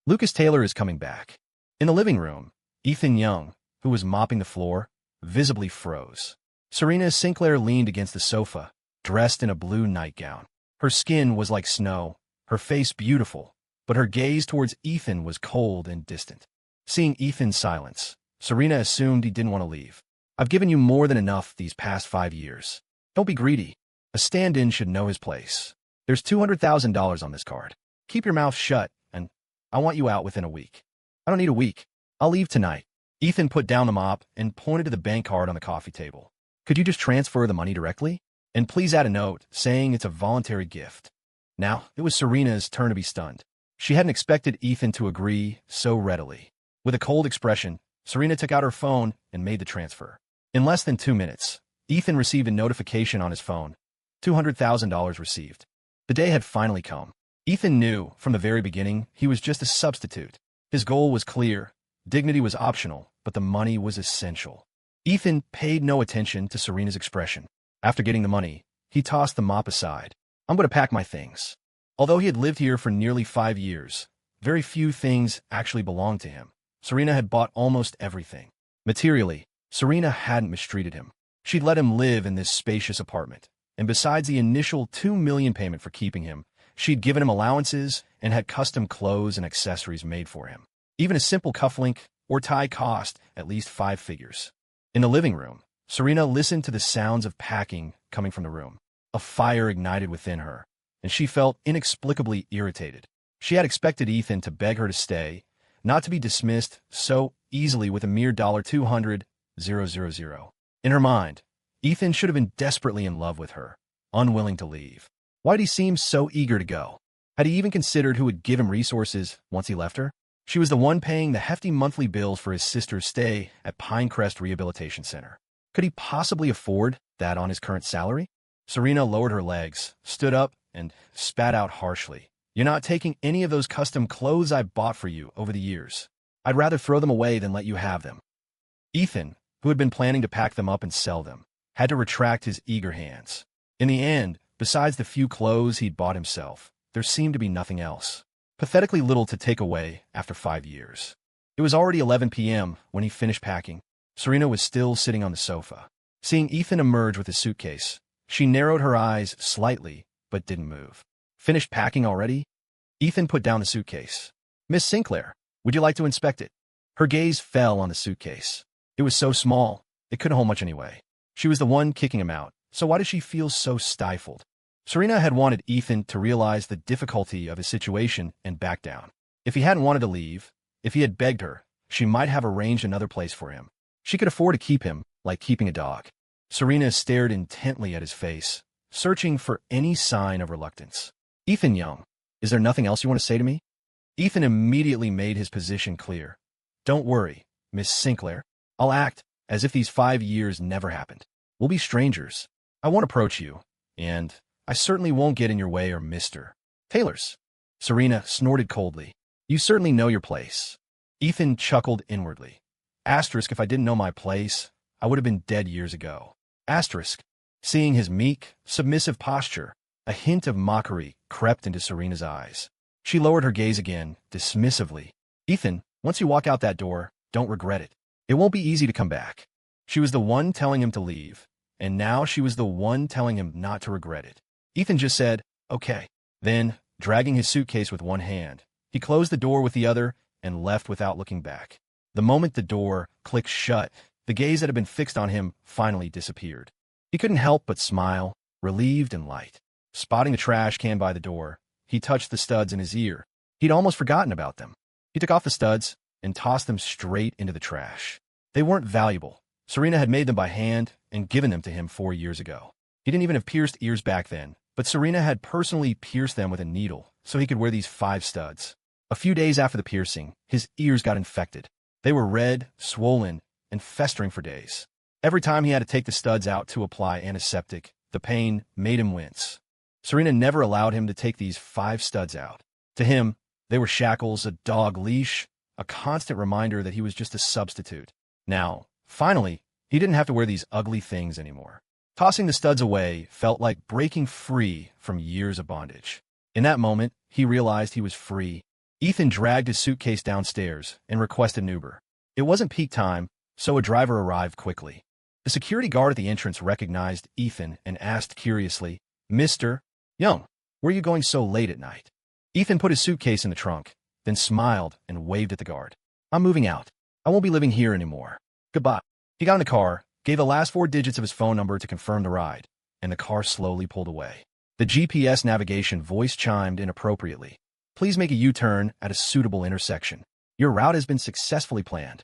Lucas Taylor is coming back. In the living room, Ethan Young, who was mopping the floor, visibly froze. Serena Sinclair leaned against the sofa, dressed in a blue nightgown. Her skin was like snow, her face beautiful, but her gaze towards Ethan was cold and distant. Seeing Ethan's silence, Serena assumed he didn't want to leave. I've given you more than enough these past 5 years. Don't be greedy. A stand-in should know his place. There's $200,000 on this card. Keep your mouth shut, and I want you out within a week. I don't need a week. I'll leave tonight. Ethan put down the mop and pointed to the bank card on the coffee table. Could you just transfer the money directly? And please add a note saying it's a voluntary gift. Now, it was Serena's turn to be stunned. She hadn't expected Ethan to agree so readily. With a cold expression, Serena took out her phone and made the transfer. In less than 2 minutes, Ethan received a notification on his phone. $200,000 received. The day had finally come. Ethan knew from the very beginning he was just a substitute. His goal was clear. Dignity was optional, but the money was essential. Ethan paid no attention to Serena's expression. After getting the money, he tossed the mop aside. I'm going to pack my things. Although he had lived here for nearly 5 years, very few things actually belonged to him. Serena had bought almost everything. Materially, Serena hadn't mistreated him. She'd let him live in this spacious apartment, and besides the initial $2 million payment for keeping him, she'd given him allowances and had custom clothes and accessories made for him. Even a simple cufflink or tie cost at least 5 figures. In the living room, Serena listened to the sounds of packing coming from the room. A fire ignited within her, and she felt inexplicably irritated. She had expected Ethan to beg her to stay, not to be dismissed so easily with a mere $200,000. In her mind, Ethan should have been desperately in love with her, unwilling to leave. Why did he seem so eager to go? Had he even considered who would give him resources once he left her? She was the one paying the hefty monthly bills for his sister's stay at Pinecrest Rehabilitation Center. Could he possibly afford that on his current salary? Serena lowered her legs, stood up, and spat out harshly. You're not taking any of those custom clothes I bought for you over the years. I'd rather throw them away than let you have them. Ethan, who had been planning to pack them up and sell them, had to retract his eager hands. In the end, besides the few clothes he'd bought himself, there seemed to be nothing else. Pathetically little to take away after 5 years. It was already 11 p.m. when he finished packing. Serena was still sitting on the sofa. Seeing Ethan emerge with his suitcase, she narrowed her eyes slightly, but didn't move. Finished packing already? Ethan put down the suitcase. Miss Sinclair, would you like to inspect it? Her gaze fell on the suitcase. It was so small, it couldn't hold much anyway. She was the one kicking him out, so why did she feel so stifled? Serena had wanted Ethan to realize the difficulty of his situation and back down. If he hadn't wanted to leave, if he had begged her, she might have arranged another place for him. She could afford to keep him, like keeping a dog. Serena stared intently at his face, searching for any sign of reluctance. Ethan Young, is there nothing else you want to say to me? Ethan immediately made his position clear. Don't worry, Miss Sinclair. I'll act as if these 5 years never happened. We'll be strangers. I won't approach you, and I certainly won't get in your way or Mr. Taylor's. Serena snorted coldly. You certainly know your place. Ethan chuckled inwardly. Asterisk, if I didn't know my place, I would have been dead years ago. Asterisk. Seeing his meek, submissive posture, a hint of mockery crept into Serena's eyes. She lowered her gaze again, dismissively. Ethan, once you walk out that door, don't regret it. It won't be easy to come back. She was the one telling him to leave, and now she was the one telling him not to regret it. Ethan just said, okay. Then, dragging his suitcase with one hand, he closed the door with the other and left without looking back. The moment the door clicked shut, the gaze that had been fixed on him finally disappeared. He couldn't help but smile, relieved and light. Spotting a trash can by the door, he touched the studs in his ear. He'd almost forgotten about them. He took off the studs and tossed them straight into the trash. They weren't valuable. Serena had made them by hand and given them to him 4 years ago. He didn't even have pierced ears back then, but Serena had personally pierced them with a needle so he could wear these 5 studs. A few days after the piercing, his ears got infected. They were red, swollen, and festering for days. Every time he had to take the studs out to apply antiseptic, the pain made him wince. Serena never allowed him to take these 5 studs out. To him, they were shackles, a dog leash, a constant reminder that he was just a substitute. Now, finally, he didn't have to wear these ugly things anymore. Tossing the studs away felt like breaking free from years of bondage. In that moment, he realized he was free. Ethan dragged his suitcase downstairs and requested an Uber. It wasn't peak time, so a driver arrived quickly. The security guard at the entrance recognized Ethan and asked curiously, "Mr. Young, where are you going so late at night?" Ethan put his suitcase in the trunk, then smiled and waved at the guard. "I'm moving out. I won't be living here anymore. Goodbye." He got in the car, gave the last 4 digits of his phone number to confirm the ride, and the car slowly pulled away. The GPS navigation voice chimed in appropriately. "Please make a U-turn at a suitable intersection. Your route has been successfully planned."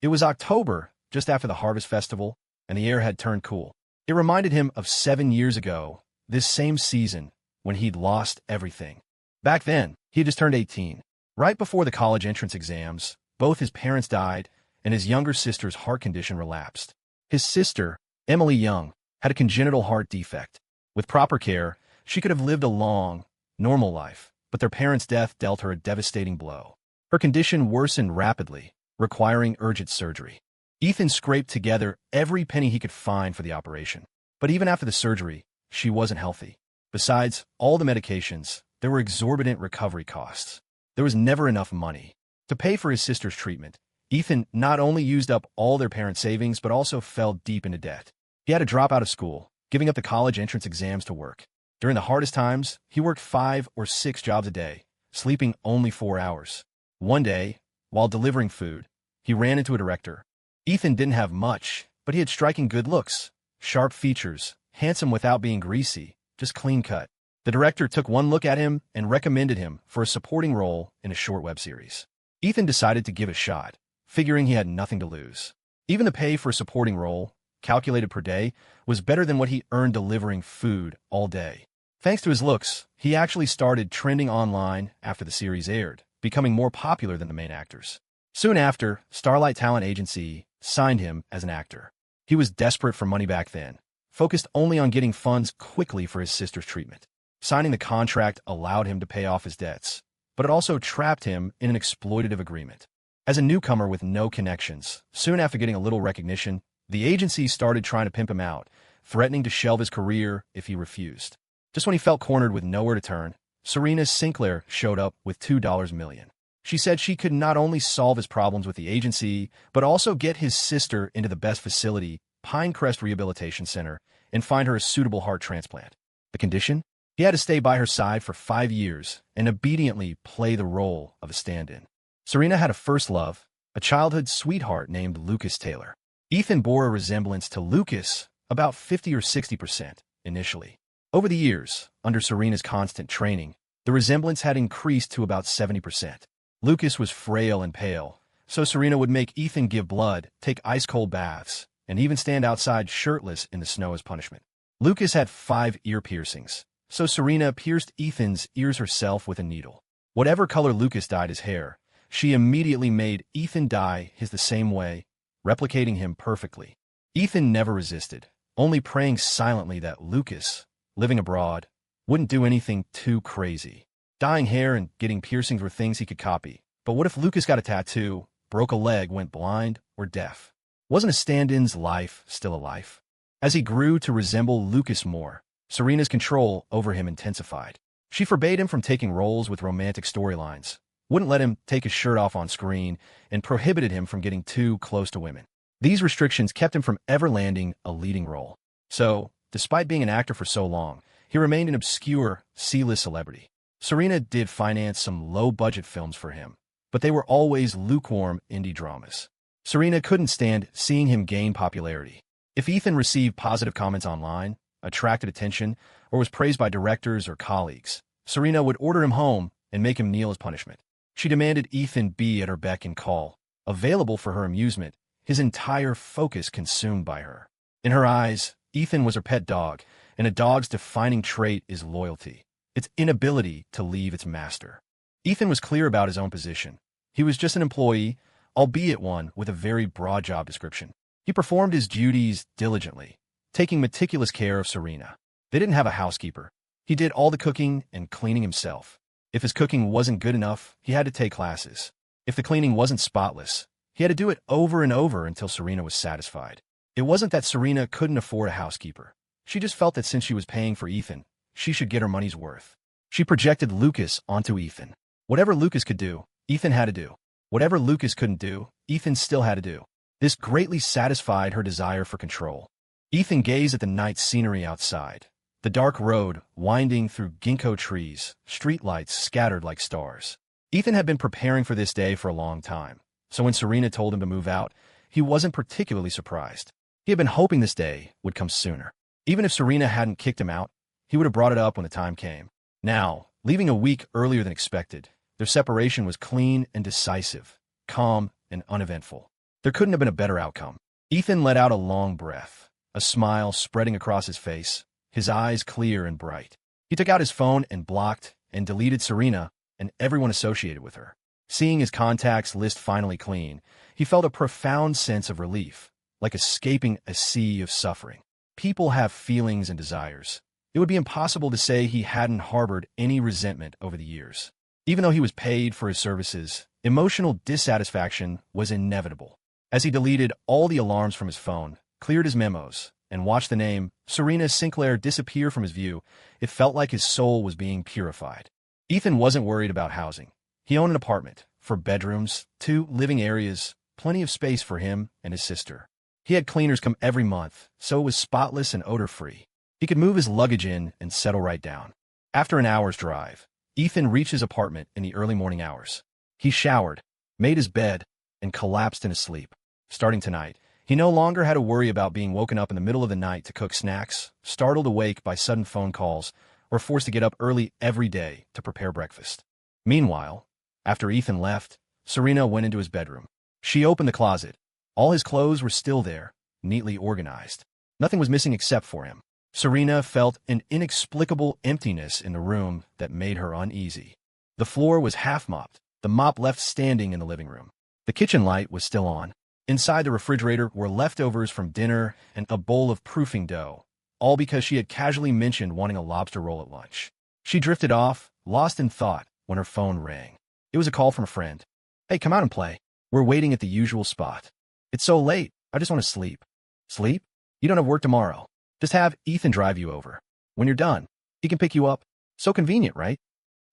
It was October, just after the Harvest Festival, and the air had turned cool. It reminded him of 7 years ago, this same season, when he'd lost everything. Back then, he had just turned 18. Right before the college entrance exams, both his parents died, and his younger sister's heart condition relapsed. His sister, Emily Young, had a congenital heart defect. With proper care, she could have lived a long, normal life, but their parents' death dealt her a devastating blow. Her condition worsened rapidly, requiring urgent surgery. Ethan scraped together every penny he could find for the operation. But even after the surgery, she wasn't healthy. Besides all the medications, there were exorbitant recovery costs. There was never enough money. To pay for his sister's treatment, Ethan not only used up all their parents' savings but also fell deep into debt. He had to drop out of school, giving up the college entrance exams to work. During the hardest times, he worked 5 or 6 jobs a day, sleeping only 4 hours. One day, while delivering food, he ran into a director. Ethan didn't have much, but he had striking good looks, sharp features, handsome without being greasy, just clean cut. The director took one look at him and recommended him for a supporting role in a short web series. Ethan decided to give it a shot, figuring he had nothing to lose. Even the pay for a supporting role, calculated per day, was better than what he earned delivering food all day. Thanks to his looks, he actually started trending online after the series aired, becoming more popular than the main actors. Soon after, Starlight Talent Agency signed him as an actor. He was desperate for money back then, focused only on getting funds quickly for his sister's treatment. Signing the contract allowed him to pay off his debts, but it also trapped him in an exploitative agreement. As a newcomer with no connections, soon after getting a little recognition, the agency started trying to pimp him out, threatening to shelve his career if he refused. Just when he felt cornered with nowhere to turn, Serena Sinclair showed up with $2 million. She said she could not only solve his problems with the agency, but also get his sister into the best facility, Pinecrest Rehabilitation Center, and find her a suitable heart transplant. The condition? He had to stay by her side for 5 years and obediently play the role of a stand-in. Serena had a first love, a childhood sweetheart named Lucas Taylor. Ethan bore a resemblance to Lucas, about 50 or 60% initially. Over the years, under Serena's constant training, the resemblance had increased to about 70%. Lucas was frail and pale, so Serena would make Ethan give blood, take ice-cold baths, and even stand outside shirtless in the snow as punishment. Lucas had 5 ear piercings, so Serena pierced Ethan's ears herself with a needle. Whatever color Lucas dyed his hair, she immediately made Ethan dye his the same way, replicating him perfectly. Ethan never resisted, only praying silently that Lucas, living abroad, wouldn't do anything too crazy. Dyeing hair and getting piercings were things he could copy. But what if Lucas got a tattoo, broke a leg, went blind, or deaf? Wasn't a stand-in's life still a life? As he grew to resemble Lucas more, Serena's control over him intensified. She forbade him from taking roles with romantic storylines, wouldn't let him take his shirt off on screen, and prohibited him from getting too close to women. These restrictions kept him from ever landing a leading role. So, despite being an actor for so long, he remained an obscure, C-list celebrity. Serena did finance some low-budget films for him, but they were always lukewarm indie dramas. Serena couldn't stand seeing him gain popularity. If Ethan received positive comments online, attracted attention, or was praised by directors or colleagues, Serena would order him home and make him kneel as punishment. She demanded Ethan be at her beck and call, available for her amusement, his entire focus consumed by her. In her eyes, Ethan was her pet dog, and a dog's defining trait is loyalty, its inability to leave its master. Ethan was clear about his own position. He was just an employee, albeit one with a very broad job description. He performed his duties diligently, taking meticulous care of Serena. They didn't have a housekeeper. He did all the cooking and cleaning himself. If his cooking wasn't good enough, he had to take classes. If the cleaning wasn't spotless, he had to do it over and over until Serena was satisfied. It wasn't that Serena couldn't afford a housekeeper. She just felt that since she was paying for Ethan, she should get her money's worth. She projected Lucas onto Ethan. Whatever Lucas could do, Ethan had to do. Whatever Lucas couldn't do, Ethan still had to do. This greatly satisfied her desire for control. Ethan gazed at the night scenery outside. The dark road winding through ginkgo trees, streetlights scattered like stars. Ethan had been preparing for this day for a long time, so when Serena told him to move out, he wasn't particularly surprised. He had been hoping this day would come sooner. Even if Serena hadn't kicked him out, he would have brought it up when the time came. Now, leaving a week earlier than expected, their separation was clean and decisive, calm and uneventful. There couldn't have been a better outcome. Ethan let out a long breath, a smile spreading across his face, his eyes clear and bright. He took out his phone and blocked and deleted Serena and everyone associated with her. Seeing his contacts list finally clean, he felt a profound sense of relief, like escaping a sea of suffering. People have feelings and desires. It would be impossible to say he hadn't harbored any resentment over the years. Even though he was paid for his services, emotional dissatisfaction was inevitable. As he deleted all the alarms from his phone, cleared his memos, and watched the name Serena Sinclair disappear from his view, it felt like his soul was being purified. Ethan wasn't worried about housing. He owned an apartment, 4 bedrooms, 2 living areas, plenty of space for him and his sister. He had cleaners come every month, so it was spotless and odor-free. He could move his luggage in and settle right down. After an hour's drive, Ethan reached his apartment in the early morning hours. He showered, made his bed, and collapsed in his sleep. Starting tonight, he no longer had to worry about being woken up in the middle of the night to cook snacks, startled awake by sudden phone calls, or forced to get up early every day to prepare breakfast. Meanwhile, after Ethan left, Serena went into his bedroom. She opened the closet. All his clothes were still there, neatly organized. Nothing was missing except for him. Serena felt an inexplicable emptiness in the room that made her uneasy. The floor was half-mopped, the mop left standing in the living room. The kitchen light was still on. Inside the refrigerator were leftovers from dinner and a bowl of proofing dough, all because she had casually mentioned wanting a lobster roll at lunch. She drifted off, lost in thought, when her phone rang. It was a call from a friend. "Hey, come out and play. We're waiting at the usual spot." "It's so late. I just want to sleep." "Sleep? You don't have work tomorrow. Just have Ethan drive you over. When you're done, he can pick you up. So convenient, right?"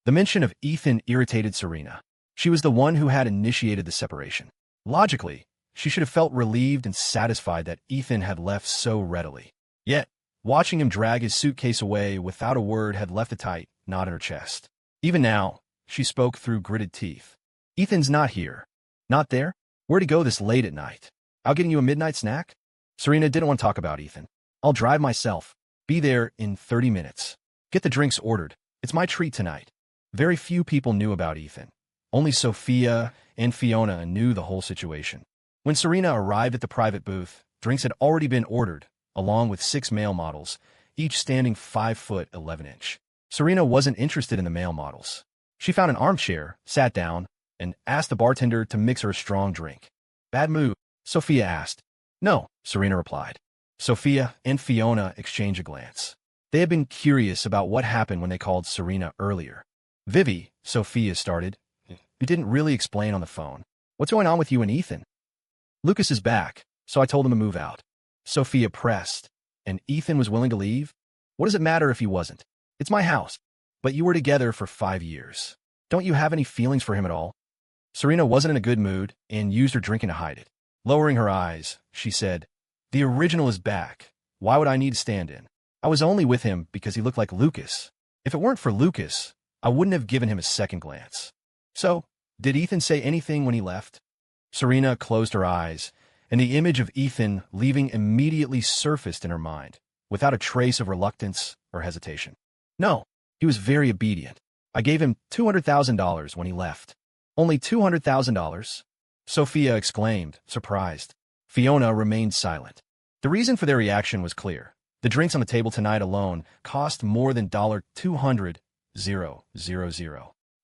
The mention of Ethan irritated Serena. She was the one who had initiated the separation. Logically, she should have felt relieved and satisfied that Ethan had left so readily. Yet, watching him drag his suitcase away without a word had left a tight knot in her chest. Even now, she spoke through gritted teeth. "Ethan's not here. Not there? Where'd he go this late at night? Out getting you a midnight snack?" Serena didn't want to talk about Ethan. "I'll drive myself. Be there in 30 minutes. Get the drinks ordered. It's my treat tonight." Very few people knew about Ethan. Only Sophia and Fiona knew the whole situation. When Serena arrived at the private booth, drinks had already been ordered, along with 6 male models, each standing 5 foot 11 inch. Serena wasn't interested in the male models. She found an armchair, sat down, and asked the bartender to mix her a strong drink. "Bad mood?" Sophia asked. "No," Serena replied. Sophia and Fiona exchanged a glance. They had been curious about what happened when they called Serena earlier. "Vivi," Sophia started. "You didn't really explain on the phone. What's going on with you and Ethan?" "Lucas is back, so I told him to move out." Sophia pressed. "And Ethan was willing to leave? What does it matter if he wasn't? It's my house. But you were together for 5 years. Don't you have any feelings for him at all?" Serena wasn't in a good mood and used her drinking to hide it. Lowering her eyes, she said, "The original is back. Why would I need to stand in? I was only with him because he looked like Lucas. If it weren't for Lucas, I wouldn't have given him a second glance." "So, did Ethan say anything when he left?" Serena closed her eyes, and the image of Ethan leaving immediately surfaced in her mind, without a trace of reluctance or hesitation. "No, he was very obedient. I gave him $200,000 when he left." "Only $200,000? Sophia exclaimed, surprised. Fiona remained silent. The reason for their reaction was clear. The drinks on the table tonight alone cost more than $200,000.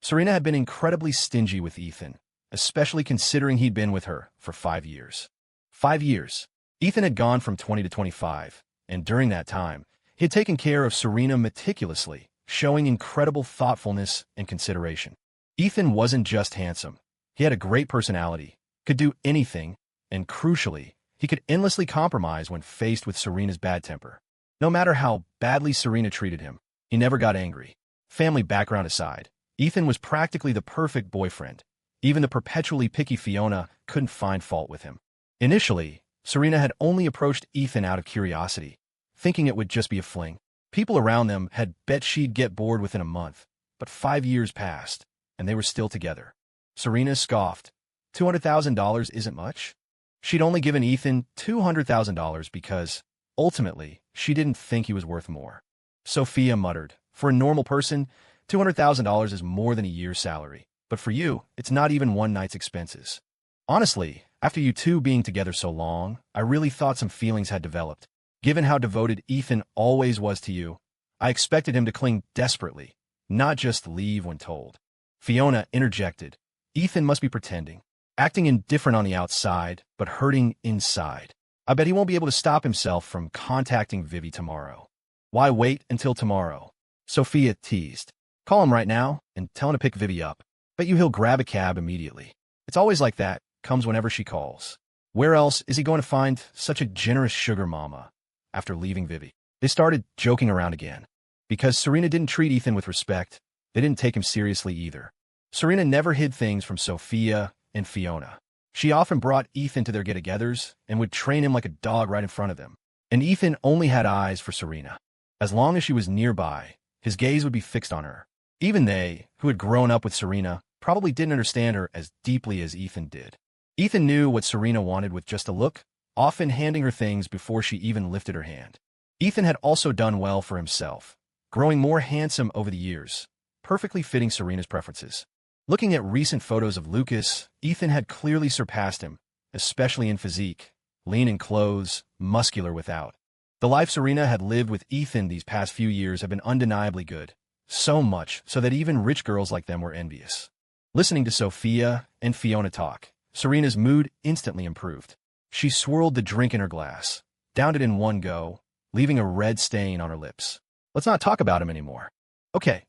Serena had been incredibly stingy with Ethan, especially considering he'd been with her for 5 years. 5 years. Ethan had gone from 20 to 25, and during that time, he had taken care of Serena meticulously, showing incredible thoughtfulness and consideration. Ethan wasn't just handsome. He had a great personality, could do anything, and crucially, he could endlessly compromise when faced with Serena's bad temper. No matter how badly Serena treated him, he never got angry. Family background aside, Ethan was practically the perfect boyfriend. Even the perpetually picky Fiona couldn't find fault with him. Initially, Serena had only approached Ethan out of curiosity, thinking it would just be a fling. People around them had bet she'd get bored within a month, but 5 years passed, and they were still together. Serena scoffed. $200,000 isn't much? She'd only given Ethan $200,000 because, ultimately, she didn't think he was worth more. Sophia muttered, "For a normal person, $200,000 is more than a year's salary. But for you, it's not even one night's expenses. Honestly, after you two being together so long, I really thought some feelings had developed. Given how devoted Ethan always was to you, I expected him to cling desperately, not just leave when told." Fiona interjected. "Ethan must be pretending, acting indifferent on the outside, but hurting inside. I bet he won't be able to stop himself from contacting Vivi tomorrow." "Why wait until tomorrow?" Sophia teased. "Call him right now and tell him to pick Vivi up. Bet you he'll grab a cab immediately. It's always like that, comes whenever she calls. Where else is he going to find such a generous sugar mama?" After leaving Vivi, they started joking around again. Because Serena didn't treat Ethan with respect, they didn't take him seriously either. Serena never hid things from Sophia and Fiona. She often brought Ethan to their get-togethers and would train him like a dog right in front of them. And Ethan only had eyes for Serena. As long as she was nearby, his gaze would be fixed on her. Even they, who had grown up with Serena, probably didn't understand her as deeply as Ethan did. Ethan knew what Serena wanted with just a look, often handing her things before she even lifted her hand. Ethan had also done well for himself, growing more handsome over the years, perfectly fitting Serena's preferences. Looking at recent photos of Lucas, Ethan had clearly surpassed him, especially in physique, lean in clothes, muscular without. The life Serena had lived with Ethan these past few years had been undeniably good, so much so that even rich girls like them were envious. Listening to Sophia and Fiona talk, Serena's mood instantly improved. She swirled the drink in her glass, downed it in one go, leaving a red stain on her lips. "Let's not talk about him anymore." Okay.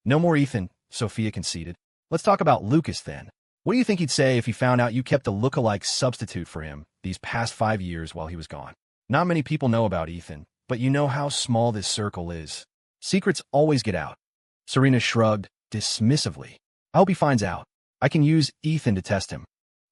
No more Ethan," Sophia conceded. "Let's talk about Lucas then. What do you think he'd say if he found out you kept a look-alike substitute for him these past 5 years while he was gone? Not many people know about Ethan, but you know how small this circle is. Secrets always get out." Serena shrugged dismissively. "I hope he finds out. I can use Ethan to test him."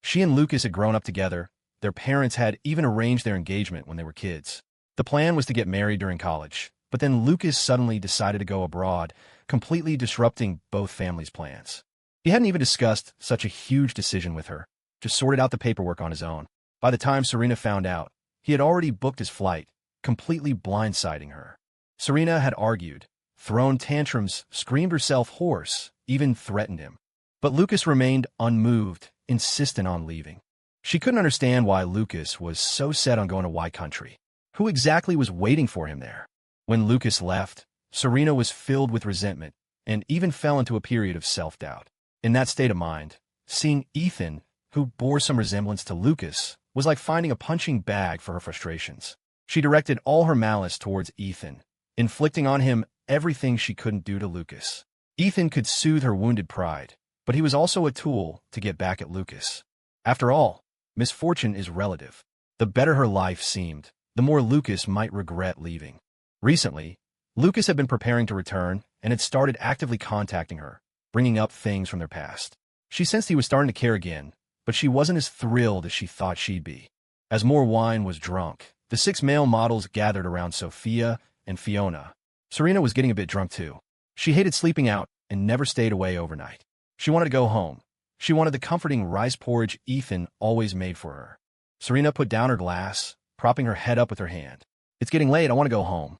She and Lucas had grown up together. Their parents had even arranged their engagement when they were kids. The plan was to get married during college, but then Lucas suddenly decided to go abroad, completely disrupting both families' plans. He hadn't even discussed such a huge decision with her, just sorted out the paperwork on his own. By the time Serena found out, he had already booked his flight, completely blindsiding her. Serena had argued, thrown tantrums, screamed herself hoarse, even threatened him. But Lucas remained unmoved, insistent on leaving. She couldn't understand why Lucas was so set on going to Y Country. Who exactly was waiting for him there? When Lucas left, Serena was filled with resentment and even fell into a period of self-doubt. In that state of mind, seeing Ethan, who bore some resemblance to Lucas, was like finding a punching bag for her frustrations. She directed all her malice towards Ethan, inflicting on him everything she couldn't do to Lucas. Ethan could soothe her wounded pride, but he was also a tool to get back at Lucas. After all, misfortune is relative. The better her life seemed, the more Lucas might regret leaving. Recently, Lucas had been preparing to return and had started actively contacting her, bringing up things from their past. She sensed he was starting to care again, but she wasn't as thrilled as she thought she'd be. As more wine was drunk, the 6 male models gathered around Sophia and Fiona. Serena was getting a bit drunk too. She hated sleeping out and never stayed away overnight. She wanted to go home. She wanted the comforting rice porridge Ethan always made for her. Serena put down her glass, propping her head up with her hand. "It's getting late, I want to go home."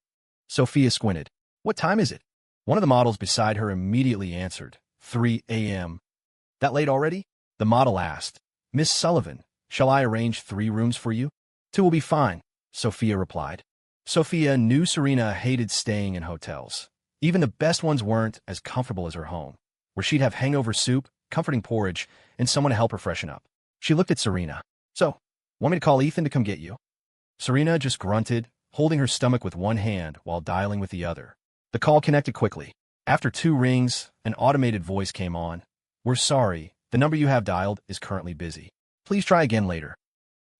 Sophia squinted. "What time is it?" One of the models beside her immediately answered, 3 a.m. "That late already?" The model asked. "Miss Sullivan, shall I arrange 3 rooms for you?" "2 will be fine," Sophia replied. Sophia knew Serena hated staying in hotels. Even the best ones weren't as comfortable as her home, where she'd have hangover soup, comforting porridge, and someone to help her freshen up. She looked at Serena. "So, want me to call Ethan to come get you?" Serena just grunted, holding her stomach with one hand while dialing with the other. The call connected quickly. After 2 rings, an automated voice came on. "We're sorry, the number you have dialed is currently busy. Please try again later."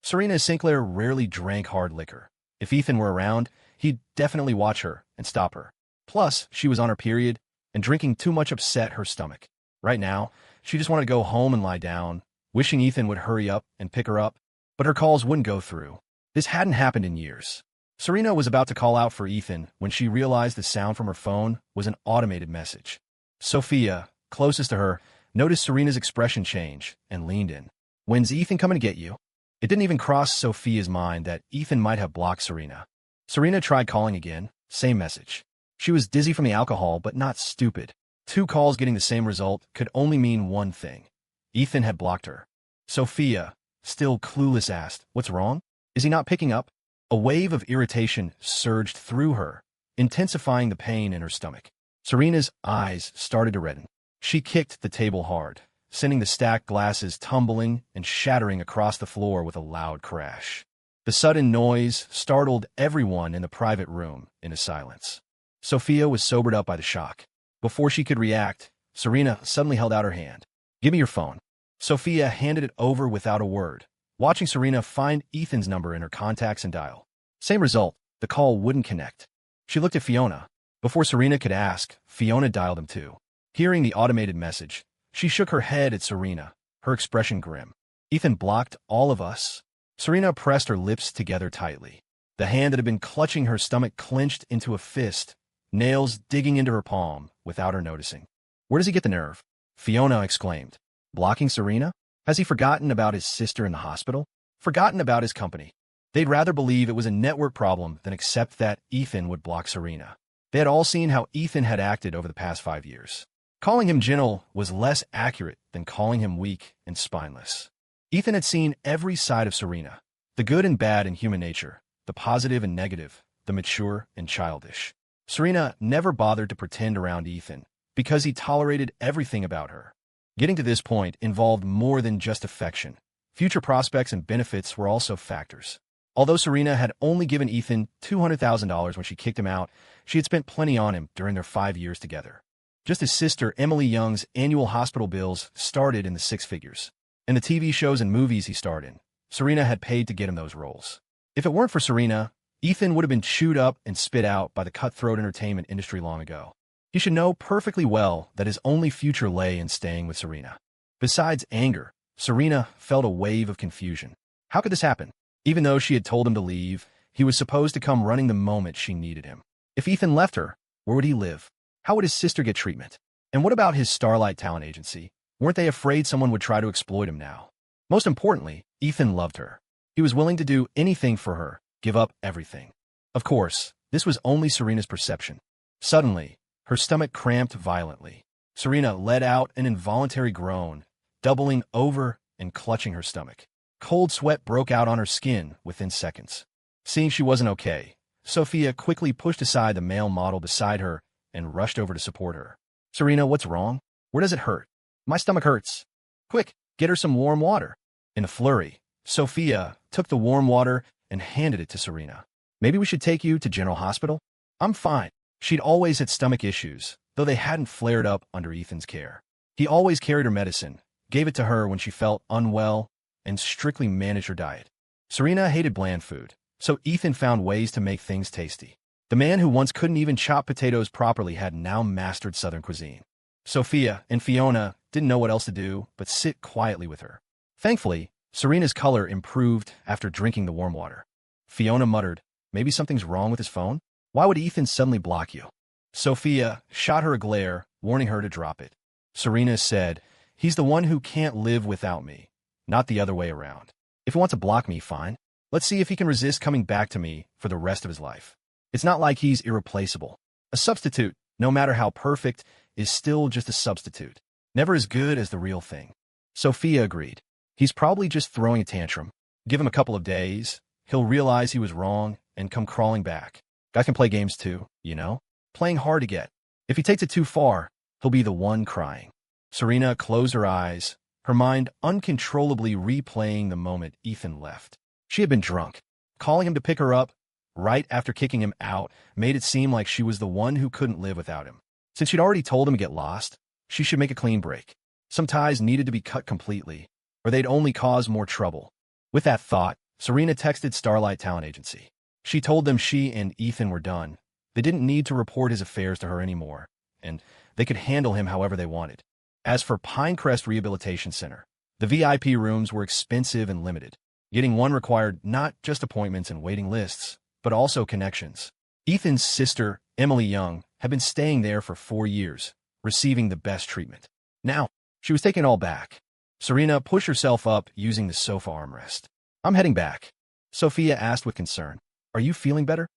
Serena Sinclair rarely drank hard liquor. If Ethan were around, he'd definitely watch her and stop her. Plus, she was on her period, and drinking too much upset her stomach. Right now, she just wanted to go home and lie down, wishing Ethan would hurry up and pick her up, but her calls wouldn't go through. This hadn't happened in years. Serena was about to call out for Ethan when she realized the sound from her phone was an automated message. Sophia, closest to her, noticed Serena's expression change and leaned in. "When's Ethan coming to get you?" It didn't even cross Sophia's mind that Ethan might have blocked Serena. Serena tried calling again, same message. She was dizzy from the alcohol, but not stupid. 2 calls getting the same result could only mean one thing. Ethan had blocked her. Sophia, still clueless, asked, "What's wrong? Is he not picking up?" A wave of irritation surged through her, intensifying the pain in her stomach. Serena's eyes started to redden. She kicked the table hard, sending the stacked glasses tumbling and shattering across the floor with a loud crash. The sudden noise startled everyone in the private room into silence. Sophia was sobered up by the shock. Before she could react, Serena suddenly held out her hand. "Give me your phone." Sophia handed it over without a word, watching Serena find Ethan's number in her contacts and dial. Same result, the call wouldn't connect. She looked at Fiona. Before Serena could ask, Fiona dialed him too. Hearing the automated message, she shook her head at Serena, her expression grim. "Ethan blocked all of us?" Serena pressed her lips together tightly. The hand that had been clutching her stomach clenched into a fist, nails digging into her palm without her noticing. "Where does he get the nerve?" Fiona exclaimed. "Blocking Serena? Has he forgotten about his sister in the hospital? Forgotten about his company?" They'd rather believe it was a network problem than accept that Ethan would block Serena. They had all seen how Ethan had acted over the past 5 years. Calling him gentle was less accurate than calling him weak and spineless. Ethan had seen every side of Serena, the good and bad in human nature, the positive and negative, the mature and childish. Serena never bothered to pretend around Ethan because he tolerated everything about her. Getting to this point involved more than just affection. Future prospects and benefits were also factors. Although Serena had only given Ethan $200,000 when she kicked him out, she had spent plenty on him during their 5 years together. Just his sister Emily Young's annual hospital bills started in the 6 figures. And the TV shows and movies he starred in, Serena had paid to get him those roles. If it weren't for Serena, Ethan would have been chewed up and spit out by the cutthroat entertainment industry long ago. He should know perfectly well that his only future lay in staying with Serena. Besides anger, Serena felt a wave of confusion. How could this happen? Even though she had told him to leave, he was supposed to come running the moment she needed him. If Ethan left her, where would he live? How would his sister get treatment? And what about his Starlight talent agency? Weren't they afraid someone would try to exploit him now? Most importantly, Ethan loved her. He was willing to do anything for her, give up everything. Of course, this was only Serena's perception. Suddenly, her stomach cramped violently. Serena let out an involuntary groan, doubling over and clutching her stomach. Cold sweat broke out on her skin within seconds. Seeing she wasn't okay, Sophia quickly pushed aside the male model beside her and rushed over to support her. "Serena, what's wrong? Where does it hurt?" "My stomach hurts." "Quick, get her some warm water." In a flurry, Sophia took the warm water and handed it to Serena. "Maybe we should take you to General Hospital?" "I'm fine." She'd always had stomach issues, though they hadn't flared up under Ethan's care. He always carried her medicine, gave it to her when she felt unwell, and strictly managed her diet. Serena hated bland food, so Ethan found ways to make things tasty. The man who once couldn't even chop potatoes properly had now mastered Southern cuisine. Sophia and Fiona didn't know what else to do but sit quietly with her. Thankfully, Serena's color improved after drinking the warm water. Fiona muttered, "Maybe something's wrong with his phone? Why would Ethan suddenly block you?" Sophia shot her a glare, warning her to drop it. Serena said, "He's the one who can't live without me, not the other way around. If he wants to block me, fine. Let's see if he can resist coming back to me for the rest of his life. It's not like he's irreplaceable. A substitute, no matter how perfect, is still just a substitute. Never as good as the real thing." Sophia agreed. "He's probably just throwing a tantrum. Give him a couple of days. He'll realize he was wrong and come crawling back. Guys can play games too, you know? Playing hard to get. If he takes it too far, he'll be the one crying." Serena closed her eyes, her mind uncontrollably replaying the moment Ethan left. She had been drunk. Calling him to pick her up right after kicking him out made it seem like she was the one who couldn't live without him. Since she'd already told him to get lost, she should make a clean break. Some ties needed to be cut completely, or they'd only cause more trouble. With that thought, Serena texted Starlight Talent Agency. She told them she and Ethan were done. They didn't need to report his affairs to her anymore, and They could handle him however they wanted. As for Pinecrest Rehabilitation Center, the VIP rooms were expensive and limited. Getting one required not just appointments and waiting lists, but also connections. Ethan's sister, Emily Young, had been staying there for 4 years, receiving the best treatment. Now, she was taking it all back. Serena pushed herself up using the sofa armrest. "I'm heading back," Sophia asked with concern. "Are you feeling better?"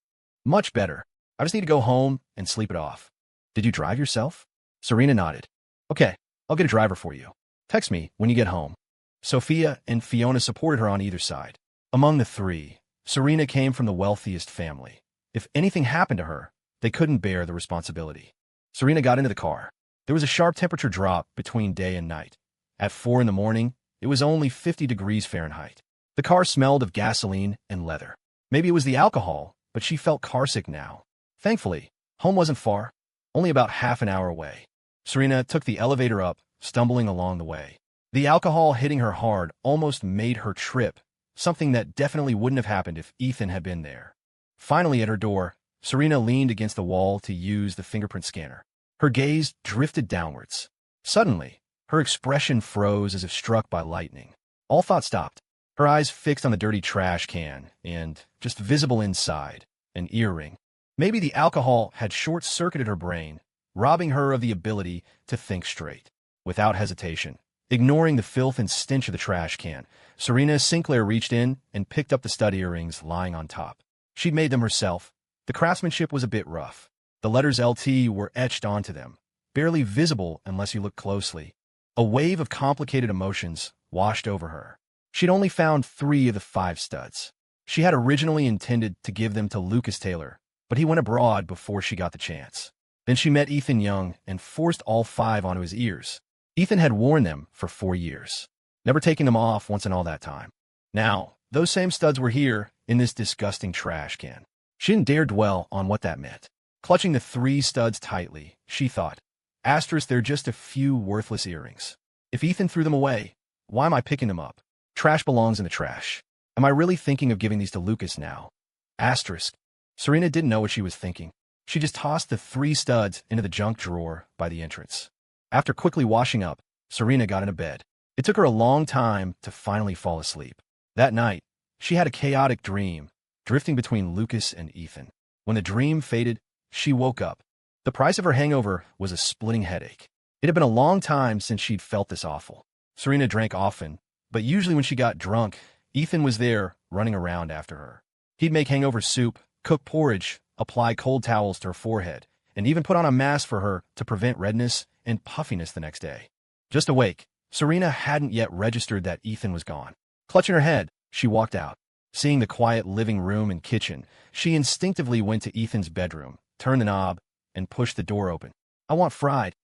"Much better. I just need to go home and sleep it off." "Did you drive yourself?" Serena nodded. "Okay, I'll get a driver for you. Text me when you get home." Sophia and Fiona supported her on either side. Among the three, Serena came from the wealthiest family. If anything happened to her, they couldn't bear the responsibility. Serena got into the car. There was a sharp temperature drop between day and night. At 4 in the morning, it was only 50 degrees Fahrenheit. The car smelled of gasoline and leather. Maybe it was the alcohol, but she felt carsick now. Thankfully, home wasn't far, only about half an hour away. Serena took the elevator up, stumbling along the way. The alcohol hitting her hard almost made her trip, something that definitely wouldn't have happened if Ethan had been there. Finally, at her door, Serena leaned against the wall to use the fingerprint scanner. Her gaze drifted downwards. Suddenly, her expression froze as if struck by lightning. All thought stopped. Her eyes fixed on the dirty trash can and, just visible inside, an earring. Maybe the alcohol had short-circuited her brain, robbing her of the ability to think straight. Without hesitation, ignoring the filth and stench of the trash can, Serena Sinclair reached in and picked up the stud earrings lying on top. She'd made them herself. The craftsmanship was a bit rough. The letters LT were etched onto them, barely visible unless you looked closely. A wave of complicated emotions washed over her. She'd only found 3 of the 5 studs. She had originally intended to give them to Lucas Taylor, but he went abroad before she got the chance. Then she met Ethan Young and forced all 5 onto his ears. Ethan had worn them for 4 years, never taking them off once in all that time. Now, those same studs were here in this disgusting trash can. She didn't dare dwell on what that meant. Clutching the 3 studs tightly, she thought, asterisk, they're just a few worthless earrings. If Ethan threw them away, why am I picking them up? Trash belongs in the trash. Am I really thinking of giving these to Lucas now? Asterisk. Serena didn't know what she was thinking. She just tossed the 3 studs into the junk drawer by the entrance. After quickly washing up, Serena got into bed. It took her a long time to finally fall asleep. That night, she had a chaotic dream, drifting between Lucas and Ethan. When the dream faded, she woke up. The price of her hangover was a splitting headache. It had been a long time since she'd felt this awful. Serena drank often, but usually when she got drunk, Ethan was there running around after her. He'd make hangover soup, cook porridge, apply cold towels to her forehead, and even put on a mask for her to prevent redness and puffiness the next day. Just awake, Serena hadn't yet registered that Ethan was gone. Clutching her head, she walked out. Seeing the quiet living room and kitchen, she instinctively went to Ethan's bedroom, turned the knob, and pushed the door open. "I want fried."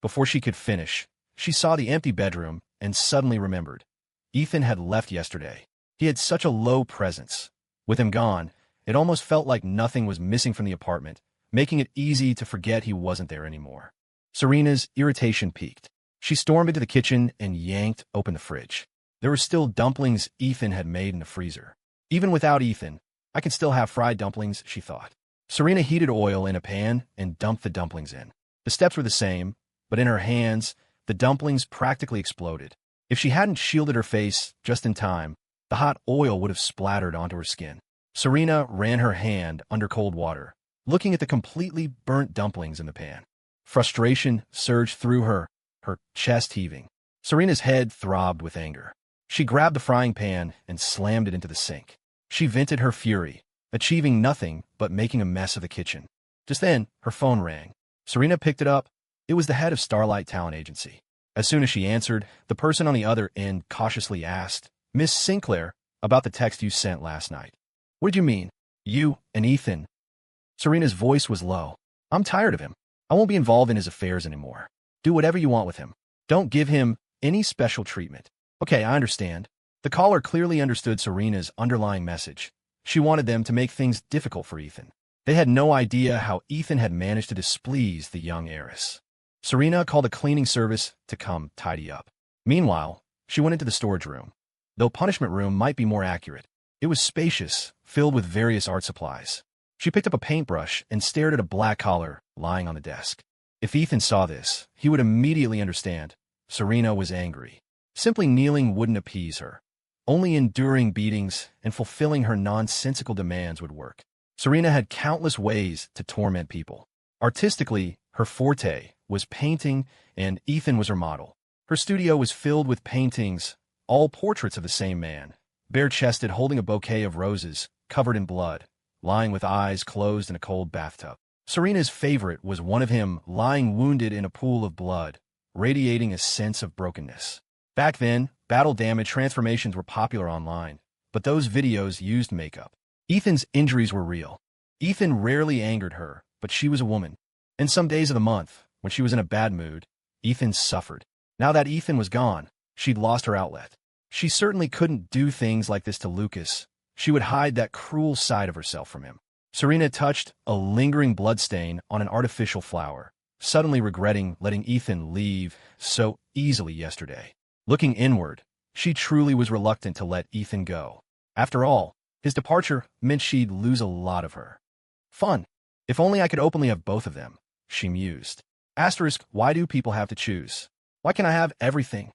Before she could finish, she saw the empty bedroom and suddenly remembered. Ethan had left yesterday. He had such a low presence. With him gone, it almost felt like nothing was missing from the apartment, making it easy to forget he wasn't there anymore. Serena's irritation peaked. She stormed into the kitchen and yanked open the fridge. There were still dumplings Ethan had made in the freezer. Even without Ethan, I could still have fried dumplings, she thought. Serena heated oil in a pan and dumped the dumplings in. The steps were the same, but in her hands, the dumplings practically exploded. If she hadn't shielded her face just in time, the hot oil would have splattered onto her skin. Serena ran her hand under cold water, looking at the completely burnt dumplings in the pan. Frustration surged through her, her chest heaving. Serena's head throbbed with anger. She grabbed the frying pan and slammed it into the sink. She vented her fury, achieving nothing but making a mess of the kitchen. Just then, her phone rang. Serena picked it up. It was the head of Starlight Talent Agency. As soon as she answered, the person on the other end cautiously asked, "Miss Sinclair, about the text you sent last night." "What did you mean? You and Ethan?" Serena's voice was low. "I'm tired of him. I won't be involved in his affairs anymore. Do whatever you want with him. Don't give him any special treatment." "Okay, I understand." The caller clearly understood Serena's underlying message. She wanted them to make things difficult for Ethan. They had no idea how Ethan had managed to displease the young heiress. Serena called a cleaning service to come tidy up. Meanwhile, she went into the storage room. Though punishment room might be more accurate, it was spacious, filled with various art supplies. She picked up a paintbrush and stared at a black collar lying on the desk. If Ethan saw this, he would immediately understand. Serena was angry. Simply kneeling wouldn't appease her. Only enduring beatings and fulfilling her nonsensical demands would work. Serena had countless ways to torment people. Artistically, her forte was painting, and Ethan was her model. Her studio was filled with paintings, all portraits of the same man, bare-chested, holding a bouquet of roses, covered in blood, lying with eyes closed in a cold bathtub. Serena's favorite was one of him lying wounded in a pool of blood, radiating a sense of brokenness. Back then, battle damage transformations were popular online, but those videos used makeup. Ethan's injuries were real. Ethan rarely angered her, but she was a woman. And some days of the month, when she was in a bad mood, Ethan suffered. Now that Ethan was gone, she'd lost her outlet. She certainly couldn't do things like this to Lucas. She would hide that cruel side of herself from him. Serena touched a lingering bloodstain on an artificial flower, suddenly regretting letting Ethan leave so easily yesterday. Looking inward, she truly was reluctant to let Ethan go. After all, his departure meant she'd lose a lot of her. Fun. If only I could openly have both of them, she mused. Asterisk, why do people have to choose? Why can't I have everything?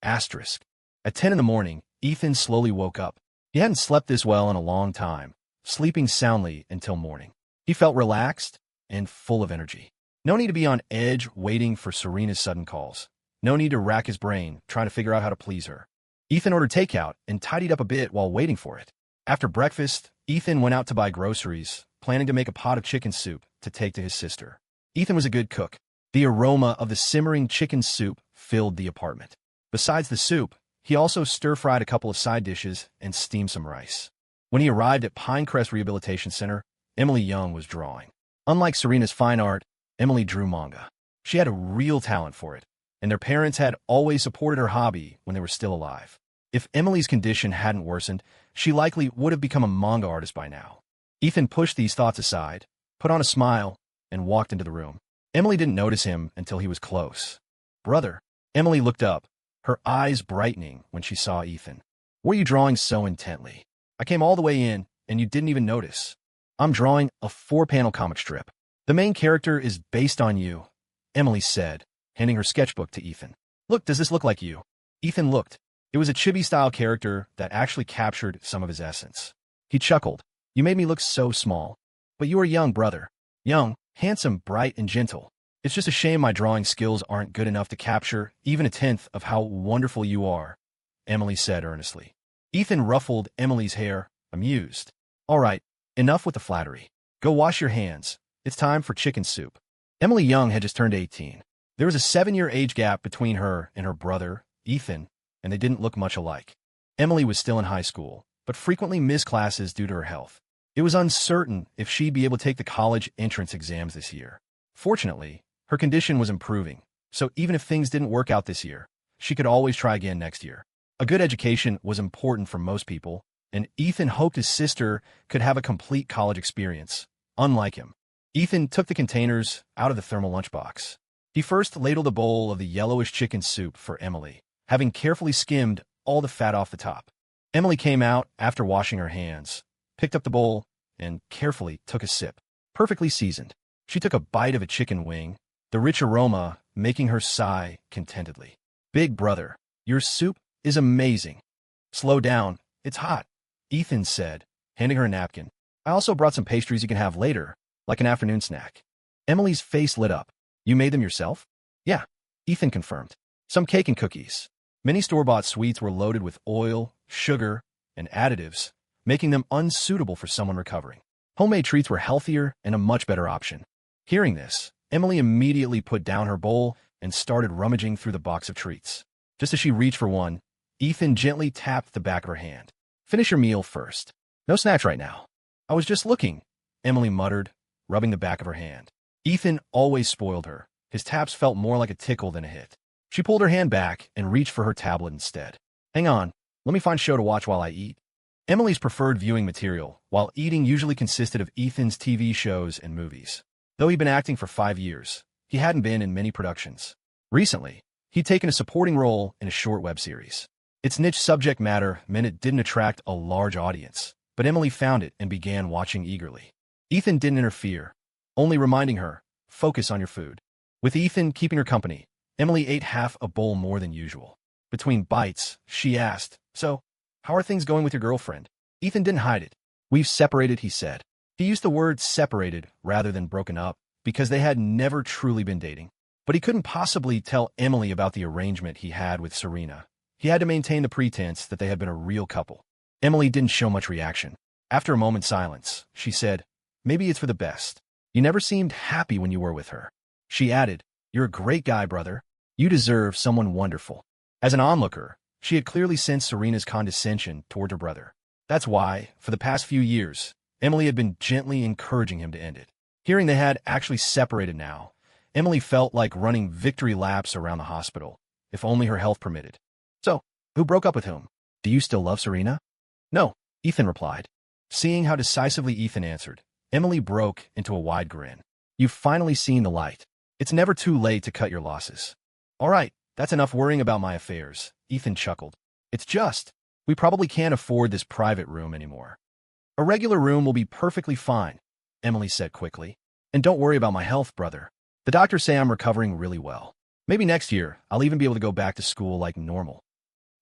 Asterisk. At 10 in the morning, Ethan slowly woke up. He hadn't slept this well in a long time, sleeping soundly until morning. He felt relaxed and full of energy. No need to be on edge waiting for Serena's sudden calls. No need to rack his brain trying to figure out how to please her. Ethan ordered takeout and tidied up a bit while waiting for it. After breakfast, Ethan went out to buy groceries, planning to make a pot of chicken soup to take to his sister. Ethan was a good cook. The aroma of the simmering chicken soup filled the apartment. Besides the soup, he also stir-fried a couple of side dishes and steamed some rice. When he arrived at Pinecrest Rehabilitation Center, Emily Young was drawing. Unlike Serena's fine art, Emily drew manga. She had a real talent for it, and their parents had always supported her hobby when they were still alive. If Emily's condition hadn't worsened, she likely would have become a manga artist by now. Ethan pushed these thoughts aside, put on a smile, and walked into the room. Emily didn't notice him until he was close. Brother. Emily looked up, her eyes brightening when she saw Ethan. What are you drawing so intently? I came all the way in, and you didn't even notice. I'm drawing a 4-panel comic strip. The main character is based on you, Emily said, handing her sketchbook to Ethan. Look, does this look like you? Ethan looked. It was a chibi-style character that actually captured some of his essence. He chuckled. You made me look so small. But you are young, brother. Young, handsome, bright, and gentle. It's just a shame my drawing skills aren't good enough to capture even a tenth of how wonderful you are, Emily said earnestly. Ethan ruffled Emily's hair, amused. All right, enough with the flattery. Go wash your hands. It's time for chicken soup. Emily Young had just turned 18. There was a 7-year age gap between her and her brother, Ethan, and they didn't look much alike. Emily was still in high school, but frequently missed classes due to her health. It was uncertain if she'd be able to take the college entrance exams this year. Fortunately, her condition was improving, so even if things didn't work out this year, she could always try again next year. A good education was important for most people, and Ethan hoped his sister could have a complete college experience, unlike him. Ethan took the containers out of the thermal lunchbox. He first ladled a bowl of the yellowish chicken soup for Emily, having carefully skimmed all the fat off the top. Emily came out after washing her hands, picked up the bowl, and carefully took a sip. Perfectly seasoned. She took a bite of a chicken wing, the rich aroma making her sigh contentedly. Big brother, your soup is amazing. Slow down, it's hot, Ethan said, handing her a napkin. I also brought some pastries you can have later, like an afternoon snack. Emily's face lit up. You made them yourself? Yeah, Ethan confirmed. Some cake and cookies. Many store-bought sweets were loaded with oil, sugar, and additives, making them unsuitable for someone recovering. Homemade treats were healthier and a much better option. Hearing this, Emily immediately put down her bowl and started rummaging through the box of treats. Just as she reached for one, Ethan gently tapped the back of her hand. Finish your meal first. No snacks right now. I was just looking, Emily muttered, rubbing the back of her hand. Ethan always spoiled her. His taps felt more like a tickle than a hit. She pulled her hand back and reached for her tablet instead. Hang on, let me find a show to watch while I eat. Emily's preferred viewing material, while eating, usually consisted of Ethan's TV shows and movies. Though he'd been acting for 5 years, he hadn't been in many productions. Recently, he'd taken a supporting role in a short web series. Its niche subject matter meant it didn't attract a large audience, but Emily found it and began watching eagerly. Ethan didn't interfere, only reminding her, focus on your food. With Ethan keeping her company, Emily ate half a bowl more than usual. Between bites, she asked, "So, how are things going with your girlfriend?" Ethan didn't hide it. "We've separated," he said. He used the word separated rather than broken up because they had never truly been dating. But he couldn't possibly tell Emily about the arrangement he had with Serena. He had to maintain the pretense that they had been a real couple. Emily didn't show much reaction. After a moment's silence, she said, "Maybe it's for the best. You never seemed happy when you were with her." She added, "You're a great guy, brother. You deserve someone wonderful." As an onlooker, she had clearly sensed Serena's condescension toward her brother. That's why, for the past few years, Emily had been gently encouraging him to end it. Hearing they had actually separated now, Emily felt like running victory laps around the hospital, if only her health permitted. "So, who broke up with whom? Do you still love Serena?" "No," Ethan replied. Seeing how decisively Ethan answered, Emily broke into a wide grin. "You've finally seen the light. It's never too late to cut your losses." "All right, that's enough worrying about my affairs," Ethan chuckled. "It's just, we probably can't afford this private room anymore." "A regular room will be perfectly fine," Emily said quickly. "And don't worry about my health, brother. The doctors say I'm recovering really well. Maybe next year, I'll even be able to go back to school like normal."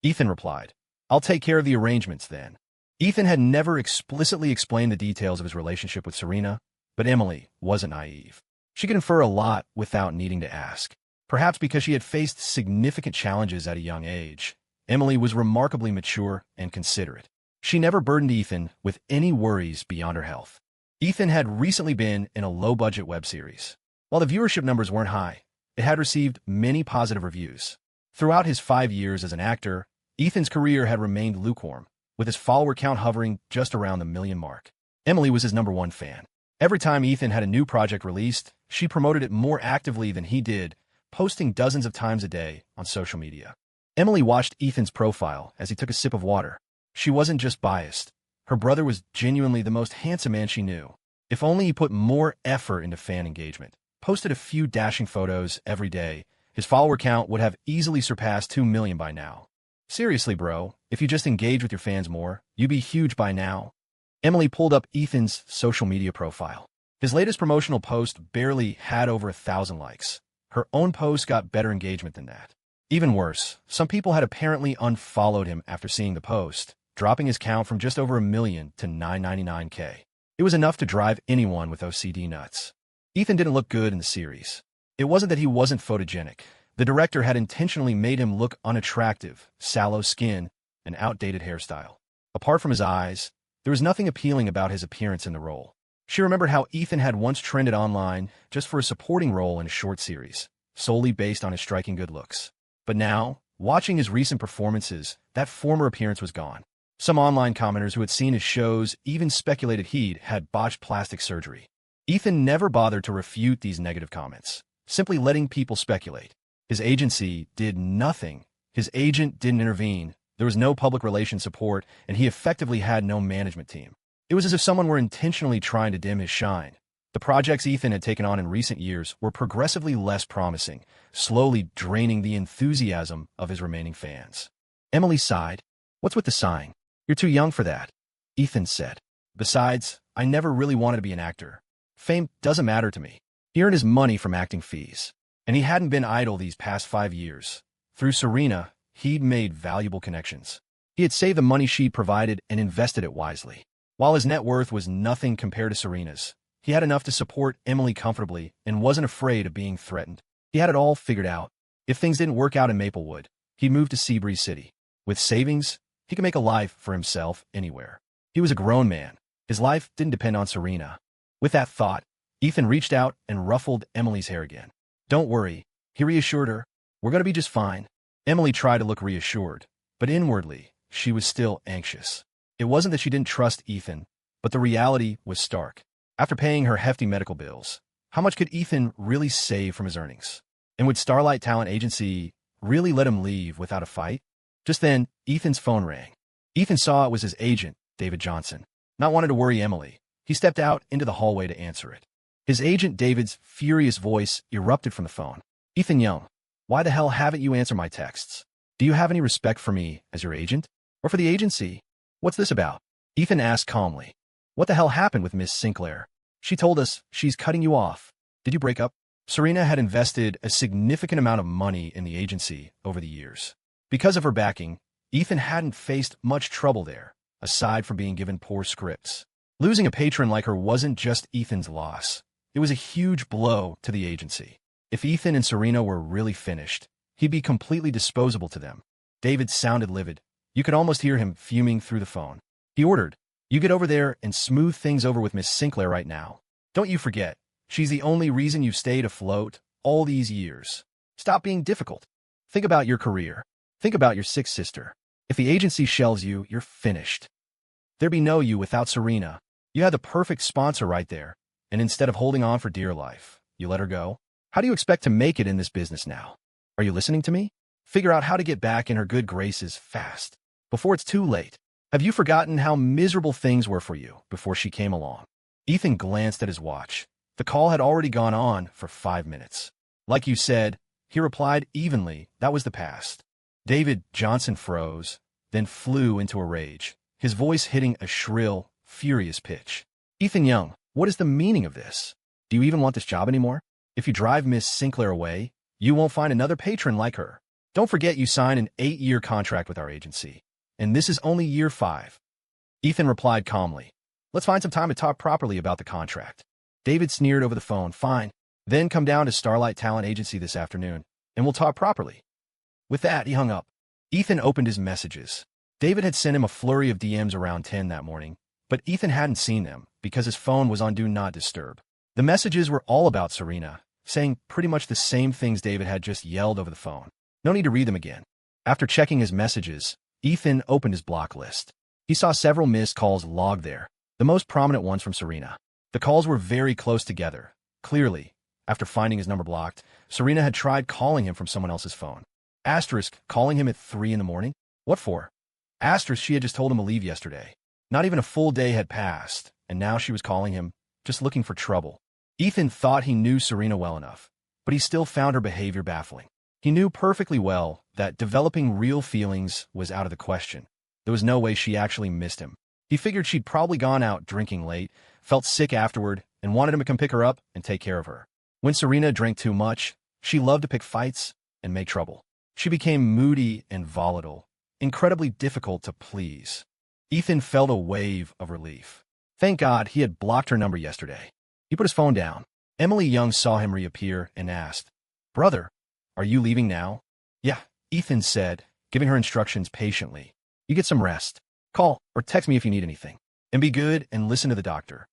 Ethan replied, "I'll take care of the arrangements then." Ethan had never explicitly explained the details of his relationship with Serena, but Emily wasn't naive. She could infer a lot without needing to ask. Perhaps because she had faced significant challenges at a young age, Emily was remarkably mature and considerate. She never burdened Ethan with any worries beyond her health. Ethan had recently been in a low-budget web series. While the viewership numbers weren't high, it had received many positive reviews. Throughout his 5 years as an actor, Ethan's career had remained lukewarm, with his follower count hovering just around the million mark. Emily was his #1 fan. Every time Ethan had a new project released, she promoted it more actively than he did, posting dozens of times a day on social media. Emily watched Ethan's profile as he took a sip of water. She wasn't just biased. Her brother was genuinely the most handsome man she knew. If only he put more effort into fan engagement, posted a few dashing photos every day, his follower count would have easily surpassed 2 million by now. "Seriously, bro, if you just engage with your fans more, you'd be huge by now." Emily pulled up Ethan's social media profile. His latest promotional post barely had over 1,000 likes. Her own post got better engagement than that. Even worse, some people had apparently unfollowed him after seeing the post, dropping his count from just over 1 million to 999K. It was enough to drive anyone with OCD nuts. Ethan didn't look good in the series. It wasn't that he wasn't photogenic. The director had intentionally made him look unattractive, sallow skin, and outdated hairstyle. Apart from his eyes, there was nothing appealing about his appearance in the role. She remembered how Ethan had once trended online just for a supporting role in a short series, solely based on his striking good looks. But now, watching his recent performances, that former appearance was gone. Some online commenters who had seen his shows even speculated he'd had botched plastic surgery. Ethan never bothered to refute these negative comments, simply letting people speculate. His agency did nothing. His agent didn't intervene. There was no public relations support, and he effectively had no management team. It was as if someone were intentionally trying to dim his shine. The projects Ethan had taken on in recent years were progressively less promising, slowly draining the enthusiasm of his remaining fans. Emily sighed. "What's with the sighing? You're too young for that," Ethan said. "Besides, I never really wanted to be an actor. Fame doesn't matter to me." He earned his money from acting fees, and he hadn't been idle these past 5 years. Through Serena, he'd made valuable connections. He had saved the money she'd provided and invested it wisely. While his net worth was nothing compared to Serena's, he had enough to support Emily comfortably and wasn't afraid of being threatened. He had it all figured out. If things didn't work out in Maplewood, he'd move to Seabreeze City. With savings, he could make a life for himself anywhere. He was a grown man. His life didn't depend on Serena. With that thought, Ethan reached out and ruffled Emily's hair again. "Don't worry," he reassured her. "We're going to be just fine." Emily tried to look reassured, but inwardly, she was still anxious. It wasn't that she didn't trust Ethan, but the reality was stark. After paying her hefty medical bills, how much could Ethan really save from his earnings? And would Starlight Talent Agency really let him leave without a fight? Just then, Ethan's phone rang. Ethan saw it was his agent, David Johnson. Not wanting to worry Emily, he stepped out into the hallway to answer it. His agent David's furious voice erupted from the phone. "Ethan Young, why the hell haven't you answered my texts? Do you have any respect for me as your agent? Or for the agency? What's this about?" Ethan asked calmly. "What the hell happened with Miss Sinclair? She told us she's cutting you off. Did you break up?" Serena had invested a significant amount of money in the agency over the years. Because of her backing, Ethan hadn't faced much trouble there, aside from being given poor scripts. Losing a patron like her wasn't just Ethan's loss. It was a huge blow to the agency. If Ethan and Serena were really finished, he'd be completely disposable to them. David sounded livid. You could almost hear him fuming through the phone. He ordered, "You get over there and smooth things over with Miss Sinclair right now. Don't you forget, she's the only reason you've stayed afloat all these years. Stop being difficult. Think about your career. Think about your sick sister. If the agency shelves you, you're finished. There'd be no you without Serena. You had the perfect sponsor right there, and instead of holding on for dear life, you let her go. How do you expect to make it in this business now? Are you listening to me? Figure out how to get back in her good graces fast, before it's too late. Have you forgotten how miserable things were for you before she came along?" Ethan glanced at his watch. The call had already gone on for 5 minutes. "Like you said," he replied evenly, "that was the past." David Johnson froze, then flew into a rage, his voice hitting a shrill, furious pitch. "Ethan Young, what is the meaning of this? Do you even want this job anymore? If you drive Miss Sinclair away, you won't find another patron like her. Don't forget you signed an 8-year contract with our agency, and this is only year 5. Ethan replied calmly, "Let's find some time to talk properly about the contract." David sneered over the phone, "Fine. Then come down to Starlight Talent Agency this afternoon, and we'll talk properly." With that, he hung up. Ethan opened his messages. David had sent him a flurry of DMs around 10 that morning, but Ethan hadn't seen them because his phone was on Do Not Disturb. The messages were all about Serena, saying pretty much the same things David had just yelled over the phone. No need to read them again. After checking his messages, Ethan opened his block list. He saw several missed calls logged there, the most prominent ones from Serena. The calls were very close together. Clearly, after finding his number blocked, Serena had tried calling him from someone else's phone. Asterisk, calling him at 3 in the morning? What for? Asterisk, she had just told him to leave yesterday. Not even a full day had passed, and now she was calling him, just looking for trouble. Ethan thought he knew Serena well enough, but he still found her behavior baffling. He knew perfectly well that developing real feelings was out of the question. There was no way she actually missed him. He figured she'd probably gone out drinking late, felt sick afterward, and wanted him to come pick her up and take care of her. When Serena drank too much, she loved to pick fights and make trouble. She became moody and volatile, incredibly difficult to please. Ethan felt a wave of relief. Thank God he had blocked her number yesterday. He put his phone down. Emily Young saw him reappear and asked, "Brother, are you leaving now?" "Yeah," Ethan said, giving her instructions patiently. "You get some rest. Call or text me if you need anything. And be good and listen to the doctor."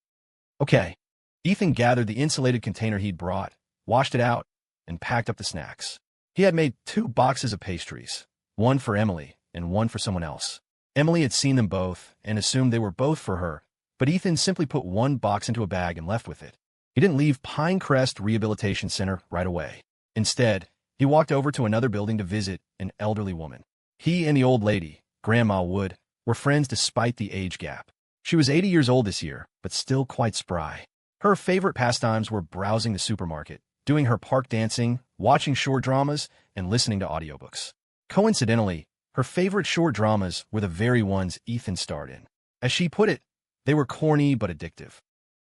"Okay." Ethan gathered the insulated container he'd brought, washed it out, and packed up the snacks. He had made 2 boxes of pastries, one for Emily and one for someone else. Emily had seen them both and assumed they were both for her, but Ethan simply put one box into a bag and left with it. He didn't leave Pinecrest Rehabilitation Center right away. Instead, he walked over to another building to visit an elderly woman. He and the old lady, Grandma Wood, were friends despite the age gap. She was 80 years old this year, but still quite spry. Her favorite pastimes were browsing the supermarket, doing her park dancing, watching short dramas, and listening to audiobooks. Coincidentally, her favorite short dramas were the very ones Ethan starred in. As she put it, they were corny but addictive.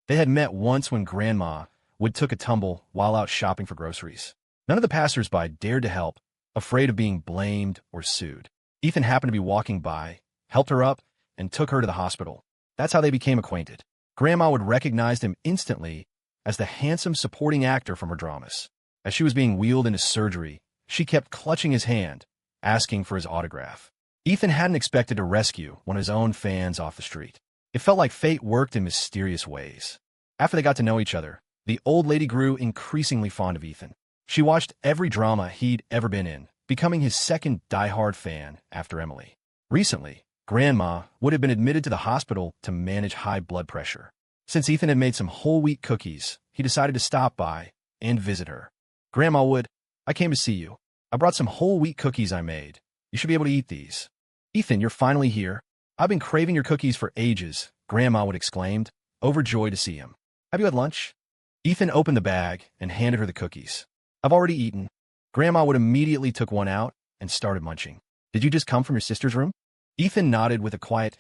They had met once when Grandma Wood took a tumble while out shopping for groceries. None of the passers-by dared to help, afraid of being blamed or sued. Ethan happened to be walking by, helped her up, and took her to the hospital. That's how they became acquainted. Grandma Wood recognized him instantly as the handsome supporting actor from her dramas. As she was being wheeled into surgery, she kept clutching his hand, asking for his autograph. Ethan hadn't expected to rescue one of his own fans off the street. It felt like fate worked in mysterious ways. After they got to know each other, the old lady grew increasingly fond of Ethan. She watched every drama he'd ever been in, becoming his second diehard fan after Emily. Recently, Grandma Would have been admitted to the hospital to manage high blood pressure. Since Ethan had made some whole wheat cookies, he decided to stop by and visit her. "Grandma Wood, I came to see you. I brought some whole wheat cookies I made. You should be able to eat these." "Ethan, you're finally here. I've been craving your cookies for ages," Grandma Wood exclaimed, overjoyed to see him. "Have you had lunch?" Ethan opened the bag and handed her the cookies. "I've already eaten." Grandma Wood immediately took one out and started munching. "Did you just come from your sister's room?" Ethan nodded with a quiet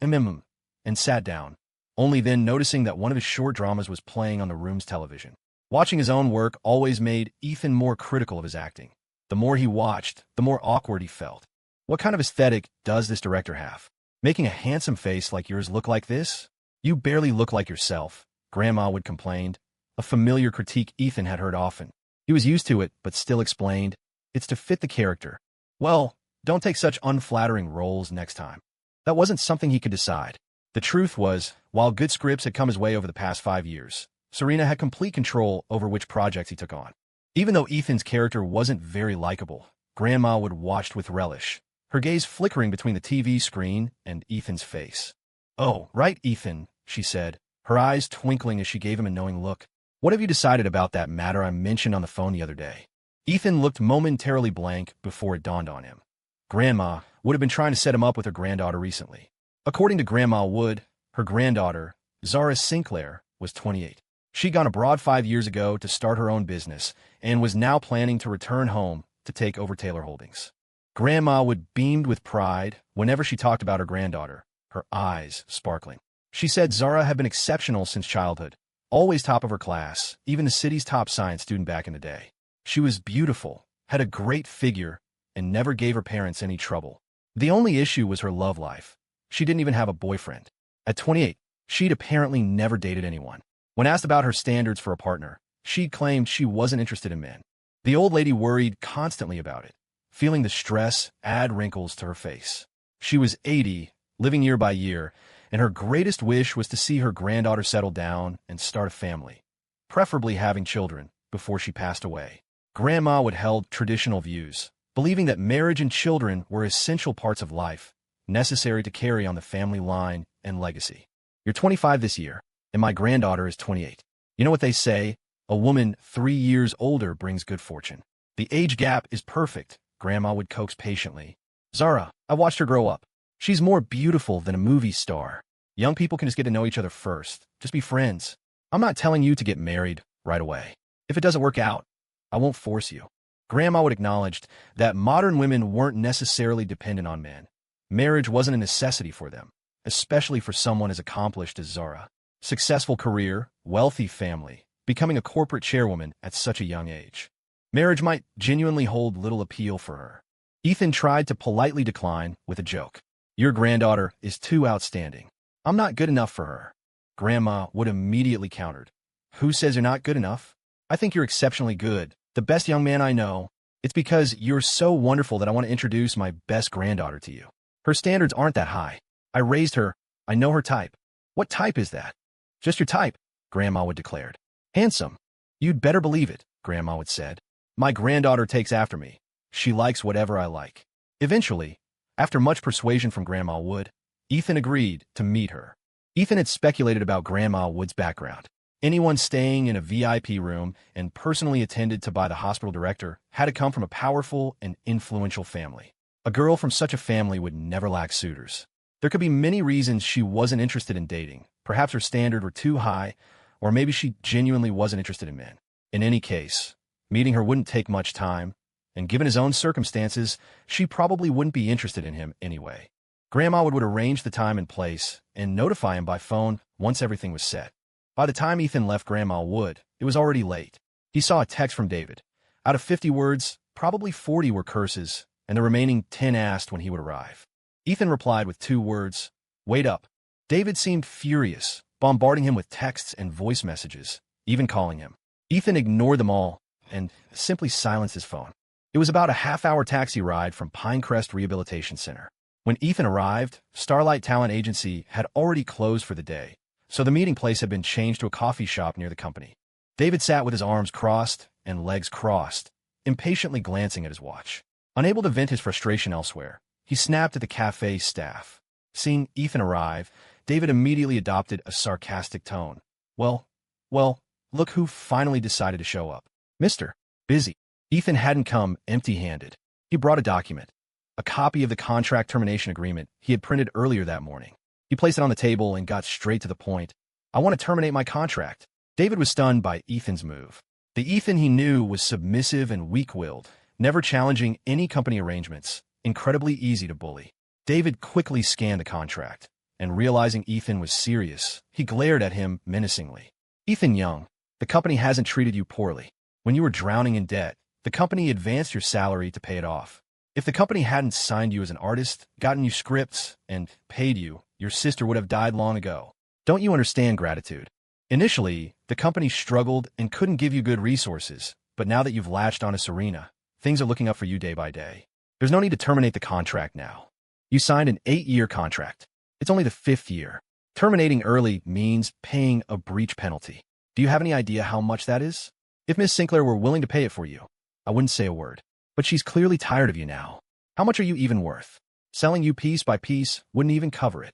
mm and sat down, only then noticing that one of his short dramas was playing on the room's television. Watching his own work always made Ethan more critical of his acting. The more he watched, the more awkward he felt. What kind of aesthetic does this director have? Making a handsome face like yours look like this? You barely look like yourself, Grandma would complain, a familiar critique Ethan had heard often. He was used to it, but still explained, it's to fit the character. Well, don't take such unflattering roles next time. That wasn't something he could decide. The truth was, while good scripts had come his way over the past 5 years, Serena had complete control over which projects he took on. Even though Ethan's character wasn't very likable, Grandma would watch with relish, her gaze flickering between the TV screen and Ethan's face. "Oh, right, Ethan," she said, her eyes twinkling as she gave him a knowing look. "What have you decided about that matter I mentioned on the phone the other day?" Ethan looked momentarily blank before it dawned on him. Grandma would have been trying to set him up with her granddaughter recently. According to Grandma Wood, her granddaughter, Zara Sinclair, was 28. She'd gone abroad 5 years ago to start her own business and was now planning to return home to take over Taylor Holdings. Grandma Wood beamed with pride whenever she talked about her granddaughter, her eyes sparkling. She said Zara had been exceptional since childhood, always top of her class, even the city's top science student back in the day. She was beautiful, had a great figure, and never gave her parents any trouble. The only issue was her love life. She didn't even have a boyfriend. At 28, she'd apparently never dated anyone. When asked about her standards for a partner, she'd claimed she wasn't interested in men. The old lady worried constantly about it, feeling the stress add wrinkles to her face. She was 80, living year by year, and her greatest wish was to see her granddaughter settle down and start a family, preferably having children, before she passed away. Grandma would held traditional views, believing that marriage and children were essential parts of life, necessary to carry on the family line and legacy. "You're 25 this year, and my granddaughter is 28. You know what they say, a woman 3 years older brings good fortune. The age gap is perfect," Grandma would coax patiently. "Zara, I watched her grow up. She's more beautiful than a movie star. Young people can just get to know each other first, just be friends. I'm not telling you to get married right away. If it doesn't work out, I won't force you." Grandma would acknowledge that modern women weren't necessarily dependent on men. Marriage wasn't a necessity for them, especially for someone as accomplished as Zara. Successful career, wealthy family, becoming a corporate chairwoman at such a young age. Marriage might genuinely hold little appeal for her. Ethan tried to politely decline with a joke. "Your granddaughter is too outstanding. I'm not good enough for her." Grandma would immediately countered. "Who says you're not good enough? I think you're exceptionally good, the best young man I know. It's because you're so wonderful that I want to introduce my best granddaughter to you. Her standards aren't that high. I raised her. I know her type." "What type is that?" "Just your type," Grandma would declared. "Handsome." "You'd better believe it," Grandma would said. "My granddaughter takes after me. She likes whatever I like." Eventually, after much persuasion from Grandma Wood, Ethan agreed to meet her. Ethan had speculated about Grandma Wood's background. Anyone staying in a VIP room and personally attended to by the hospital director had to come from a powerful and influential family. A girl from such a family would never lack suitors. There could be many reasons she wasn't interested in dating. Perhaps her standards were too high, or maybe she genuinely wasn't interested in men. In any case, meeting her wouldn't take much time, and given his own circumstances, she probably wouldn't be interested in him anyway. Grandma would arrange the time and place and notify him by phone once everything was set. By the time Ethan left Grandma Wood, it was already late. He saw a text from David. Out of 50 words, probably 40 were curses, and the remaining 10 asked when he would arrive. Ethan replied with 2 words, "Wait up." David seemed furious, bombarding him with texts and voice messages, even calling him. Ethan ignored them all and simply silenced his phone. It was about a half-hour taxi ride from Pinecrest Rehabilitation Center. When Ethan arrived, Starlight Talent Agency had already closed for the day, so the meeting place had been changed to a coffee shop near the company. David sat with his arms crossed and legs crossed, impatiently glancing at his watch. Unable to vent his frustration elsewhere, he snapped at the cafe staff. Seeing Ethan arrive, David immediately adopted a sarcastic tone. Well, look who finally decided to show up. Mr. Busy." Ethan hadn't come empty-handed. He brought a document, a copy of the contract termination agreement he had printed earlier that morning. He placed it on the table and got straight to the point. "I want to terminate my contract." David was stunned by Ethan's move. The Ethan he knew was submissive and weak-willed, never challenging any company arrangements, incredibly easy to bully. David quickly scanned the contract, and realizing Ethan was serious, he glared at him menacingly. "Ethan Young, The company hasn't treated you poorly. When you were drowning in debt, the company advanced your salary to pay it off. If the company hadn't signed you as an artist, gotten you scripts, and paid you, your sister would have died long ago. Don't you understand gratitude? Initially, the company struggled and couldn't give you good resources, but now that you've latched onto Serena, things are looking up for you day by day. There's no need to terminate the contract now. You signed an 8-year contract. It's only the 5th year. Terminating early means paying a breach penalty. Do you have any idea how much that is? If Miss Sinclair were willing to pay it for you, I wouldn't say a word. But she's clearly tired of you now. How much are you even worth? Selling you piece by piece wouldn't even cover it.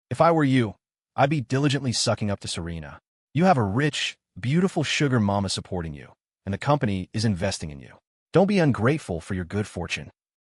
If I were you, I'd be diligently sucking up to Serena. You have a rich, beautiful sugar mama supporting you, and the company is investing in you. Don't be ungrateful for your good fortune.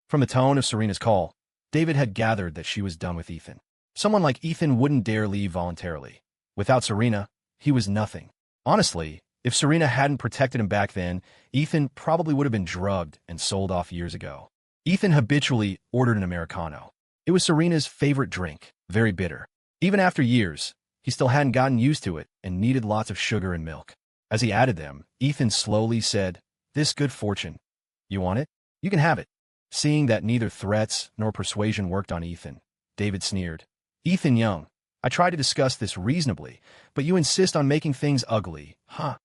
From the tone of Serena's call, David had gathered that she was done with Ethan. Someone like Ethan wouldn't dare leave voluntarily. Without Serena, he was nothing. Honestly, if Serena hadn't protected him back then, Ethan probably would have been drugged and sold off years ago. Ethan habitually ordered an Americano. It was Serena's favorite drink, very bitter. Even after years, he still hadn't gotten used to it and needed lots of sugar and milk. As he added them, Ethan slowly said, "This good fortune. You want it? You can have it." Seeing that neither threats nor persuasion worked on Ethan, David sneered. "Ethan Young, I tried to discuss this reasonably, but you insist on making things ugly, huh?"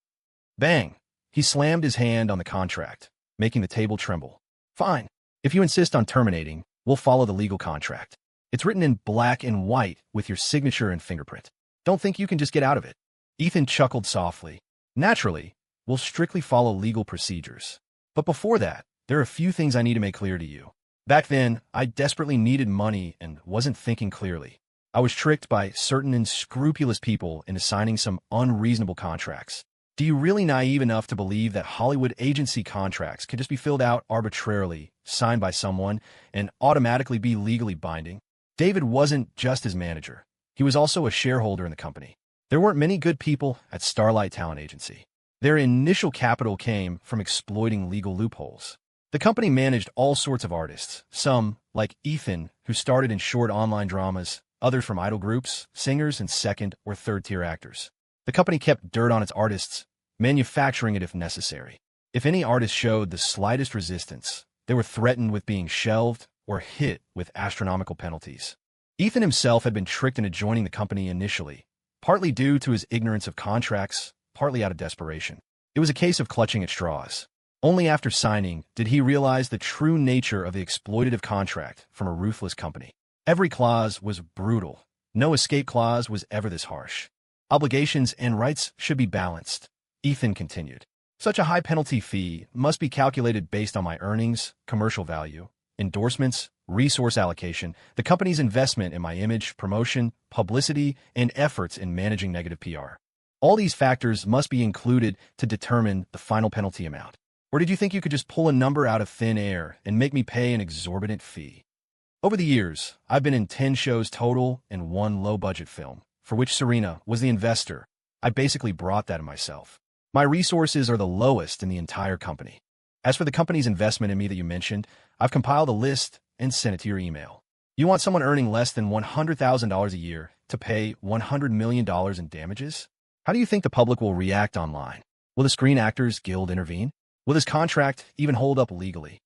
Bang! He slammed his hand on the contract, making the table tremble. "Fine. If you insist on terminating, we'll follow the legal contract. It's written in black and white with your signature and fingerprint. Don't think you can just get out of it." Ethan chuckled softly. "Naturally, we'll strictly follow legal procedures. But before that, there are a few things I need to make clear to you. Back then, I desperately needed money and wasn't thinking clearly. I was tricked by certain unscrupulous people into signing some unreasonable contracts. Do you really naive enough to believe that Hollywood agency contracts can just be filled out arbitrarily, signed by someone, and automatically be legally binding?" David wasn't just his manager. He was also a shareholder in the company. There weren't many good people at Starlight Talent Agency. Their initial capital came from exploiting legal loopholes. The company managed all sorts of artists, some, like Ethan, who started in short online dramas, others from idol groups, singers, and second or third-tier actors. The company kept dirt on its artists, manufacturing it if necessary. If any artist showed the slightest resistance, they were threatened with being shelved or hit with astronomical penalties. Ethan himself had been tricked into joining the company initially, partly due to his ignorance of contracts, partly out of desperation. It was a case of clutching at straws. Only after signing did he realize the true nature of the exploitative contract from a ruthless company. Every clause was brutal. No escape clause was ever this harsh. Obligations and rights should be balanced, Ethan continued. Such a high penalty fee must be calculated based on my earnings, commercial value, endorsements, resource allocation, the company's investment in my image, promotion, publicity, and efforts in managing negative PR. All these factors must be included to determine the final penalty amount. Or did you think you could just pull a number out of thin air and make me pay an exorbitant fee? Over the years, I've been in 10 shows total and 1 low-budget film, for which Serena was the investor. I basically brought that in myself. My resources are the lowest in the entire company. As for the company's investment in me that you mentioned, I've compiled a list and sent it to your email. You want someone earning less than $100,000 a year to pay $100 million in damages? How do you think the public will react online? Will the Screen Actors Guild intervene? Will his contract even hold up legally?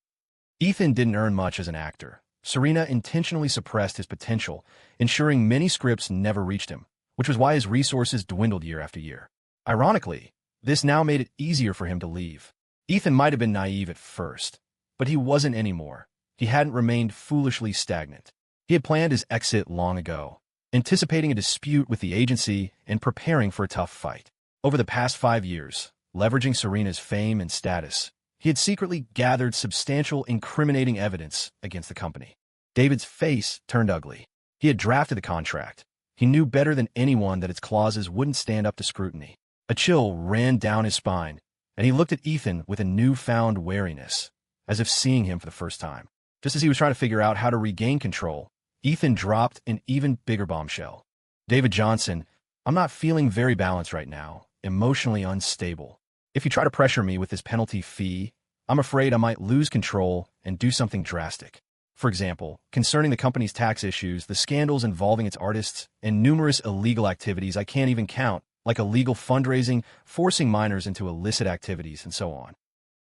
Ethan didn't earn much as an actor. Serena intentionally suppressed his potential, ensuring many scripts never reached him, which was why his resources dwindled year after year. Ironically, this now made it easier for him to leave. Ethan might have been naive at first, but he wasn't anymore. He hadn't remained foolishly stagnant. He had planned his exit long ago, anticipating a dispute with the agency and preparing for a tough fight. Over the past 5 years, leveraging Serena's fame and status, he had secretly gathered substantial incriminating evidence against the company. David's face turned ugly. He had drafted the contract. He knew better than anyone that its clauses wouldn't stand up to scrutiny. A chill ran down his spine, and he looked at Ethan with a newfound wariness, as if seeing him for the first time. Just as he was trying to figure out how to regain control, Ethan dropped an even bigger bombshell. "David Johnson, I'm not feeling very balanced right now, emotionally unstable. If you try to pressure me with this penalty fee, I'm afraid I might lose control and do something drastic. For example, concerning the company's tax issues, the scandals involving its artists, and numerous illegal activities I can't even count, like illegal fundraising, forcing minors into illicit activities, and so on.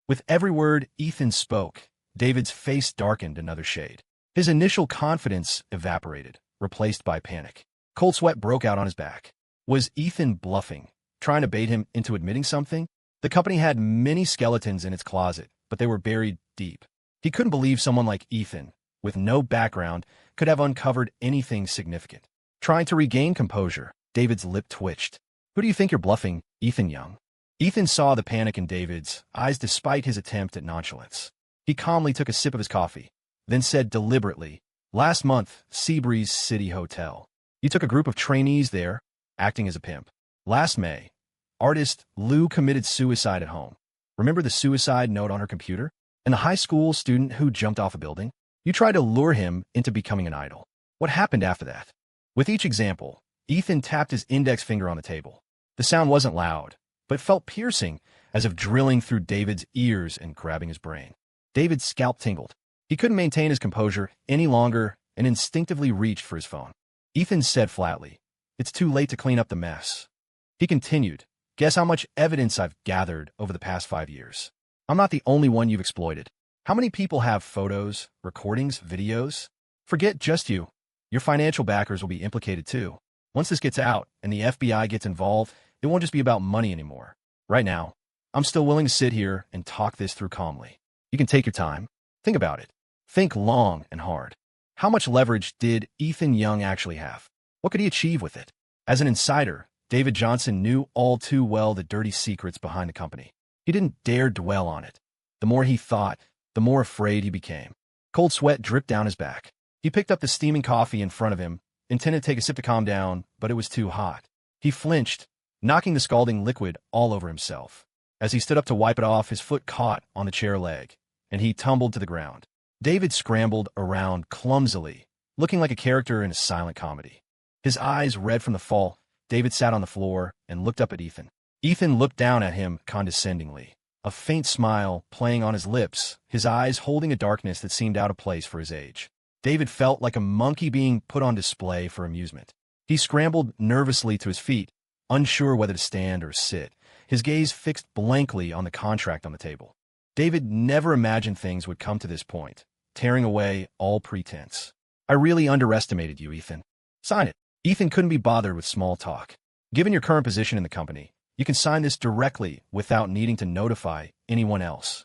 With every word Ethan spoke, David's face darkened another shade. His initial confidence evaporated, replaced by panic. Cold sweat broke out on his back. Was Ethan bluffing, trying to bait him into admitting something? The company had many skeletons in its closet, but they were buried deep. He couldn't believe someone like Ethan, with no background, could have uncovered anything significant. Trying to regain composure, David's lip twitched. Who do you think you're bluffing, Ethan Young? Ethan saw the panic in David's eyes despite his attempt at nonchalance. He calmly took a sip of his coffee, then said deliberately, "Last month, Seabreeze City Hotel. You took a group of trainees there, acting as a pimp. Last May, artist Lou committed suicide at home. Remember the suicide note on her computer? And the high school student who jumped off a building? You tried to lure him into becoming an idol. What happened after that?" With each example, Ethan tapped his index finger on the table. The sound wasn't loud, but felt piercing, as if drilling through David's ears and grabbing his brain. David's scalp tingled. He couldn't maintain his composure any longer and instinctively reached for his phone. Ethan said flatly, "It's too late to clean up the mess." He continued, "Guess how much evidence I've gathered over the past 5 years. I'm not the only one you've exploited. How many people have photos, recordings, videos? Forget just you. Your financial backers will be implicated too. Once this gets out and the FBI gets involved, it won't just be about money anymore. Right now, I'm still willing to sit here and talk this through calmly. You can take your time. Think about it. Think long and hard. How much leverage did Ethan Young actually have? What could he achieve with it?" As an insider, David Johnson knew all too well the dirty secrets behind the company. He didn't dare dwell on it. The more he thought, the more afraid he became. Cold sweat dripped down his back. He picked up the steaming coffee in front of him, intended to take a sip to calm down, but it was too hot. He flinched, knocking the scalding liquid all over himself. As he stood up to wipe it off, his foot caught on the chair leg, and he tumbled to the ground. David scrambled around clumsily, looking like a character in a silent comedy. His eyes red from the fall, David sat on the floor and looked up at Ethan. Ethan looked down at him condescendingly, a faint smile playing on his lips, his eyes holding a darkness that seemed out of place for his age. David felt like a monkey being put on display for amusement. He scrambled nervously to his feet, unsure whether to stand or sit, his gaze fixed blankly on the contract on the table. David never imagined things would come to this point, tearing away all pretense. "I really underestimated you, Ethan. Sign it." Ethan couldn't be bothered with small talk. "Given your current position in the company, you can sign this directly without needing to notify anyone else."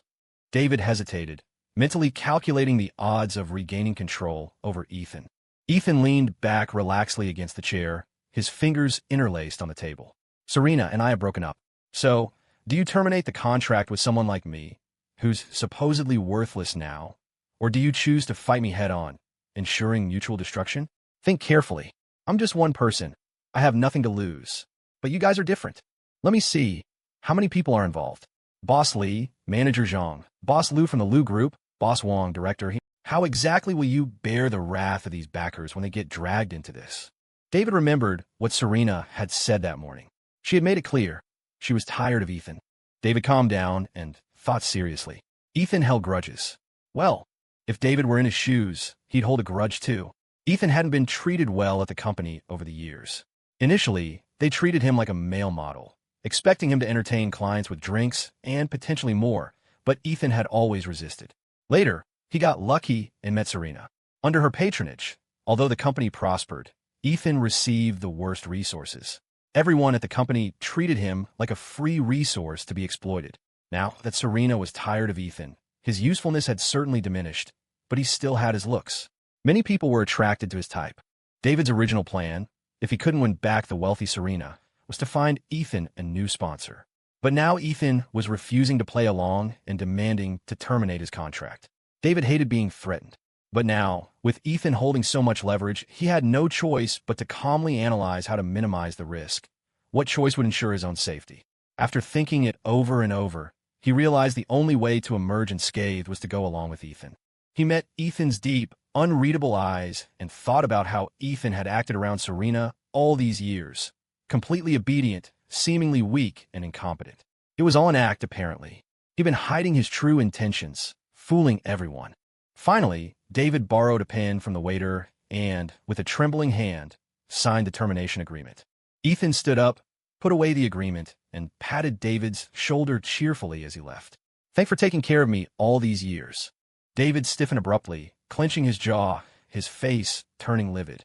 David hesitated, mentally calculating the odds of regaining control over Ethan. Ethan leaned back relaxedly against the chair, his fingers interlaced on the table. "Serena and I have broken up. So, do you terminate the contract with someone like me, who's supposedly worthless now, or do you choose to fight me head-on, ensuring mutual destruction? Think carefully. I'm just one person. I have nothing to lose. But you guys are different. Let me see. How many people are involved? Boss Lee, Manager Zhang, Boss Liu from the Liu Group, Boss Wang, Director. How exactly will you bear the wrath of these backers when they get dragged into this?" David remembered what Serena had said that morning. She had made it clear. She was tired of Ethan. David calmed down and thought seriously. Ethan held grudges. Well, if David were in his shoes, he'd hold a grudge too. Ethan hadn't been treated well at the company over the years. Initially, they treated him like a male model, expecting him to entertain clients with drinks and potentially more, but Ethan had always resisted. Later, he got lucky and met Serena. Under her patronage, although the company prospered, Ethan received the worst resources. Everyone at the company treated him like a free resource to be exploited. Now that Serena was tired of Ethan, his usefulness had certainly diminished, but he still had his looks. Many people were attracted to his type. David's original plan, if he couldn't win back the wealthy Serena, was to find Ethan a new sponsor. But now Ethan was refusing to play along and demanding to terminate his contract. David hated being threatened. But now, with Ethan holding so much leverage, he had no choice but to calmly analyze how to minimize the risk. What choice would ensure his own safety? After thinking it over and over, he realized the only way to emerge unscathed was to go along with Ethan. He met Ethan's deep, unreadable eyes and thought about how Ethan had acted around Serena all these years, completely obedient, seemingly weak and incompetent. It was all an act, apparently. He'd been hiding his true intentions, fooling everyone. Finally, David borrowed a pen from the waiter and, with a trembling hand, signed the termination agreement. Ethan stood up, put away the agreement, and patted David's shoulder cheerfully as he left. "Thanks for taking care of me all these years." David stiffened abruptly, clenching his jaw, his face turning livid.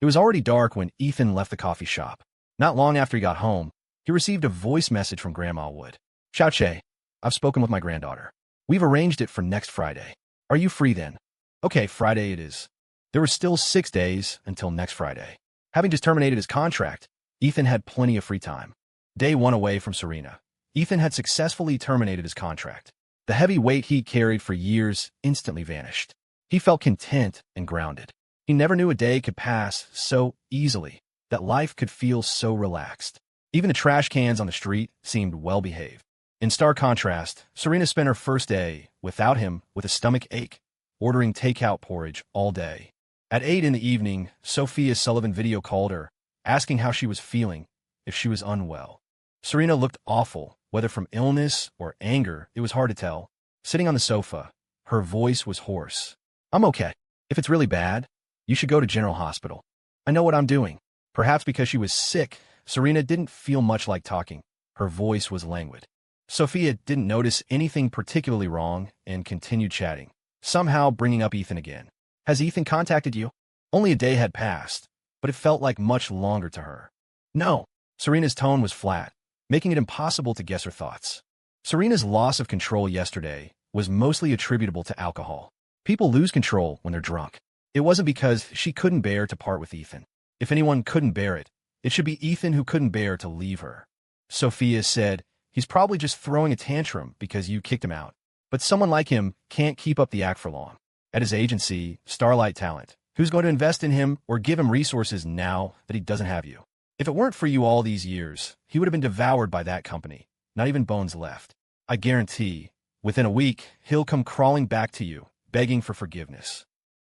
It was already dark when Ethan left the coffee shop. Not long after he got home, he received a voice message from Grandma Wood. "Ciao, Che. I've spoken with my granddaughter. We've arranged it for next Friday. Are you free then?" "Okay, Friday it is." There were still 6 days until next Friday. Having just terminated his contract, Ethan had plenty of free time. Day 1 away from Serena, Ethan had successfully terminated his contract. The heavy weight he carried for years instantly vanished. He felt content and grounded. He never knew a day could pass so easily, that life could feel so relaxed. Even the trash cans on the street seemed well-behaved. In stark contrast, Serena spent her first day, without him, with a stomach ache, ordering takeout porridge all day. At 8 in the evening, Sophia Sullivan video called her, asking how she was feeling, if she was unwell. Serena looked awful, whether from illness or anger, it was hard to tell. Sitting on the sofa, her voice was hoarse. "I'm okay. If it's really bad, you should go to General Hospital. I know what I'm doing." Perhaps because she was sick, Serena didn't feel much like talking. Her voice was languid. Sophia didn't notice anything particularly wrong and continued chatting, somehow bringing up Ethan again. "Has Ethan contacted you?" Only a day had passed, but it felt like much longer to her. "No." Serena's tone was flat, making it impossible to guess her thoughts. Serena's loss of control yesterday was mostly attributable to alcohol. People lose control when they're drunk. It wasn't because she couldn't bear to part with Ethan. If anyone couldn't bear it, it should be Ethan who couldn't bear to leave her. Sophia said, "He's probably just throwing a tantrum because you kicked him out. But someone like him can't keep up the act for long. At his agency, Starlight Talent, who's going to invest in him or give him resources now that he doesn't have you? If it weren't for you all these years, he would have been devoured by that company, not even bones left. I guarantee, within a week, he'll come crawling back to you, begging for forgiveness."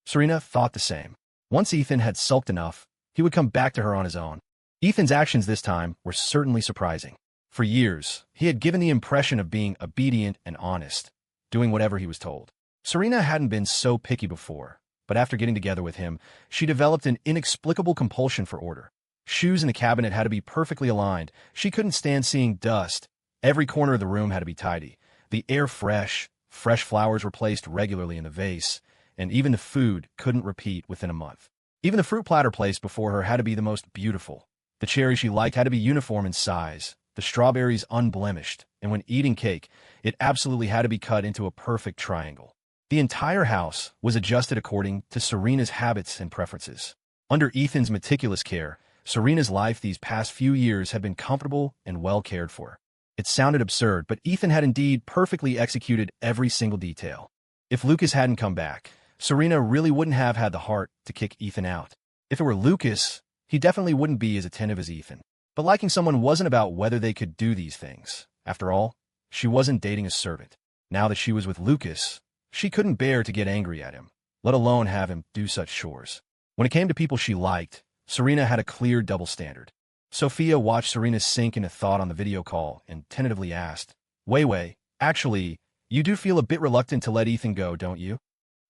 Serena thought the same. Once Ethan had sulked enough, he would come back to her on his own. Ethan's actions this time were certainly surprising. For years, he had given the impression of being obedient and honest, doing whatever he was told. Serena hadn't been so picky before, but after getting together with him, she developed an inexplicable compulsion for order. Shoes in the cabinet had to be perfectly aligned. She couldn't stand seeing dust. Every corner of the room had to be tidy. The air fresh flowers were placed regularly in the vase, and even the food couldn't repeat within a month. Even the fruit platter placed before her had to be the most beautiful. The cherries she liked had to be uniform in size, the strawberries unblemished, and when eating cake, it absolutely had to be cut into a perfect triangle. The entire house was adjusted according to Serena's habits and preferences. Under Ethan's meticulous care, Serena's life these past few years had been comfortable and well cared for. It sounded absurd, but Ethan had indeed perfectly executed every single detail. If Lucas hadn't come back, Serena really wouldn't have had the heart to kick Ethan out. If it were Lucas, he definitely wouldn't be as attentive as Ethan. But liking someone wasn't about whether they could do these things. After all, she wasn't dating a servant. Now that she was with Lucas, she couldn't bear to get angry at him, let alone have him do such chores. When it came to people she liked, Serena had a clear double standard. Sophia watched Serena sink into thought on the video call and tentatively asked, Wei, actually, you do feel a bit reluctant to let Ethan go, don't you?"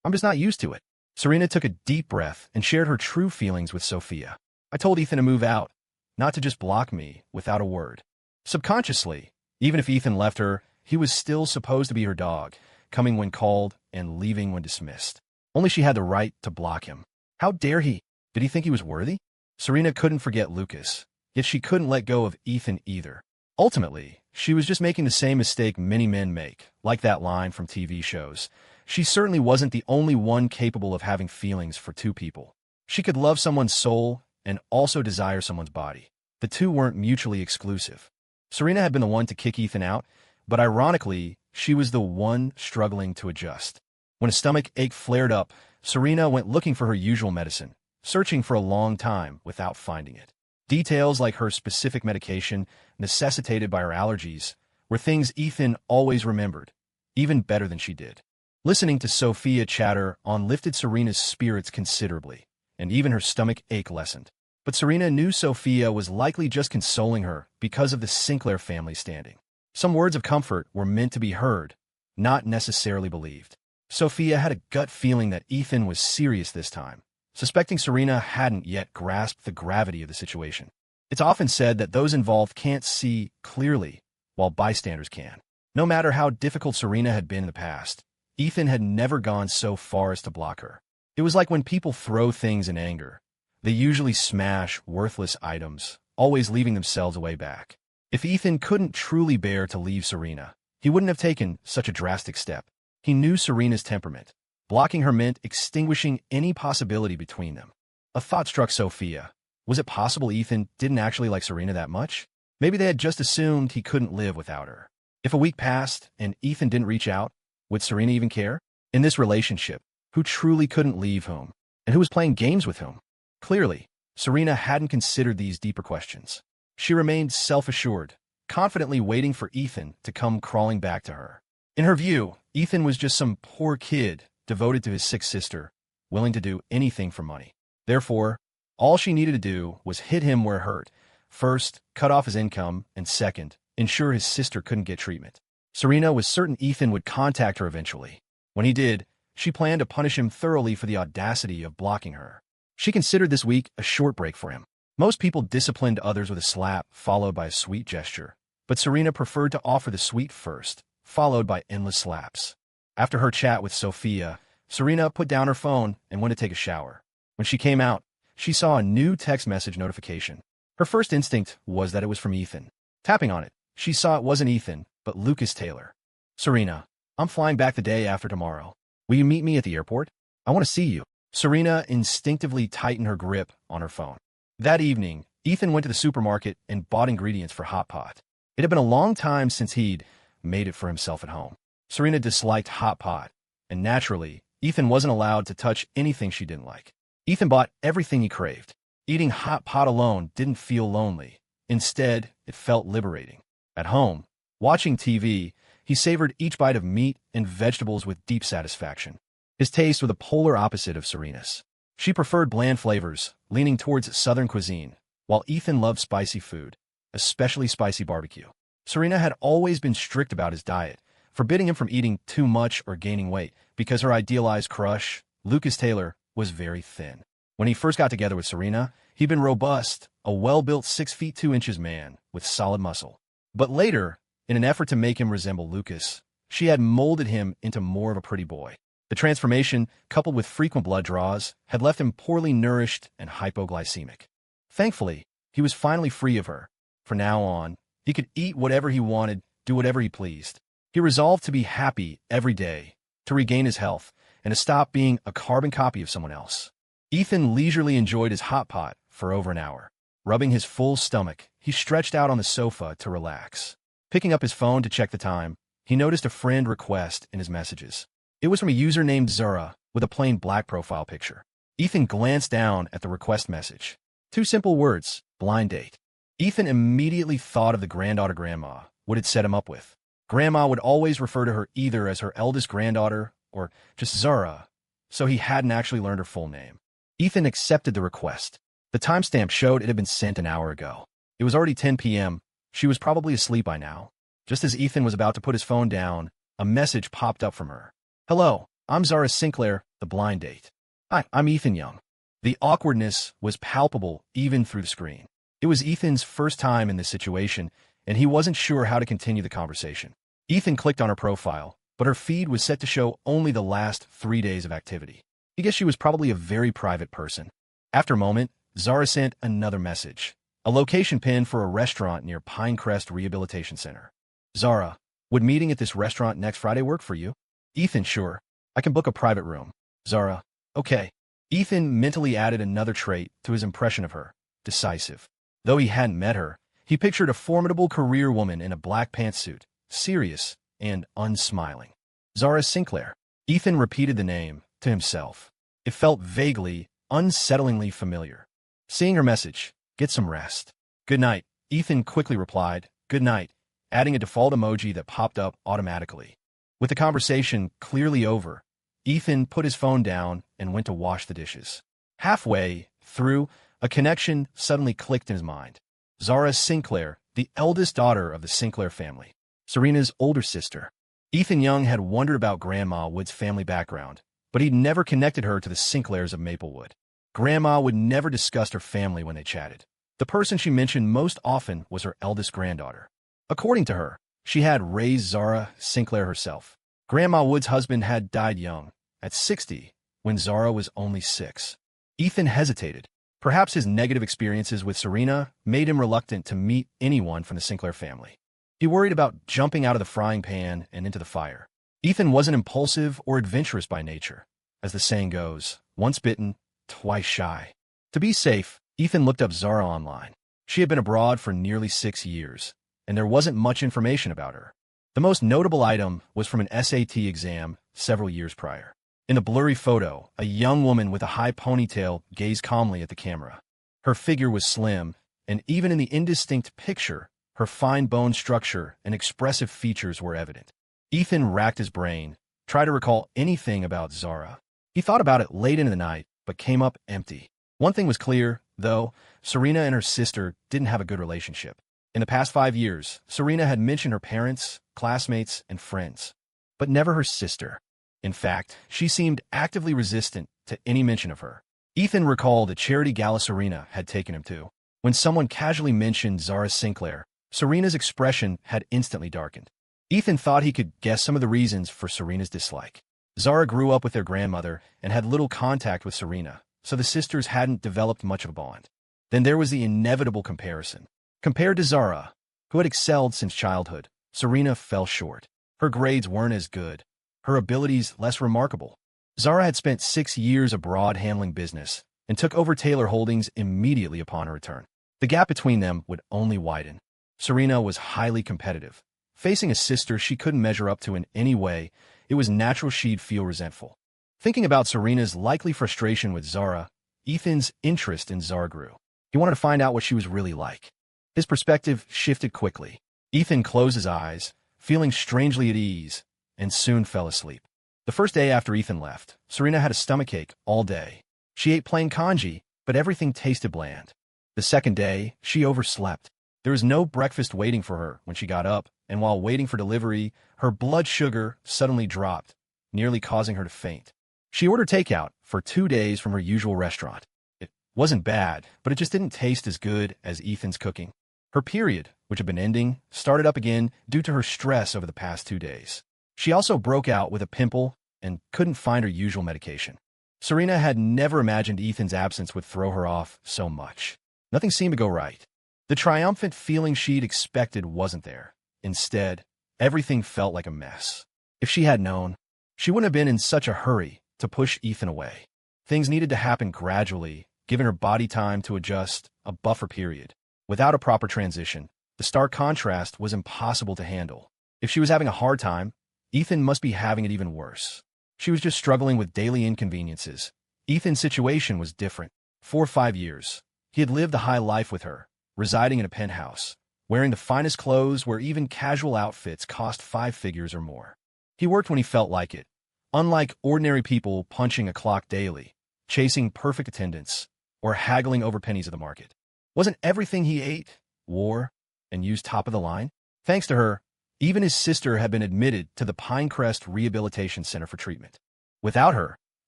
"I'm just not used to it." Serena took a deep breath and shared her true feelings with Sophia. "I told Ethan to move out, not to just block me without a word." Subconsciously, even if Ethan left her, he was still supposed to be her dog, coming when called and leaving when dismissed. Only she had the right to block him. How dare he? Did he think he was worthy? Serena couldn't forget Lucas, yet she couldn't let go of Ethan either. Ultimately, she was just making the same mistake many men make, like that line from TV shows. She certainly wasn't the only one capable of having feelings for two people. She could love someone's soul and also desire someone's body. The two weren't mutually exclusive. Serena had been the one to kick Ethan out, but ironically, she was the one struggling to adjust. When a stomach ache flared up, Serena went looking for her usual medicine, searching for a long time without finding it. Details like her specific medication, necessitated by her allergies, were things Ethan always remembered, even better than she did. Listening to Sophia chatter lifted Serena's spirits considerably, and even her stomach ache lessened. But Serena knew Sophia was likely just consoling her because of the Sinclair family standing. Some words of comfort were meant to be heard, not necessarily believed. Sophia had a gut feeling that Ethan was serious this time, suspecting Serena hadn't yet grasped the gravity of the situation. It's often said that those involved can't see clearly, while bystanders can. No matter how difficult Serena had been in the past, Ethan had never gone so far as to block her. It was like when people throw things in anger. They usually smash worthless items, always leaving themselves a way back. If Ethan couldn't truly bear to leave Serena, he wouldn't have taken such a drastic step. He knew Serena's temperament. Blocking her meant extinguishing any possibility between them. A thought struck Sophia. Was it possible Ethan didn't actually like Serena that much? Maybe they had just assumed he couldn't live without her. If a week passed and Ethan didn't reach out, would Serena even care? In this relationship, who truly couldn't leave whom? And who was playing games with whom? Clearly, Serena hadn't considered these deeper questions. She remained self-assured, confidently waiting for Ethan to come crawling back to her. In her view, Ethan was just some poor kid devoted to his sick sister, willing to do anything for money. Therefore, all she needed to do was hit him where it hurt. First, cut off his income, and second, ensure his sister couldn't get treatment. Serena was certain Ethan would contact her eventually. When he did, she planned to punish him thoroughly for the audacity of blocking her. She considered this week a short break for him. Most people disciplined others with a slap followed by a sweet gesture, but Serena preferred to offer the sweet first, followed by endless slaps. After her chat with Sophia, Serena put down her phone and went to take a shower. When she came out, she saw a new text message notification. Her first instinct was that it was from Ethan. Tapping on it, she saw it wasn't Ethan, but Lucas Taylor. Serena, I'm flying back the day after tomorrow. Will you meet me at the airport? I want to see you. Serena instinctively tightened her grip on her phone. That evening, Ethan went to the supermarket and bought ingredients for hot pot. It had been a long time since he'd made it for himself at home. Serena disliked hot pot, and naturally, Ethan wasn't allowed to touch anything she didn't like. Ethan bought everything he craved. Eating hot pot alone didn't feel lonely. Instead, it felt liberating. At home, watching TV, he savored each bite of meat and vegetables with deep satisfaction. His tastes were the polar opposite of Serena's. She preferred bland flavors, leaning towards Southern cuisine, while Ethan loved spicy food, especially spicy barbecue. Serena had always been strict about his diet, forbidding him from eating too much or gaining weight, because her idealized crush, Lucas Taylor, was very thin. When he first got together with Serena, he'd been robust, a well-built 6 feet 2 inches man with solid muscle. But later, in an effort to make him resemble Lucas, she had molded him into more of a pretty boy. The transformation, coupled with frequent blood draws, had left him poorly nourished and hypoglycemic. Thankfully, he was finally free of her. From now on, he could eat whatever he wanted, do whatever he pleased. He resolved to be happy every day, to regain his health, and to stop being a carbon copy of someone else. Ethan leisurely enjoyed his hot pot for over an hour. Rubbing his full stomach, he stretched out on the sofa to relax. Picking up his phone to check the time, he noticed a friend request in his messages. It was from a user named Zara with a plain black profile picture. Ethan glanced down at the request message. 2 simple words, blind date. Ethan immediately thought of the granddaughter Grandma would had set him up with. Grandma would always refer to her either as her eldest granddaughter or just Zara, so he hadn't actually learned her full name. Ethan accepted the request. The timestamp showed it had been sent an hour ago. It was already 10 p.m. She was probably asleep by now. Just as Ethan was about to put his phone down, a message popped up from her. Hello, I'm Zara Sinclair, the blind date. Hi, I'm Ethan Young. The awkwardness was palpable even through the screen. It was Ethan's first time in this situation, and he wasn't sure how to continue the conversation. Ethan clicked on her profile, but her feed was set to show only the last 3 days of activity. He guessed she was probably a very private person. After a moment, Zara sent another message, a location pin for a restaurant near Pinecrest Rehabilitation Center. Zara, would meeting at this restaurant next Friday work for you? Ethan, sure. I can book a private room. Zara, okay. Ethan mentally added another trait to his impression of her, decisive. Though he hadn't met her, he pictured a formidable career woman in a black pantsuit, serious and unsmiling. Zara Sinclair. Ethan repeated the name to himself. It felt vaguely, unsettlingly familiar. Seeing her message, get some rest. Good night. Ethan quickly replied, good night, adding a default emoji that popped up automatically. With the conversation clearly over, Ethan put his phone down and went to wash the dishes. Halfway through, a connection suddenly clicked in his mind. Zara Sinclair, the eldest daughter of the Sinclair family. Serena's older sister. Ethan Young had wondered about Grandma Wood's family background, but he'd never connected her to the Sinclairs of Maplewood. Grandma would never discuss her family when they chatted. The person she mentioned most often was her eldest granddaughter. According to her, she had raised Zara Sinclair herself. Grandma Wood's husband had died young, at 60, when Zara was only 6. Ethan hesitated. Perhaps his negative experiences with Serena made him reluctant to meet anyone from the Sinclair family. He worried about jumping out of the frying pan and into the fire. Ethan wasn't impulsive or adventurous by nature. As the saying goes, once bitten, twice shy. To be safe, Ethan looked up Zara online. She had been abroad for nearly 6 years, and there wasn't much information about her. The most notable item was from an SAT exam several years prior. In the blurry photo, a young woman with a high ponytail gazed calmly at the camera. Her figure was slim, and even in the indistinct picture, her fine bone structure and expressive features were evident. Ethan racked his brain, tried to recall anything about Zara. He thought about it late into the night, but came up empty. One thing was clear, though: Serena and her sister didn't have a good relationship. In the past 5 years, Serena had mentioned her parents, classmates, and friends, but never her sister. In fact, she seemed actively resistant to any mention of her. Ethan recalled the charity gala Serena had taken him to. When someone casually mentioned Zara Sinclair, Serena's expression had instantly darkened. Ethan thought he could guess some of the reasons for Serena's dislike. Zara grew up with their grandmother and had little contact with Serena, so the sisters hadn't developed much of a bond. Then there was the inevitable comparison. Compared to Zara, who had excelled since childhood, Serena fell short. Her grades weren't as good, her abilities less remarkable. Zara had spent 6 years abroad handling business and took over Taylor Holdings immediately upon her return. The gap between them would only widen. Serena was highly competitive. Facing a sister she couldn't measure up to in any way, it was natural she'd feel resentful. Thinking about Serena's likely frustration with Zara, Ethan's interest in Zara grew. He wanted to find out what she was really like. His perspective shifted quickly. Ethan closed his eyes, feeling strangely at ease, and soon fell asleep. The first day after Ethan left, Serena had a stomachache all day. She ate plain congee, but everything tasted bland. The second day, she overslept. There was no breakfast waiting for her when she got up, and while waiting for delivery, her blood sugar suddenly dropped, nearly causing her to faint. She ordered takeout for 2 days from her usual restaurant. It wasn't bad, but it just didn't taste as good as Ethan's cooking. Her period, which had been ending, started up again due to her stress over the past 2 days. She also broke out with a pimple and couldn't find her usual medication. Serena had never imagined Ethan's absence would throw her off so much. Nothing seemed to go right. The triumphant feeling she'd expected wasn't there. Instead, everything felt like a mess. If she had known, she wouldn't have been in such a hurry to push Ethan away. Things needed to happen gradually, giving her body time to adjust, a buffer period. Without a proper transition, the stark contrast was impossible to handle. If she was having a hard time, Ethan must be having it even worse. She was just struggling with daily inconveniences. Ethan's situation was different. For 5 years, he had lived a high life with her, residing in a penthouse, wearing the finest clothes where even casual outfits cost 5 figures or more. He worked when he felt like it, unlike ordinary people punching a clock daily, chasing perfect attendance, or haggling over pennies at the market. Wasn't everything he ate, wore, and used top of the line? Thanks to her, even his sister had been admitted to the Pinecrest Rehabilitation Center for treatment. Without her,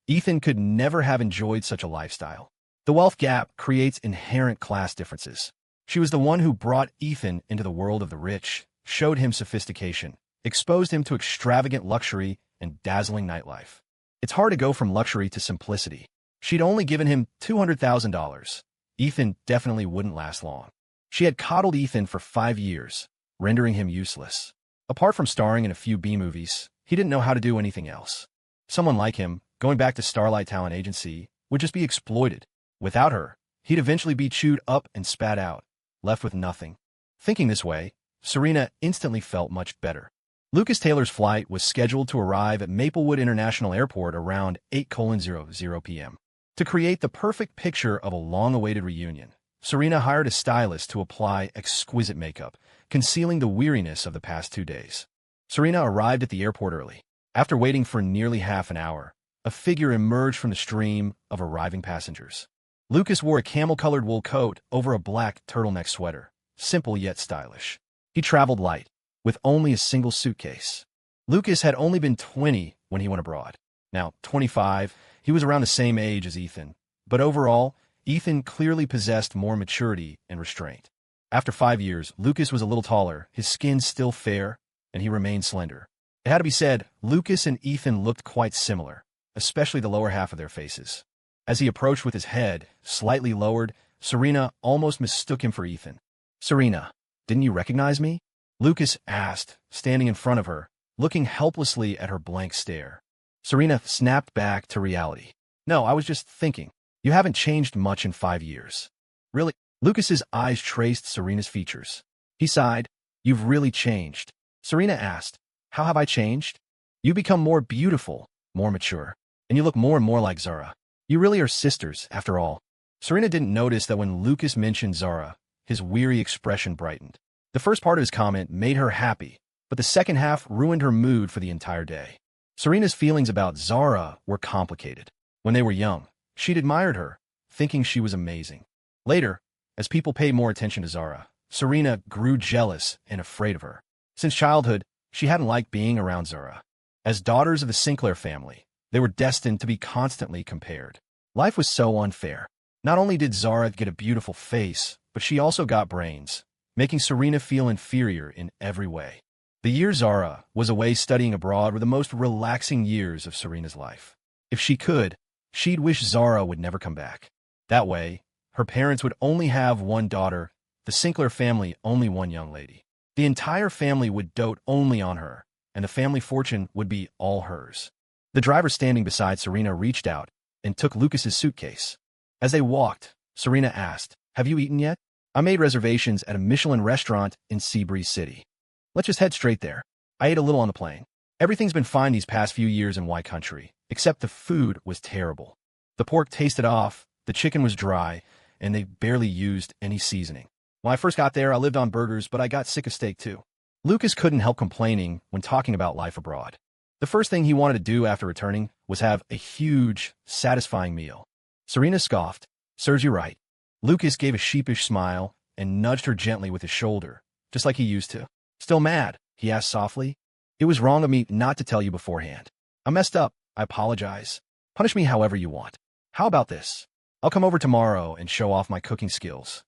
Ethan could never have enjoyed such a lifestyle. The wealth gap creates inherent class differences. She was the one who brought Ethan into the world of the rich, showed him sophistication, exposed him to extravagant luxury and dazzling nightlife. It's hard to go from luxury to simplicity. She'd only given him $200,000. Ethan definitely wouldn't last long. She had coddled Ethan for 5 years, rendering him useless. Apart from starring in a few B-movies, he didn't know how to do anything else. Someone like him, going back to Starlight Talent Agency, would just be exploited. Without her, he'd eventually be chewed up and spat out, left with nothing. Thinking this way, Serena instantly felt much better. Lucas Taylor's flight was scheduled to arrive at Maplewood International Airport around 8:00 p.m. To create the perfect picture of a long-awaited reunion, Serena hired a stylist to apply exquisite makeup, concealing the weariness of the past 2 days. Serena arrived at the airport early. After waiting for nearly half an hour, a figure emerged from the stream of arriving passengers. Lucas wore a camel-colored wool coat over a black turtleneck sweater, simple yet stylish. He traveled light, with only a single suitcase. Lucas had only been 20 when he went abroad. Now, 25, he was around the same age as Ethan, but overall, Ethan clearly possessed more maturity and restraint. After 5 years, Lucas was a little taller, his skin still fair, and he remained slender. It had to be said, Lucas and Ethan looked quite similar, especially the lower half of their faces. As he approached with his head slightly lowered, Serena almost mistook him for Ethan. "Serena, didn't you recognize me?" Lucas asked, standing in front of her, looking helplessly at her blank stare. Serena snapped back to reality. "No, I was just thinking. You haven't changed much in 5 years." "Really?" Lucas's eyes traced Serena's features. He sighed. "You've really changed." Serena asked, "How have I changed?" "You become more beautiful, more mature, and you look more and more like Zara. You really are sisters, after all." Serena didn't notice that when Lucas mentioned Zara, his weary expression brightened. The first part of his comment made her happy, but the second half ruined her mood for the entire day. Serena's feelings about Zara were complicated. When they were young, she'd admired her, thinking she was amazing. Later, as people paid more attention to Zara, Serena grew jealous and afraid of her. Since childhood, she hadn't liked being around Zara. As daughters of the Sinclair family, they were destined to be constantly compared. Life was so unfair. Not only did Zara get a beautiful face, but she also got brains, making Serena feel inferior in every way. The years Zara was away studying abroad were the most relaxing years of Serena's life. If she could, she'd wish Zara would never come back. That way, her parents would only have one daughter, the Sinclair family only one young lady. The entire family would dote only on her, and the family fortune would be all hers. The driver standing beside Serena reached out and took Lucas's suitcase. As they walked, Serena asked, "Have you eaten yet? I made reservations at a Michelin restaurant in Seabreeze City. Let's just head straight there. I ate a little on the plane. Everything's been fine these past few years in Y Country, except the food was terrible. The pork tasted off, the chicken was dry, and they barely used any seasoning. When I first got there, I lived on burgers, but I got sick of steak too." Lucas couldn't help complaining when talking about life abroad. The first thing he wanted to do after returning was have a huge, satisfying meal. Serena scoffed. "Serves you right." Lucas gave a sheepish smile and nudged her gently with his shoulder, just like he used to. "Still mad?" he asked softly. "It was wrong of me not to tell you beforehand. I messed up. I apologize. Punish me however you want. How about this? I'll come over tomorrow and show off my cooking skills."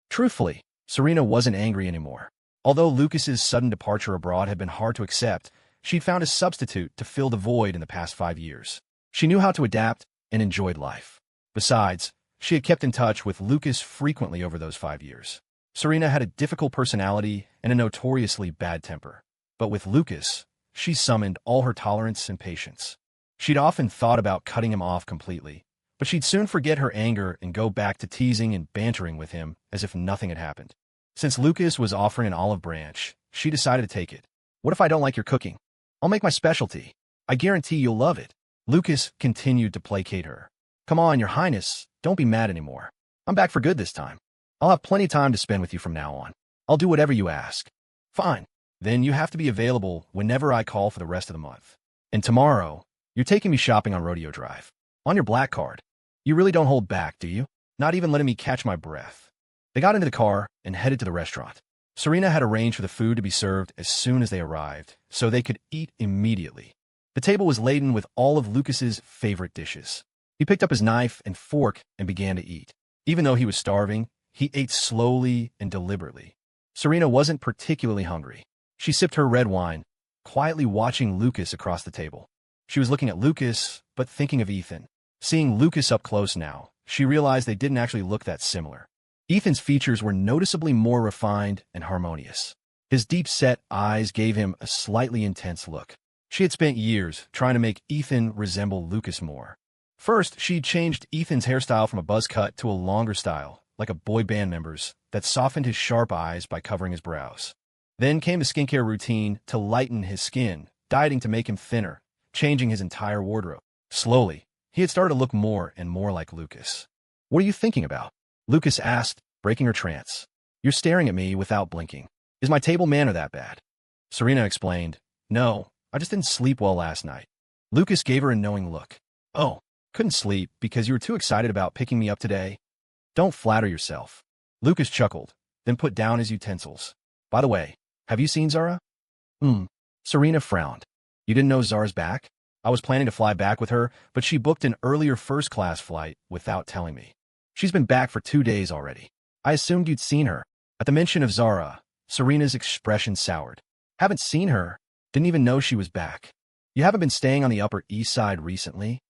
Truthfully, Serena wasn't angry anymore. Although Lucas's sudden departure abroad had been hard to accept, she'd found a substitute to fill the void in the past 5 years. She knew how to adapt and enjoyed life. Besides, she had kept in touch with Lucas frequently over those 5 years. Serena had a difficult personality and a notoriously bad temper. But with Lucas, she summoned all her tolerance and patience. She'd often thought about cutting him off completely, but she'd soon forget her anger and go back to teasing and bantering with him as if nothing had happened. Since Lucas was offering an olive branch, she decided to take it. "What if I don't like your cooking? I'll make my specialty. I guarantee you'll love it." Lucas continued to placate her. "Come on, Your Highness, don't be mad anymore. I'm back for good this time. I'll have plenty of time to spend with you from now on. I'll do whatever you ask." "Fine. Then you have to be available whenever I call for the rest of the month. And tomorrow, you're taking me shopping on Rodeo Drive. On your black card. You really don't hold back, do you? Not even letting me catch my breath." They got into the car and headed to the restaurant. Serena had arranged for the food to be served as soon as they arrived, so they could eat immediately. The table was laden with all of Lucas's favorite dishes. He picked up his knife and fork and began to eat. Even though he was starving, he ate slowly and deliberately. Serena wasn't particularly hungry. She sipped her red wine, quietly watching Lucas across the table. She was looking at Lucas, but thinking of Ethan. Seeing Lucas up close now, she realized they didn't actually look that similar. Ethan's features were noticeably more refined and harmonious. His deep-set eyes gave him a slightly intense look. She had spent years trying to make Ethan resemble Lucas more. First, she'd changed Ethan's hairstyle from a buzz cut to a longer style, like a boy band member's, that softened his sharp eyes by covering his brows. Then came the skincare routine to lighten his skin, dieting to make him thinner, changing his entire wardrobe. Slowly, he had started to look more and more like Lucas. "What are you thinking about?" Lucas asked, breaking her trance. "You're staring at me without blinking. Is my table manner that bad?" Serena explained, "No, I just didn't sleep well last night." Lucas gave her a knowing look. "Oh, couldn't sleep because you were too excited about picking me up today? Don't flatter yourself." Lucas chuckled, then put down his utensils. "By the way, have you seen Zara?" Serena frowned. "You didn't know Zara's back?" "I was planning to fly back with her, but she booked an earlier first-class flight without telling me. She's been back for 2 days already. I assumed you'd seen her. At the mention of Zara, Serena's expression soured. Haven't seen her. Didn't even know she was back. You haven't been staying on the Upper East Side recently?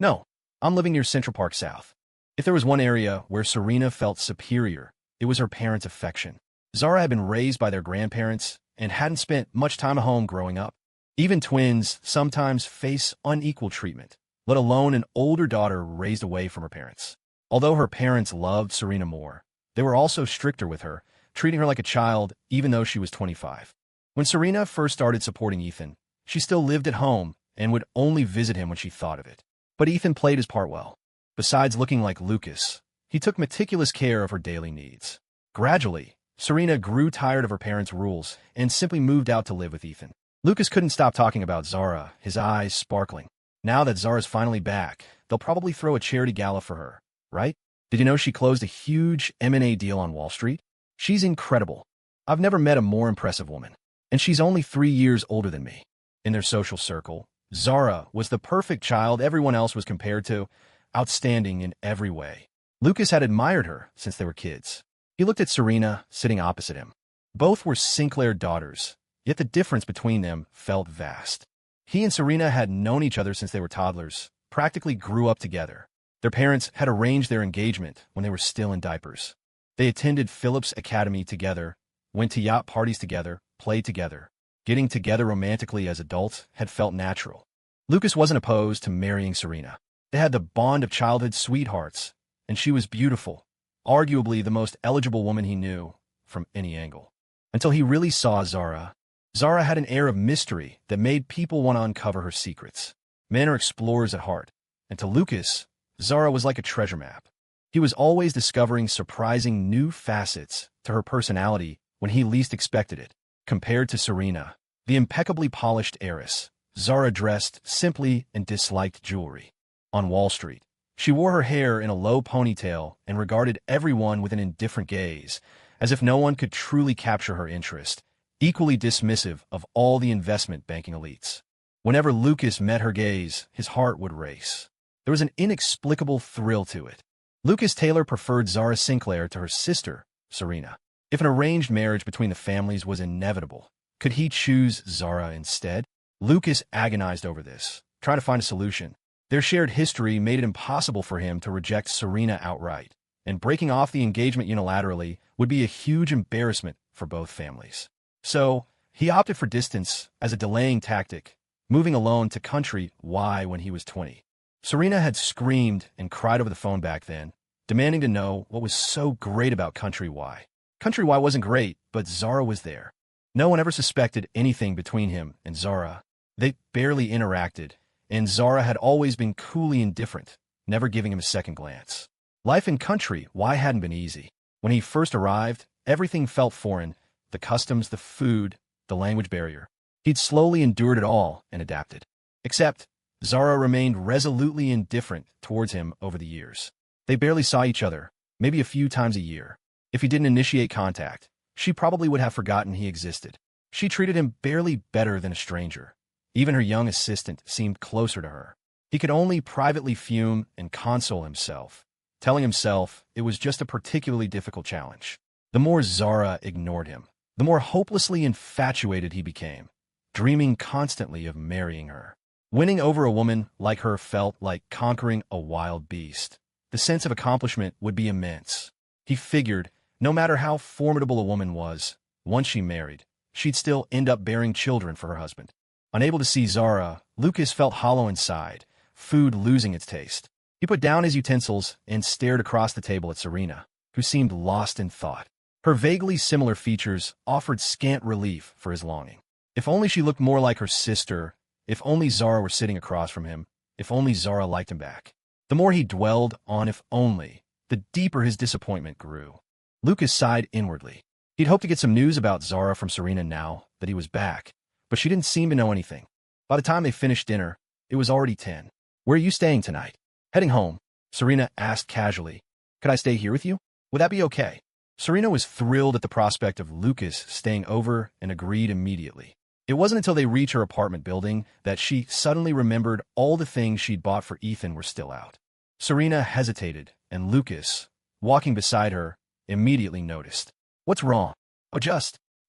No. I'm living near Central Park South. If there was one area where Serena felt superior, it was her parents' affection. Zara had been raised by their grandparents and hadn't spent much time at home growing up. Even twins sometimes face unequal treatment, let alone an older daughter raised away from her parents. Although her parents loved Serena more, they were also stricter with her, treating her like a child even though she was 25. When Serena first started supporting Ethan, she still lived at home and would only visit him when she thought of it. But Ethan played his part well. Besides looking like Lucas, he took meticulous care of her daily needs. Gradually, Serena grew tired of her parents' rules and simply moved out to live with Ethan. Lucas couldn't stop talking about Zara, his eyes sparkling. Now that Zara's finally back, they'll probably throw a charity gala for her, right? Did you know she closed a huge M&A deal on Wall Street? She's incredible. I've never met a more impressive woman. And she's only 3 years older than me. In their social circle, Zara was the perfect child everyone else was compared to, outstanding in every way. Lucas had admired her since they were kids. He looked at Serena, sitting opposite him. Both were Sinclair daughters, yet the difference between them felt vast. He and Serena had known each other since they were toddlers, practically grew up together. Their parents had arranged their engagement when they were still in diapers. They attended Phillips Academy together, went to yacht parties together, played together. Getting together romantically as adults had felt natural. Lucas wasn't opposed to marrying Serena. They had the bond of childhood sweethearts, and she was beautiful, arguably the most eligible woman he knew from any angle. Until he really saw Zara. Zara had an air of mystery that made people want to uncover her secrets. Men are explorers at heart, and to Lucas, Zara was like a treasure map. He was always discovering surprising new facets to her personality when he least expected it. Compared to Serena, the impeccably polished heiress, Zara dressed simply and disliked jewelry. On Wall Street, she wore her hair in a low ponytail and regarded everyone with an indifferent gaze, as if no one could truly capture her interest, equally dismissive of all the investment banking elites. Whenever Lucas met her gaze, his heart would race. There was an inexplicable thrill to it. Lucas Taylor preferred Zara Sinclair to her sister, Serena. If an arranged marriage between the families was inevitable, could he choose Zara instead? Lucas agonized over this, trying to find a solution. Their shared history made it impossible for him to reject Serena outright, and breaking off the engagement unilaterally would be a huge embarrassment for both families. So, he opted for distance as a delaying tactic, moving alone to Country Y when he was 20. Serena had screamed and cried over the phone back then, demanding to know what was so great about Country Y. Country Y wasn't great, but Zara was there. No one ever suspected anything between him and Zara. They barely interacted, and Zara had always been coolly indifferent, never giving him a second glance. Life in Country Y hadn't been easy. When he first arrived, everything felt foreign, the customs, the food, the language barrier. He'd slowly endured it all and adapted. Except, Zara remained resolutely indifferent towards him over the years. They barely saw each other, maybe a few times a year. If he didn't initiate contact, she probably would have forgotten he existed. She treated him barely better than a stranger. Even her young assistant seemed closer to her. He could only privately fume and console himself, telling himself it was just a particularly difficult challenge. The more Zara ignored him, the more hopelessly infatuated he became, dreaming constantly of marrying her. Winning over a woman like her felt like conquering a wild beast. The sense of accomplishment would be immense. He figured, no matter how formidable a woman was, once she married, she'd still end up bearing children for her husband. Unable to see Zara, Lucas felt hollow inside, food losing its taste. He put down his utensils and stared across the table at Serena, who seemed lost in thought. Her vaguely similar features offered scant relief for his longing. If only she looked more like her sister, if only Zara were sitting across from him, if only Zara liked him back. The more he dwelled on if only, the deeper his disappointment grew. Lucas sighed inwardly. He'd hoped to get some news about Zara from Serena now that he was back, but she didn't seem to know anything. By the time they finished dinner, it was already 10. Where are you staying tonight? Heading home, Serena asked casually. Could I stay here with you? Would that be okay? Serena was thrilled at the prospect of Lucas staying over and agreed immediately. It wasn't until they reached her apartment building that she suddenly remembered all the things she'd bought for Ethan were still out. Serena hesitated, and Lucas, walking beside her, immediately noticed. "What's wrong?" "Oh,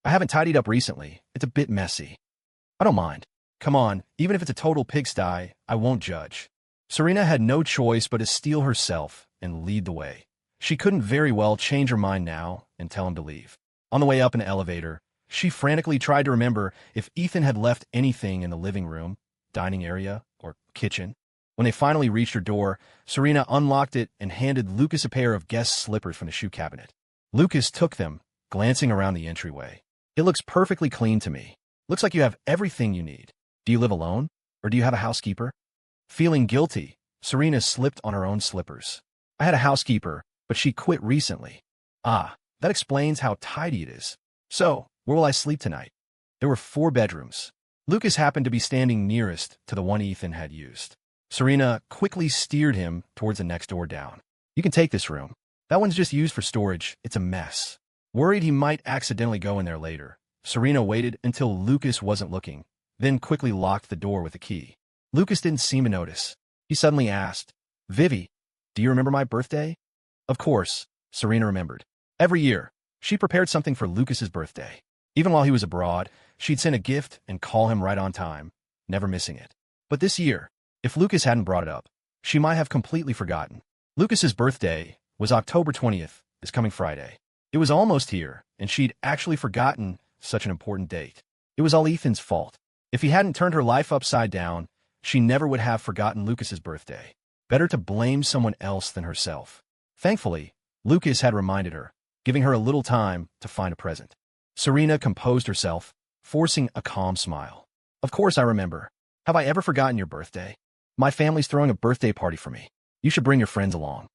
I haven't tidied up recently. It's a bit messy." "I don't mind. Come on, even if it's a total pigsty, I won't judge." Serena had no choice but to steel herself and lead the way. She couldn't very well change her mind now and tell him to leave. On the way up in the elevator, she frantically tried to remember if Ethan had left anything in the living room, dining area, or kitchen. When they finally reached her door, Serena unlocked it and handed Lucas a pair of guest slippers from the shoe cabinet. Lucas took them, glancing around the entryway. "It looks perfectly clean to me. Looks like you have everything you need. Do you live alone, or do you have a housekeeper?" Feeling guilty, Serena slipped on her own slippers. "I had a housekeeper, but she quit recently." "Ah, that explains how tidy it is. So, where will I sleep tonight?" There were 4 bedrooms. Lucas happened to be standing nearest to the one Ethan had used. Serena quickly steered him towards the next door down. "You can take this room. That one's just used for storage. It's a mess." Worried he might accidentally go in there later, Serena waited until Lucas wasn't looking, then quickly locked the door with a key. Lucas didn't seem to notice. He suddenly asked, "Vivi, do you remember my birthday?" Of course, Serena remembered. Every year, she prepared something for Lucas's birthday. Even while he was abroad, she'd send a gift and call him right on time, never missing it. But this year, if Lucas hadn't brought it up, she might have completely forgotten. Lucas's birthday was October 20th, this coming Friday. It was almost here, and she'd actually forgotten such an important date. It was all Ethan's fault. If he hadn't turned her life upside down, she never would have forgotten Lucas's birthday. Better to blame someone else than herself. Thankfully, Lucas had reminded her, giving her a little time to find a present. Serena composed herself, forcing a calm smile. "Of course I remember. Have I ever forgotten your birthday? My family's throwing a birthday party for me. You should bring your friends along."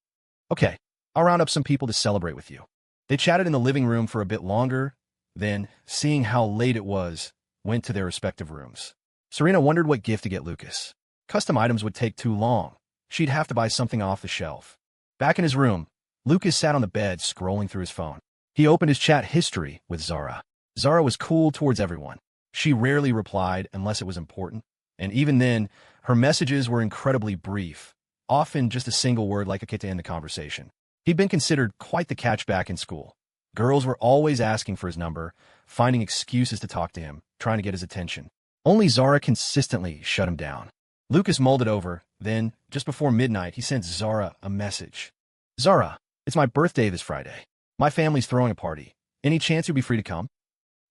"Okay, I'll round up some people to celebrate with you." They chatted in the living room for a bit longer, then, seeing how late it was, went to their respective rooms. Serena wondered what gift to get Lucas. Custom items would take too long. She'd have to buy something off the shelf. Back in his room, Lucas sat on the bed scrolling through his phone. He opened his chat history with Zara. Zara was cool towards everyone. She rarely replied unless it was important, and even then, her messages were incredibly brief, often just a single word like a kid to end the conversation. He'd been considered quite the catchback in school. Girls were always asking for his number, finding excuses to talk to him, trying to get his attention. Only Zara consistently shut him down. Lucas mulled it over, then, just before midnight, he sent Zara a message. "Zara, it's my birthday this Friday. My family's throwing a party. Any chance you'll be free to come?"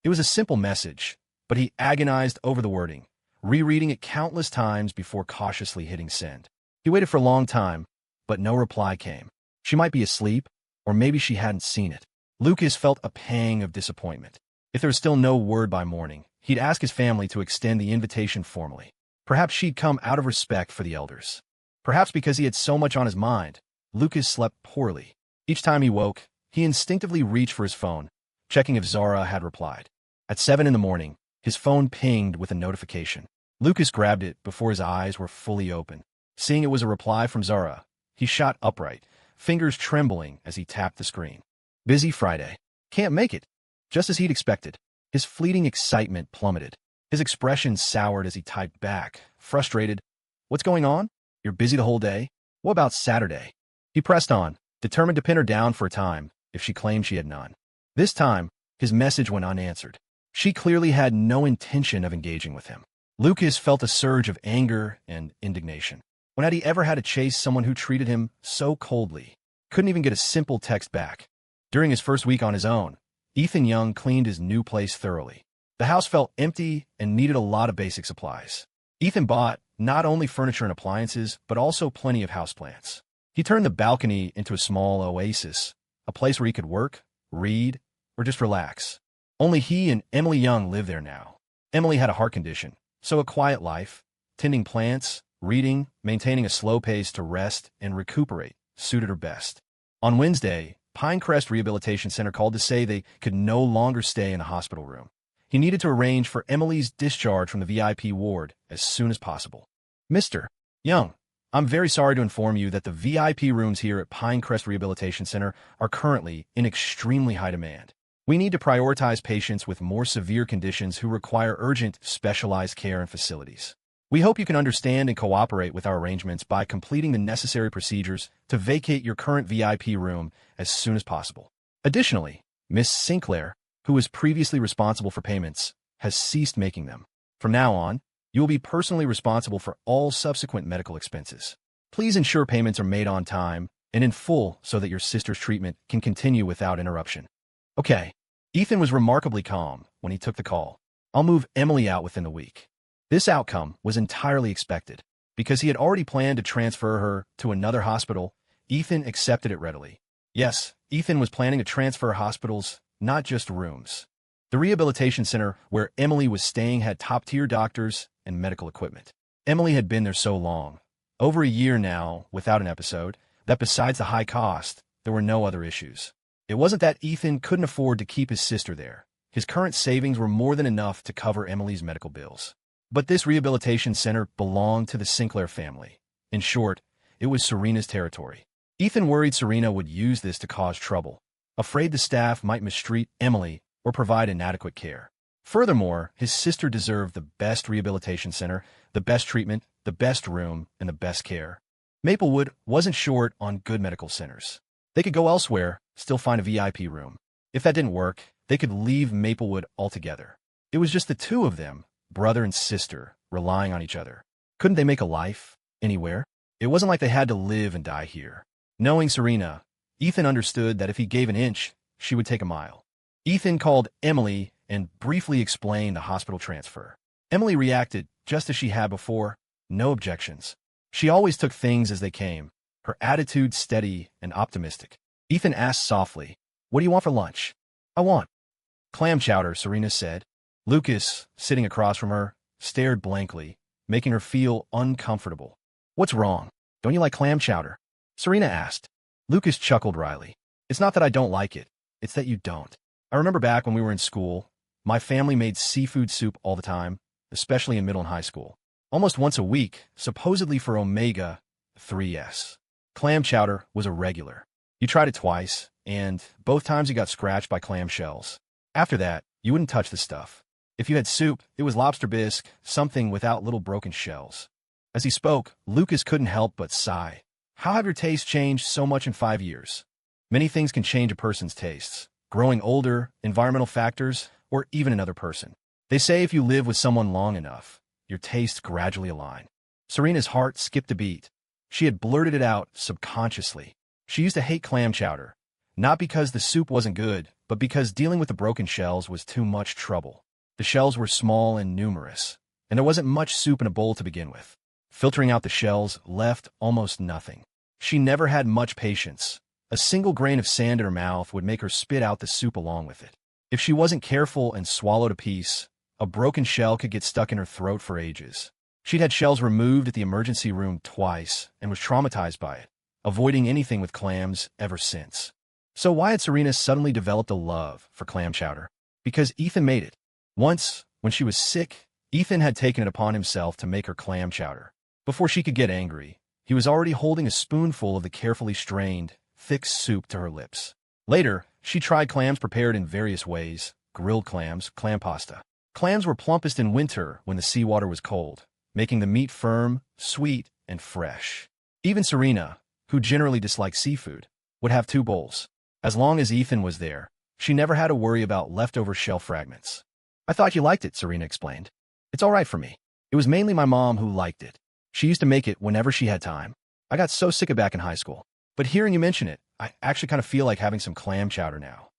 It was a simple message, but he agonized over the wording, rereading it countless times before cautiously hitting send. He waited for a long time, but no reply came. She might be asleep, or maybe she hadn't seen it. Lucas felt a pang of disappointment. If there was still no word by morning, he'd ask his family to extend the invitation formally. Perhaps she'd come out of respect for the elders. Perhaps because he had so much on his mind, Lucas slept poorly. Each time he woke, he instinctively reached for his phone, checking if Zara had replied. At 7 in the morning, his phone pinged with a notification. Lucas grabbed it before his eyes were fully open. Seeing it was a reply from Zara, he shot upright, fingers trembling as he tapped the screen. "Busy Friday. Can't make it." Just as he'd expected, his fleeting excitement plummeted. His expression soured as he typed back, frustrated. "What's going on? You're busy the whole day? What about Saturday?" He pressed on, determined to pin her down for a time if she claimed she had none. This time, his message went unanswered. She clearly had no intention of engaging with him. Lucas felt a surge of anger and indignation. When had he ever had to chase someone who treated him so coldly? Couldn't even get a simple text back. During his first week on his own, Ethan Young cleaned his new place thoroughly. The house felt empty and needed a lot of basic supplies. Ethan bought not only furniture and appliances, but also plenty of houseplants. He turned the balcony into a small oasis, a place where he could work, read, or just relax. Only he and Emily Young lived there now. Emily had a heart condition, so a quiet life, tending plants, reading, maintaining a slow pace to rest and recuperate, suited her best. On Wednesday, Pinecrest Rehabilitation Center called to say they could no longer stay in the hospital room. He needed to arrange for Emily's discharge from the VIP ward as soon as possible. "Mr. Young, I'm very sorry to inform you that the VIP rooms here at Pinecrest Rehabilitation Center are currently in extremely high demand. We need to prioritize patients with more severe conditions who require urgent, specialized care and facilities. We hope you can understand and cooperate with our arrangements by completing the necessary procedures to vacate your current VIP room as soon as possible. Additionally, Miss Sinclair, who was previously responsible for payments, has ceased making them. From now on, you will be personally responsible for all subsequent medical expenses. Please ensure payments are made on time and in full so that your sister's treatment can continue without interruption. Okay. Ethan was remarkably calm when he took the call. I'll move Emily out within the week. This outcome was entirely expected. Because he had already planned to transfer her to another hospital, Ethan accepted it readily. Yes, Ethan was planning to transfer hospitals, not just rooms. The rehabilitation center where Emily was staying had top-tier doctors and medical equipment. Emily had been there so long, over a year now, without an episode, that besides the high cost, there were no other issues. It wasn't that Ethan couldn't afford to keep his sister there. His current savings were more than enough to cover Emily's medical bills. But this rehabilitation center belonged to the Sinclair family. In short, it was Serena's territory. Ethan worried Serena would use this to cause trouble, afraid the staff might mistreat Emily or provide inadequate care. Furthermore, his sister deserved the best rehabilitation center, the best treatment, the best room, and the best care. Maplewood wasn't short on good medical centers. They could go elsewhere, still find a VIP room. If that didn't work, they could leave Maplewood altogether. It was just the two of them, brother and sister, relying on each other. Couldn't they make a life anywhere? It wasn't like they had to live and die here. Knowing Serena, Ethan understood that if he gave an inch, she would take a mile. Ethan called Emily and briefly explained the hospital transfer. Emily reacted just as she had before, no objections. She always took things as they came, her attitude steady and optimistic. Ethan asked softly, "What do you want for lunch?" "I want clam chowder," Serena said. Lucas, sitting across from her, stared blankly, making her feel uncomfortable. "What's wrong? Don't you like clam chowder?" Serena asked. Lucas chuckled wryly. "It's not that I don't like it, it's that you don't. I remember back when we were in school, my family made seafood soup all the time, especially in middle and high school. Almost once a week, supposedly for omega-3s. Clam chowder was a regular. You tried it twice, and both times you got scratched by clam shells. After that, you wouldn't touch the stuff. If you had soup, it was lobster bisque, something without little broken shells." As he spoke, Lucas couldn't help but sigh. How have your tastes changed so much in 5 years? Many things can change a person's tastes. Growing older, environmental factors, or even another person. They say if you live with someone long enough, your tastes gradually align. Serena's heart skipped a beat. She had blurted it out subconsciously. She used to hate clam chowder, not because the soup wasn't good, but because dealing with the broken shells was too much trouble. The shells were small and numerous, and there wasn't much soup in a bowl to begin with. Filtering out the shells left almost nothing. She never had much patience. A single grain of sand in her mouth would make her spit out the soup along with it. If she wasn't careful and swallowed a piece, a broken shell could get stuck in her throat for ages. She'd had shells removed at the emergency room twice and was traumatized by it, avoiding anything with clams ever since. So why had Serena suddenly developed a love for clam chowder? Because Ethan made it. Once, when she was sick, Ethan had taken it upon himself to make her clam chowder. Before she could get angry, he was already holding a spoonful of the carefully strained, thick soup to her lips. Later, she tried clams prepared in various ways: grilled clams, clam pasta. Clams were plumpest in winter when the seawater was cold, making the meat firm, sweet, and fresh. Even Serena, who generally disliked seafood, would have 2 bowls. As long as Ethan was there, she never had to worry about leftover shell fragments. "I thought you liked it," Serena explained. "It's all right for me. It was mainly my mom who liked it. She used to make it whenever she had time. I got so sick of it back in high school. But hearing you mention it, I actually kind of feel like having some clam chowder now."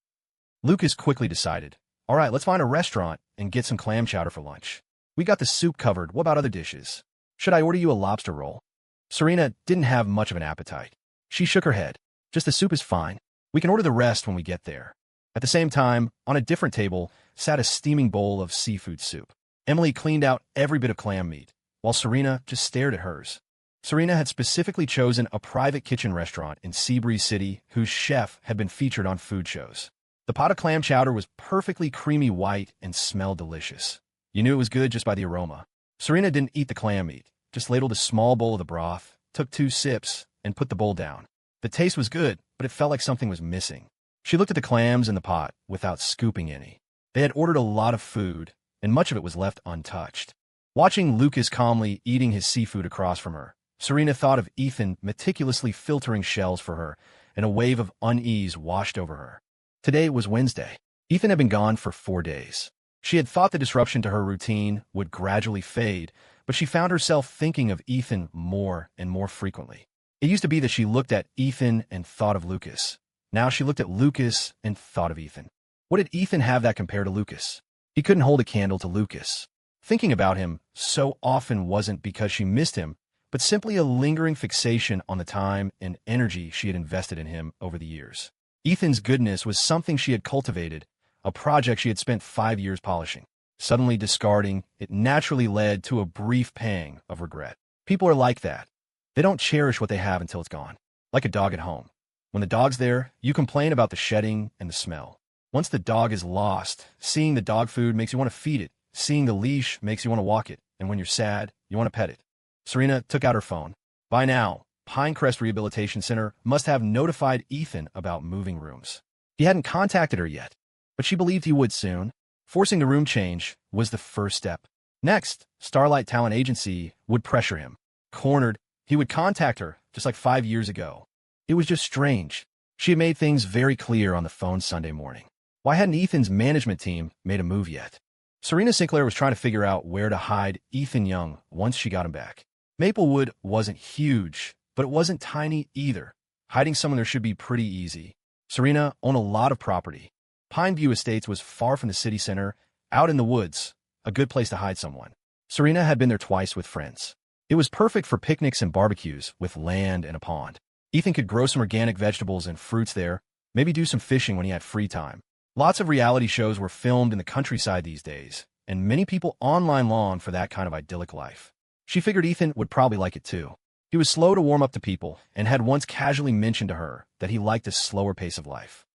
Lucas quickly decided, "All right, let's find a restaurant and get some clam chowder for lunch. We got the soup covered. What about other dishes? Should I order you a lobster roll?" Serena didn't have much of an appetite. She shook her head. "Just the soup is fine. We can order the rest when we get there." At the same time, on a different table, sat a steaming bowl of seafood soup. Emily cleaned out every bit of clam meat, while Serena just stared at hers. Serena had specifically chosen a private kitchen restaurant in Seabreeze City whose chef had been featured on food shows. The pot of clam chowder was perfectly creamy white and smelled delicious. You knew it was good just by the aroma. Serena didn't eat the clam meat, just ladled a small bowl of the broth, took 2 sips, and put the bowl down. The taste was good, but it felt like something was missing. She looked at the clams in the pot without scooping any. They had ordered a lot of food, and much of it was left untouched. Watching Lucas calmly eating his seafood across from her, Serena thought of Ethan meticulously filtering shells for her, and a wave of unease washed over her. Today was Wednesday. Ethan had been gone for 4 days. She had thought the disruption to her routine would gradually fade, but she found herself thinking of Ethan more and more frequently. It used to be that she looked at Ethan and thought of Lucas. Now she looked at Lucas and thought of Ethan. What did Ethan have that compared to Lucas? He couldn't hold a candle to Lucas. Thinking about him so often wasn't because she missed him, but simply a lingering fixation on the time and energy she had invested in him over the years. Ethan's goodness was something she had cultivated, a project she had spent 5 years polishing. Suddenly discarding, it naturally led to a brief pang of regret. People are like that. They don't cherish what they have until it's gone. Like a dog at home. When the dog's there, you complain about the shedding and the smell. Once the dog is lost, seeing the dog food makes you want to feed it. Seeing the leash makes you want to walk it. And when you're sad, you want to pet it. Serena took out her phone. By now, Pinecrest Rehabilitation Center must have notified Ethan about moving rooms. He hadn't contacted her yet, but she believed he would soon. Forcing the room change was the first step. Next, Starlight Talent Agency would pressure him. Cornered, he would contact her, just like 5 years ago. It was just strange. She had made things very clear on the phone Sunday morning. Why hadn't Ethan's management team made a move yet? Serena Sinclair was trying to figure out where to hide Ethan Young once she got him back. Maplewood wasn't huge, but it wasn't tiny either. Hiding someone there should be pretty easy. Serena owned a lot of property. Pineview Estates was far from the city center, out in the woods, a good place to hide someone. Serena had been there twice with friends. It was perfect for picnics and barbecues with land and a pond. Ethan could grow some organic vegetables and fruits there, maybe do some fishing when he had free time. Lots of reality shows were filmed in the countryside these days, and many people online long for that kind of idyllic life. She figured Ethan would probably like it too. He was slow to warm up to people and had once casually mentioned to her that he liked a slower pace of life.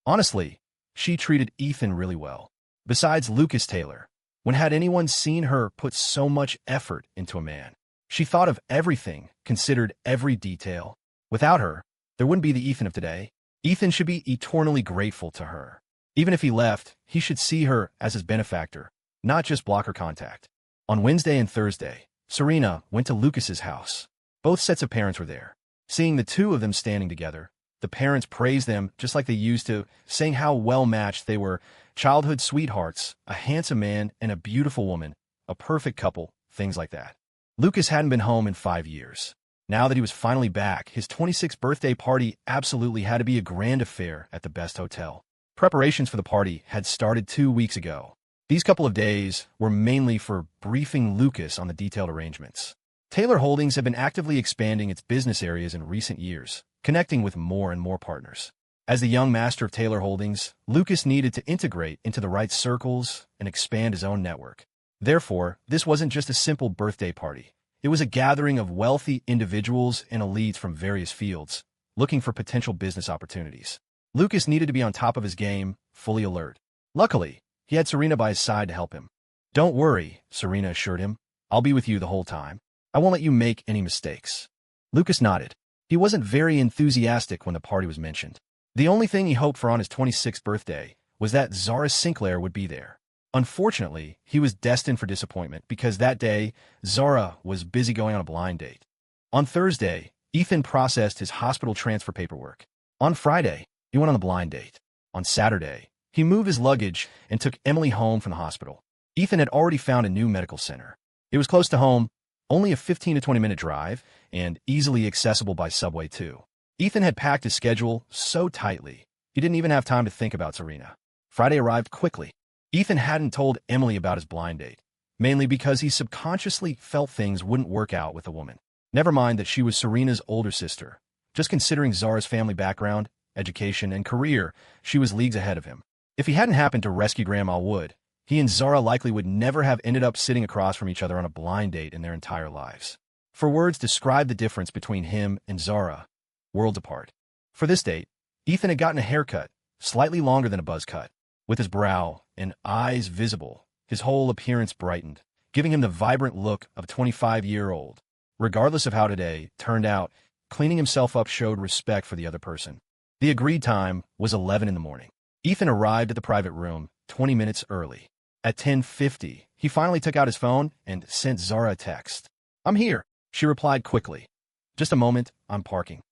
Honestly, she treated Ethan really well. Besides Lucas Taylor, when had anyone seen her put so much effort into a man? She thought of everything, considered every detail. Without her, there wouldn't be the Ethan of today. Ethan should be eternally grateful to her. Even if he left, he should see her as his benefactor, not just block her contact. On Wednesday and Thursday, Serena went to Lucas's house. Both sets of parents were there. Seeing the two of them standing together, the parents praised them just like they used to, saying how well-matched they were, childhood sweethearts, a handsome man and a beautiful woman, a perfect couple, things like that. Lucas hadn't been home in 5 years. Now that he was finally back, his 26th birthday party absolutely had to be a grand affair at the best hotel. Preparations for the party had started 2 weeks ago. These couple of days were mainly for briefing Lucas on the detailed arrangements. Taylor Holdings had been actively expanding its business areas in recent years, connecting with more and more partners. As the young master of Taylor Holdings, Lucas needed to integrate into the right circles and expand his own network. Therefore, this wasn't just a simple birthday party. It was a gathering of wealthy individuals and elites from various fields, looking for potential business opportunities. Lucas needed to be on top of his game, fully alert. Luckily, he had Serena by his side to help him. "Don't worry," Serena assured him. "I'll be with you the whole time. I won't let you make any mistakes." Lucas nodded. He wasn't very enthusiastic when the party was mentioned. The only thing he hoped for on his 26th birthday was that Zara Sinclair would be there. Unfortunately, he was destined for disappointment because that day, Zara was busy going on a blind date. On Thursday, Ethan processed his hospital transfer paperwork. On Friday, he went on the blind date. On Saturday, he moved his luggage and took Emily home from the hospital. Ethan had already found a new medical center. It was close to home, only a 15 to 20-minute drive, and easily accessible by subway too. Ethan had packed his schedule so tightly, he didn't even have time to think about Serena. Friday arrived quickly. Ethan hadn't told Emily about his blind date, mainly because he subconsciously felt things wouldn't work out with a woman. Never mind that she was Serena's older sister. Just considering Zara's family background, education, and career, she was leagues ahead of him. If he hadn't happened to rescue Grandma Wood, he and Zara likely would never have ended up sitting across from each other on a blind date in their entire lives. For words describe the difference between him and Zara, worlds apart. For this date, Ethan had gotten a haircut, slightly longer than a buzz cut. With his brow and eyes visible, his whole appearance brightened, giving him the vibrant look of a 25-year-old. Regardless of how today turned out, cleaning himself up showed respect for the other person. The agreed time was 11 in the morning. Ethan arrived at the private room 20 minutes early. At 10:50, he finally took out his phone and sent Zara a text. "I'm here," she replied quickly. "Just a moment, I'm parking."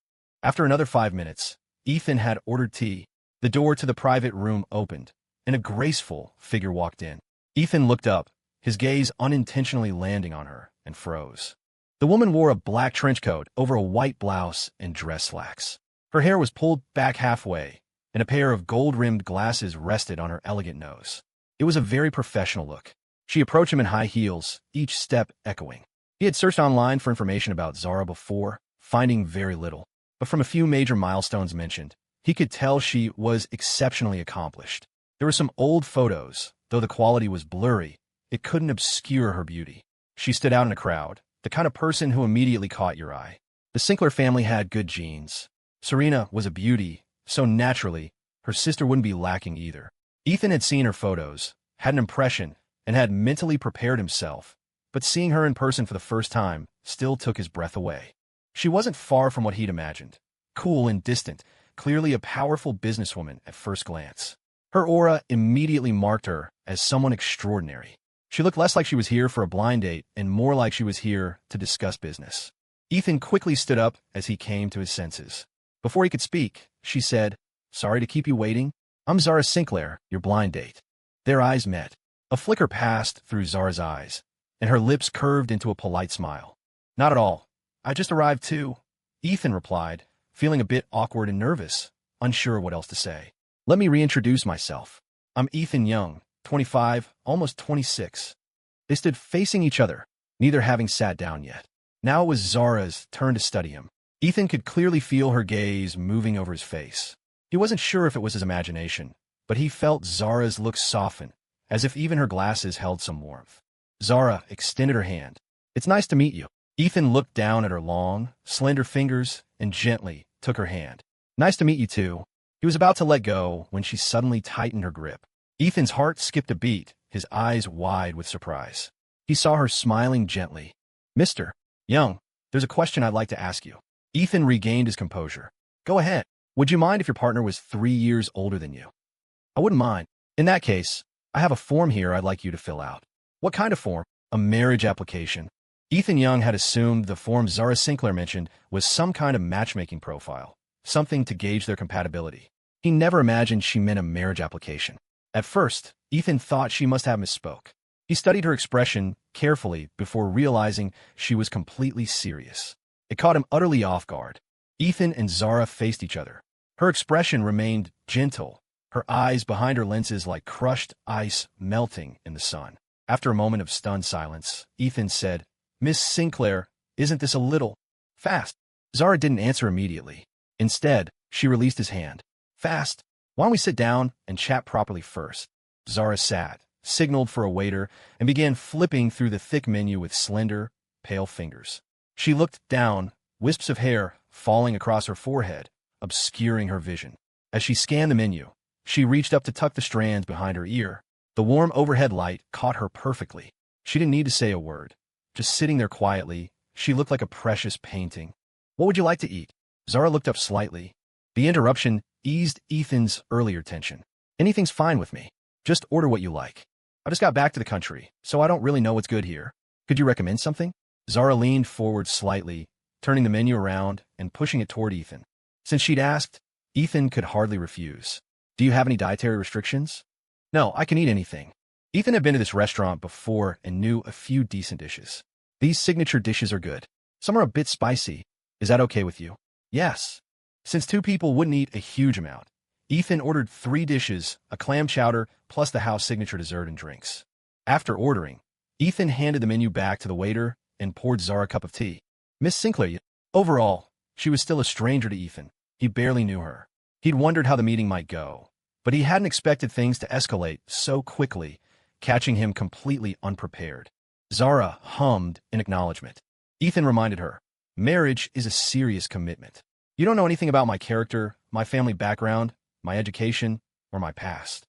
After another 5 minutes, Ethan had ordered tea. The door to the private room opened, and a graceful figure walked in. Ethan looked up, his gaze unintentionally landing on her, and froze. The woman wore a black trench coat over a white blouse and dress slacks. Her hair was pulled back halfway, and a pair of gold-rimmed glasses rested on her elegant nose. It was a very professional look. She approached him in high heels, each step echoing. He had searched online for information about Zara before, finding very little. But from a few major milestones mentioned, he could tell she was exceptionally accomplished. There were some old photos, though the quality was blurry, it couldn't obscure her beauty. She stood out in a crowd, the kind of person who immediately caught your eye. The Sinclair family had good genes. Serena was a beauty, so naturally, her sister wouldn't be lacking either. Ethan had seen her photos, had an impression, and had mentally prepared himself, but seeing her in person for the first time still took his breath away. She wasn't far from what he'd imagined. Cool and distant, clearly a powerful businesswoman at first glance. Her aura immediately marked her as someone extraordinary. She looked less like she was here for a blind date and more like she was here to discuss business. Ethan quickly stood up as he came to his senses. Before he could speak, she said, "Sorry to keep you waiting. I'm Zara Sinclair, your blind date." Their eyes met. A flicker passed through Zara's eyes, and her lips curved into a polite smile. "Not at all. I just arrived too," Ethan replied, feeling a bit awkward and nervous, unsure what else to say. "Let me reintroduce myself. I'm Ethan Young, 25, almost 26. They stood facing each other, neither having sat down yet. Now it was Zara's turn to study him. Ethan could clearly feel her gaze moving over his face. He wasn't sure if it was his imagination, but he felt Zara's look soften, as if even her glasses held some warmth. Zara extended her hand. "It's nice to meet you." Ethan looked down at her long, slender fingers and gently took her hand. "Nice to meet you too." He was about to let go when she suddenly tightened her grip. Ethan's heart skipped a beat, his eyes wide with surprise. He saw her smiling gently. "Mr. Young, there's a question I'd like to ask you." Ethan regained his composure. "Go ahead. Would you mind if your partner was 3 years older than you?" "I wouldn't mind. In that case, I have a form here I'd like you to fill out." "What kind of form?" "A marriage application." Ethan Young had assumed the form Zara Sinclair mentioned was some kind of matchmaking profile, something to gauge their compatibility. He never imagined she meant a marriage application. At first, Ethan thought she must have misspoke. He studied her expression carefully before realizing she was completely serious. It caught him utterly off guard. Ethan and Zara faced each other. Her expression remained gentle, her eyes behind her lenses like crushed ice melting in the sun. After a moment of stunned silence, Ethan said, "Miss Sinclair, isn't this a little fast?" Zara didn't answer immediately. Instead, she released his hand. "Fast? Why don't we sit down and chat properly first?" Zara sat, signaled for a waiter, and began flipping through the thick menu with slender, pale fingers. She looked down, wisps of hair falling across her forehead, obscuring her vision. As she scanned the menu, she reached up to tuck the strands behind her ear. The warm overhead light caught her perfectly. She didn't need to say a word. Just sitting there quietly, she looked like a precious painting. "What would you like to eat?" Zara looked up slightly. The interruption eased Ethan's earlier tension. "Anything's fine with me. Just order what you like. I just got back to the country, so I don't really know what's good here. Could you recommend something?" Zara leaned forward slightly, turning the menu around and pushing it toward Ethan. Since she'd asked, Ethan could hardly refuse. "Do you have any dietary restrictions?" "No, I can eat anything." Ethan had been to this restaurant before and knew a few decent dishes. "These signature dishes are good. Some are a bit spicy. Is that okay with you?" "Yes." Since 2 people wouldn't eat a huge amount, Ethan ordered 3 dishes, a clam chowder, plus the house signature dessert and drinks. After ordering, Ethan handed the menu back to the waiter and poured Zara a cup of tea. "Miss Sinclair." Overall, she was still a stranger to Ethan. He barely knew her. He'd wondered how the meeting might go, but he hadn't expected things to escalate so quickly, catching him completely unprepared. Zara hummed in acknowledgement. Ethan reminded her, "Marriage is a serious commitment. You don't know anything about my character, my family background, my education, or my past."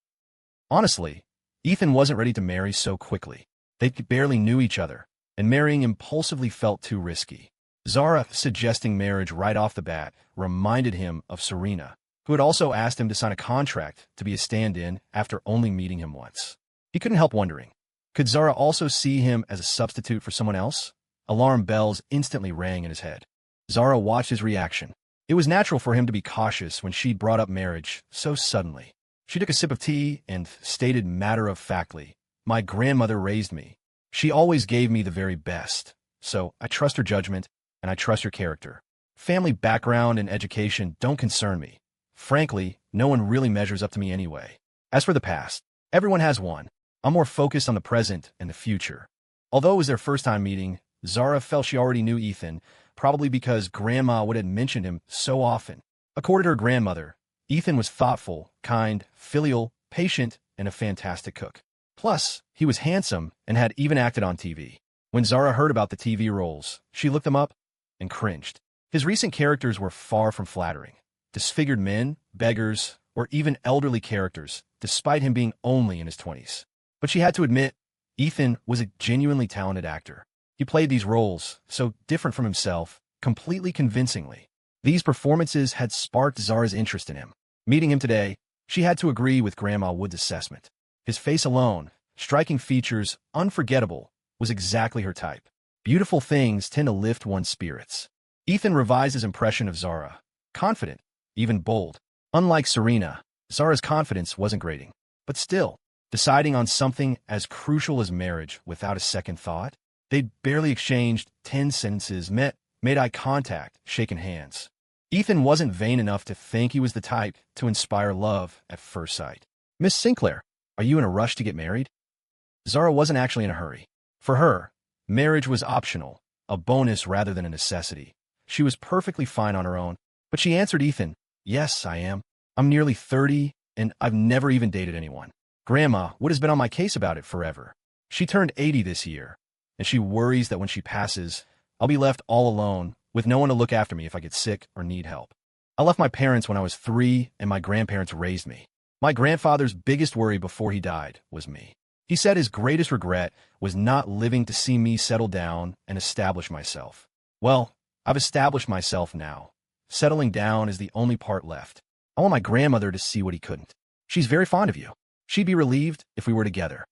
Honestly, Ethan wasn't ready to marry so quickly. They barely knew each other, and marrying impulsively felt too risky. Zara suggesting marriage right off the bat reminded him of Serena, who had also asked him to sign a contract to be a stand-in after only meeting him once. He couldn't help wondering, could Zara also see him as a substitute for someone else? Alarm bells instantly rang in his head. Zara watched his reaction. It was natural for him to be cautious when she brought up marriage so suddenly. She took a sip of tea and stated matter-of-factly, "My grandmother raised me. She always gave me the very best. So I trust her judgment, and I trust her character. Family background and education don't concern me. Frankly, no one really measures up to me anyway. As for the past, everyone has one. I'm more focused on the present and the future." Although it was their first time meeting, Zara felt she already knew Ethan, probably because Grandma would have mentioned him so often. According to her grandmother, Ethan was thoughtful, kind, filial, patient, and a fantastic cook. Plus, he was handsome and had even acted on TV. When Zara heard about the TV roles, she looked them up and cringed. His recent characters were far from flattering. Disfigured men, beggars, or even elderly characters, despite him being only in his 20s. But she had to admit, Ethan was a genuinely talented actor. He played these roles, so different from himself, completely convincingly. These performances had sparked Zara's interest in him. Meeting him today, she had to agree with Grandma Wood's assessment. His face alone, striking features, unforgettable, was exactly her type. Beautiful things tend to lift one's spirits. Ethan revised his impression of Zara. Confident, even bold. Unlike Serena, Zara's confidence wasn't grating. But still, deciding on something as crucial as marriage without a second thought? They'd barely exchanged 10 sentences, made eye contact, shaken hands. Ethan wasn't vain enough to think he was the type to inspire love at first sight. "Miss Sinclair, are you in a rush to get married?" Zara wasn't actually in a hurry. For her, marriage was optional, a bonus rather than a necessity. She was perfectly fine on her own, but she answered Ethan, "Yes, I am. I'm nearly 30, and I've never even dated anyone. Grandma Wood has been on my case about it forever. She turned 80 this year, and she worries that when she passes, I'll be left all alone, with no one to look after me if I get sick or need help. I left my parents when I was 3, and my grandparents raised me. My grandfather's biggest worry before he died was me. He said his greatest regret was not living to see me settle down and establish myself. Well, I've established myself now. Settling down is the only part left. I want my grandmother to see what he couldn't. She's very fond of you. She'd be relieved if we were together."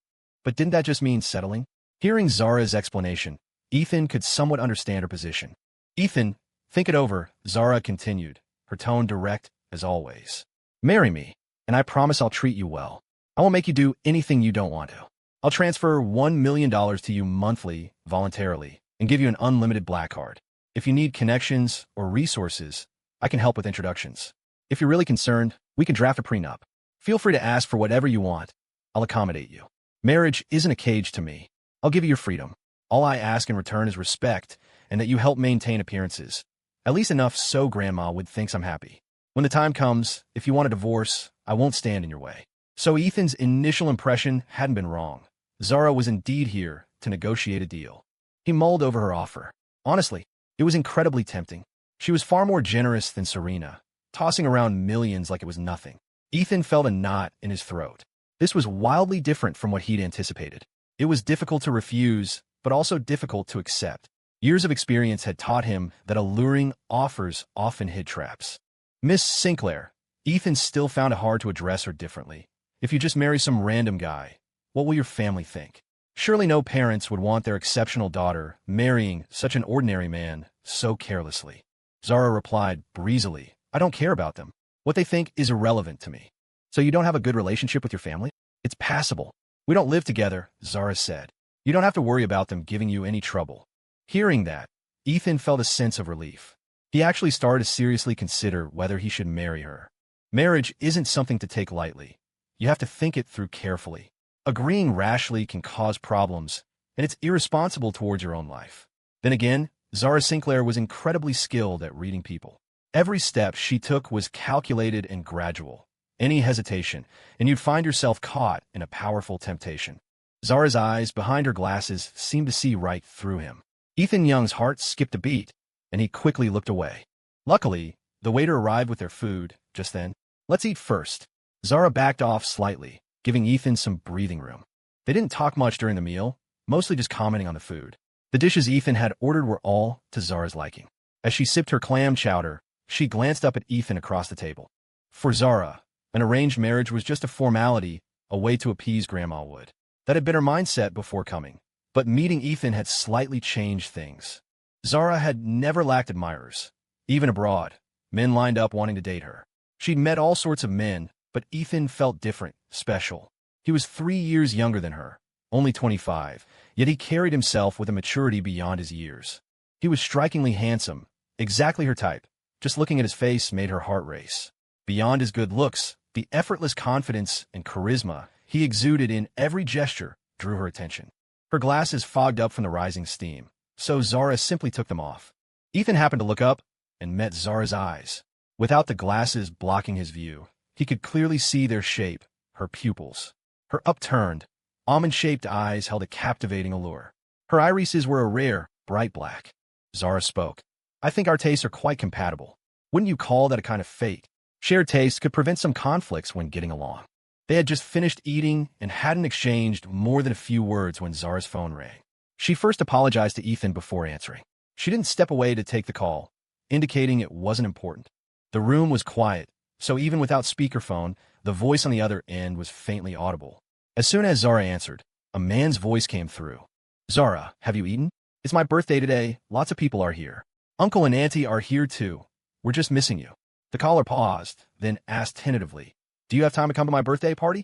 But didn't that just mean settling? Hearing Zara's explanation, Ethan could somewhat understand her position. "Ethan, think it over," Zara continued, her tone direct as always. "Marry me, and I promise I'll treat you well. I won't make you do anything you don't want to. I'll transfer $1 million to you monthly, voluntarily, and give you an unlimited black card. If you need connections or resources, I can help with introductions. If you're really concerned, we can draft a prenup. Feel free to ask for whatever you want. I'll accommodate you. Marriage isn't a cage to me. I'll give you your freedom. All I ask in return is respect and that you help maintain appearances. At least enough so Grandma Wood thinks I'm happy. When the time comes, if you want a divorce, I won't stand in your way." So Ethan's initial impression hadn't been wrong. Zara was indeed here to negotiate a deal. He mulled over her offer. Honestly, it was incredibly tempting. She was far more generous than Serena, tossing around millions like it was nothing. Ethan felt a knot in his throat. This was wildly different from what he'd anticipated. It was difficult to refuse, but also difficult to accept. Years of experience had taught him that alluring offers often hid traps. "Miss Sinclair," Ethan still found it hard to address her differently. "If you just marry some random guy, what will your family think? Surely no parents would want their exceptional daughter marrying such an ordinary man so carelessly." Zara replied breezily, "I don't care about them. What they think is irrelevant to me." "So you don't have a good relationship with your family?" "It's passable. We don't live together," Zara said. "You don't have to worry about them giving you any trouble." Hearing that, Ethan felt a sense of relief. He actually started to seriously consider whether he should marry her. Marriage isn't something to take lightly. You have to think it through carefully. Agreeing rashly can cause problems, and it's irresponsible towards your own life. Then again, Zara Sinclair was incredibly skilled at reading people. Every step she took was calculated and gradual. Any hesitation, and you'd find yourself caught in a powerful temptation. Zara's eyes behind her glasses seemed to see right through him. Ethan Young's heart skipped a beat, and he quickly looked away. Luckily, the waiter arrived with their food just then. "Let's eat first." Zara backed off slightly, giving Ethan some breathing room. They didn't talk much during the meal, mostly just commenting on the food. The dishes Ethan had ordered were all to Zara's liking. As she sipped her clam chowder, she glanced up at Ethan across the table. For Zara, an arranged marriage was just a formality, a way to appease Grandma Wood. That had been her mindset before coming. But meeting Ethan had slightly changed things. Zara had never lacked admirers. Even abroad, men lined up wanting to date her. She'd met all sorts of men, but Ethan felt different, special. He was 3 years younger than her, only 25, yet he carried himself with a maturity beyond his years. He was strikingly handsome, exactly her type. Just looking at his face made her heart race. Beyond his good looks, the effortless confidence and charisma he exuded in every gesture drew her attention. Her glasses fogged up from the rising steam, so Zara simply took them off. Ethan happened to look up and met Zara's eyes. Without the glasses blocking his view, he could clearly see their shape, her pupils. Her upturned, almond-shaped eyes held a captivating allure. Her irises were a rare, bright black. Zara spoke. I think our tastes are quite compatible. Wouldn't you call that a kind of fate? Shared tastes could prevent some conflicts when getting along. They had just finished eating and hadn't exchanged more than a few words when Zara's phone rang. She first apologized to Ethan before answering. She didn't step away to take the call, indicating it wasn't important. The room was quiet, so even without speakerphone, the voice on the other end was faintly audible. As soon as Zara answered, a man's voice came through. Zara, have you eaten? It's my birthday today. Lots of people are here. Uncle and Auntie are here too. We're just missing you. The caller paused, then asked tentatively, do you have time to come to my birthday party?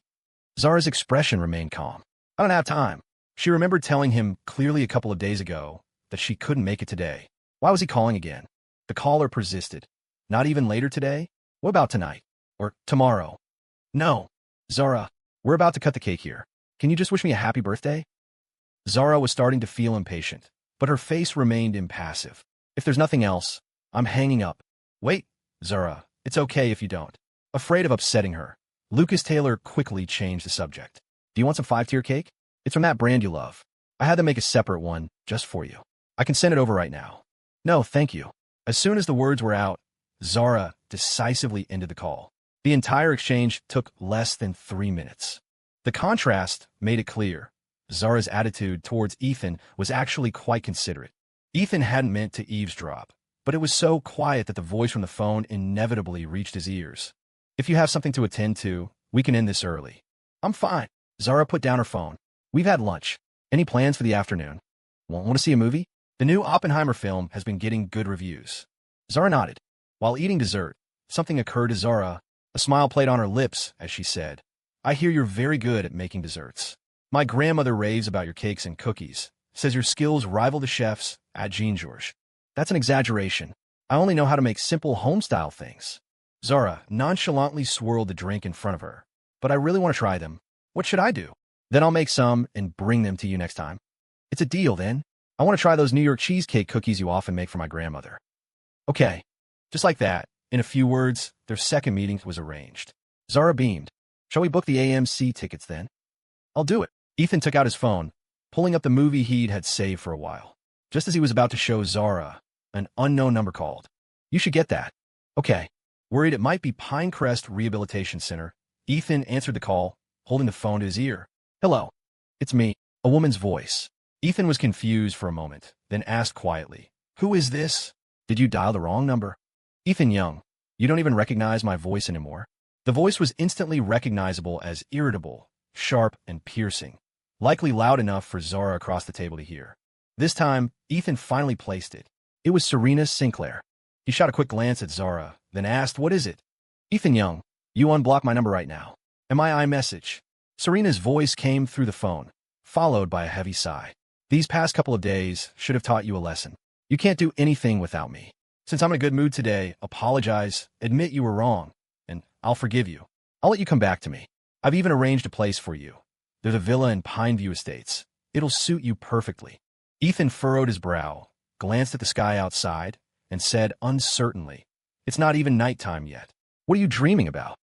Zara's expression remained calm. I don't have time. She remembered telling him clearly a couple of days ago that she couldn't make it today. Why was he calling again? The caller persisted. Not even later today? What about tonight? Or tomorrow? No. Zara, we're about to cut the cake here. Can you just wish me a happy birthday? Zara was starting to feel impatient, but her face remained impassive. If there's nothing else, I'm hanging up. Wait, Zara, it's okay if you don't. Afraid of upsetting her, Lucas Taylor quickly changed the subject. Do you want some 5-tier cake? It's from that brand you love. I had them make a separate one just for you. I can send it over right now. No, thank you. As soon as the words were out, Zara decisively ended the call. The entire exchange took less than 3 minutes. The contrast made it clear. Zara's attitude towards Ethan was actually quite considerate. Ethan hadn't meant to eavesdrop, but it was so quiet that the voice from the phone inevitably reached his ears. If you have something to attend to, we can end this early. I'm fine. Zara put down her phone. We've had lunch. Any plans for the afternoon? Want to see a movie? The new Oppenheimer film has been getting good reviews. Zara nodded. While eating dessert, something occurred to Zara. A smile played on her lips as she said, I hear you're very good at making desserts. My grandmother raves about your cakes and cookies, says your skills rival the chefs at Jean Georges. That's an exaggeration. I only know how to make simple home-style things. Zara nonchalantly swirled the drink in front of her. But I really want to try them. What should I do? Then I'll make some and bring them to you next time. It's a deal, then. I want to try those New York cheesecake cookies you often make for my grandmother. Okay. Just like that, in a few words, their second meeting was arranged. Zara beamed. Shall we book the AMC tickets then? I'll do it. Ethan took out his phone, pulling up the movie he had saved for a while. Just as he was about to show Zara, an unknown number called. You should get that. Okay. Worried it might be Pinecrest Rehabilitation Center, Ethan answered the call, holding the phone to his ear. Hello. It's me. A woman's voice. Ethan was confused for a moment, then asked quietly, Who is this? Did you dial the wrong number? Ethan Young. You don't even recognize my voice anymore? The voice was instantly recognizable as irritable, sharp, and piercing, likely loud enough for Zara across the table to hear. This time, Ethan finally placed it. It was Serena Sinclair. He shot a quick glance at Zara, then asked, What is it? Ethan Young, you unblock my number right now. And my iMessage. Serena's voice came through the phone, followed by a heavy sigh. These past couple of days should have taught you a lesson. You can't do anything without me. Since I'm in a good mood today, apologize, admit you were wrong, and I'll forgive you. I'll let you come back to me. I've even arranged a place for you. There's a villa in Pineview Estates. It'll suit you perfectly. Ethan furrowed his brow, glanced at the sky outside, and said uncertainly, It's not even nighttime yet. What are you dreaming about?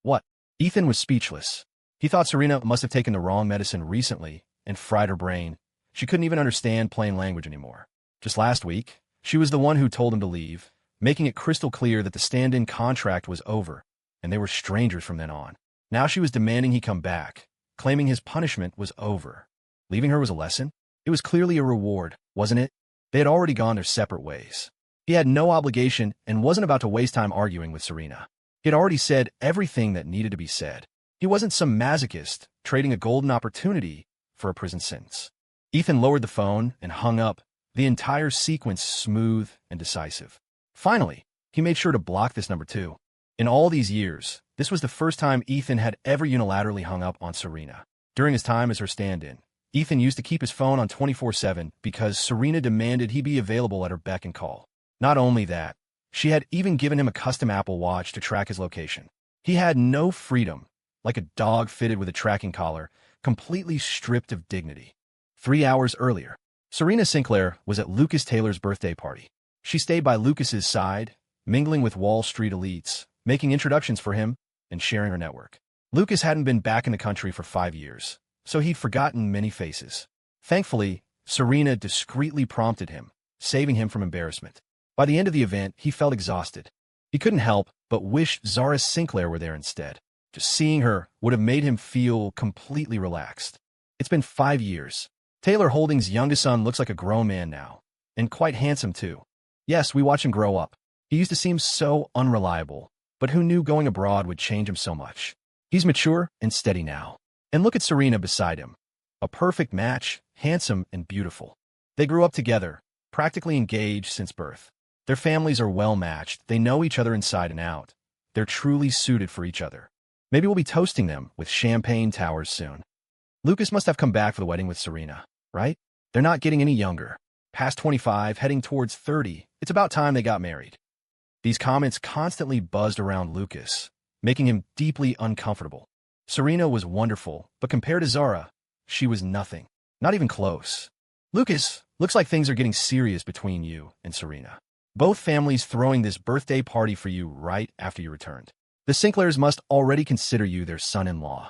What? Ethan was speechless. He thought Serena must have taken the wrong medicine recently and fried her brain. She couldn't even understand plain language anymore. Just last week, she was the one who told him to leave, making it crystal clear that the stand-in contract was over, and they were strangers from then on. Now she was demanding he come back, claiming his punishment was over. Leaving her was a lesson? It was clearly a reward, wasn't it? They had already gone their separate ways. He had no obligation and wasn't about to waste time arguing with Serena. He had already said everything that needed to be said. He wasn't some masochist trading a golden opportunity for a prison sentence. Ethan lowered the phone and hung up, the entire sequence smooth and decisive. Finally, he made sure to block this number too. In all these years, this was the first time Ethan had ever unilaterally hung up on Serena. During his time as her stand-in, Ethan used to keep his phone on 24/7 because Serena demanded he be available at her beck and call. Not only that, she had even given him a custom Apple Watch to track his location. He had no freedom, like a dog fitted with a tracking collar, completely stripped of dignity. 3 hours earlier, Serena Sinclair was at Lucas Taylor's birthday party. She stayed by Lucas's side, mingling with Wall Street elites, making introductions for him, and sharing her network. Lucas hadn't been back in the country for 5 years, so he'd forgotten many faces. Thankfully, Serena discreetly prompted him, saving him from embarrassment. By the end of the event, he felt exhausted. He couldn't help but wish Zara Sinclair were there instead. Just seeing her would have made him feel completely relaxed. It's been 5 years. Taylor Holdings' youngest son looks like a grown man now, and quite handsome too. Yes, we watch him grow up. He used to seem so unreliable, but who knew going abroad would change him so much? He's mature and steady now. And look at Serena beside him. A perfect match, handsome and beautiful. They grew up together, practically engaged since birth. Their families are well matched. They know each other inside and out. They're truly suited for each other. Maybe we'll be toasting them with champagne towers soon. Lucas must have come back for the wedding with Serena, right? They're not getting any younger. Past 25, heading towards 30. It's about time they got married. These comments constantly buzzed around Lucas, making him deeply uncomfortable. Serena was wonderful, but compared to Zara, she was nothing. Not even close. Lucas, looks like things are getting serious between you and Serena. Both families throwing this birthday party for you right after you returned. The Sinclairs must already consider you their son-in-law.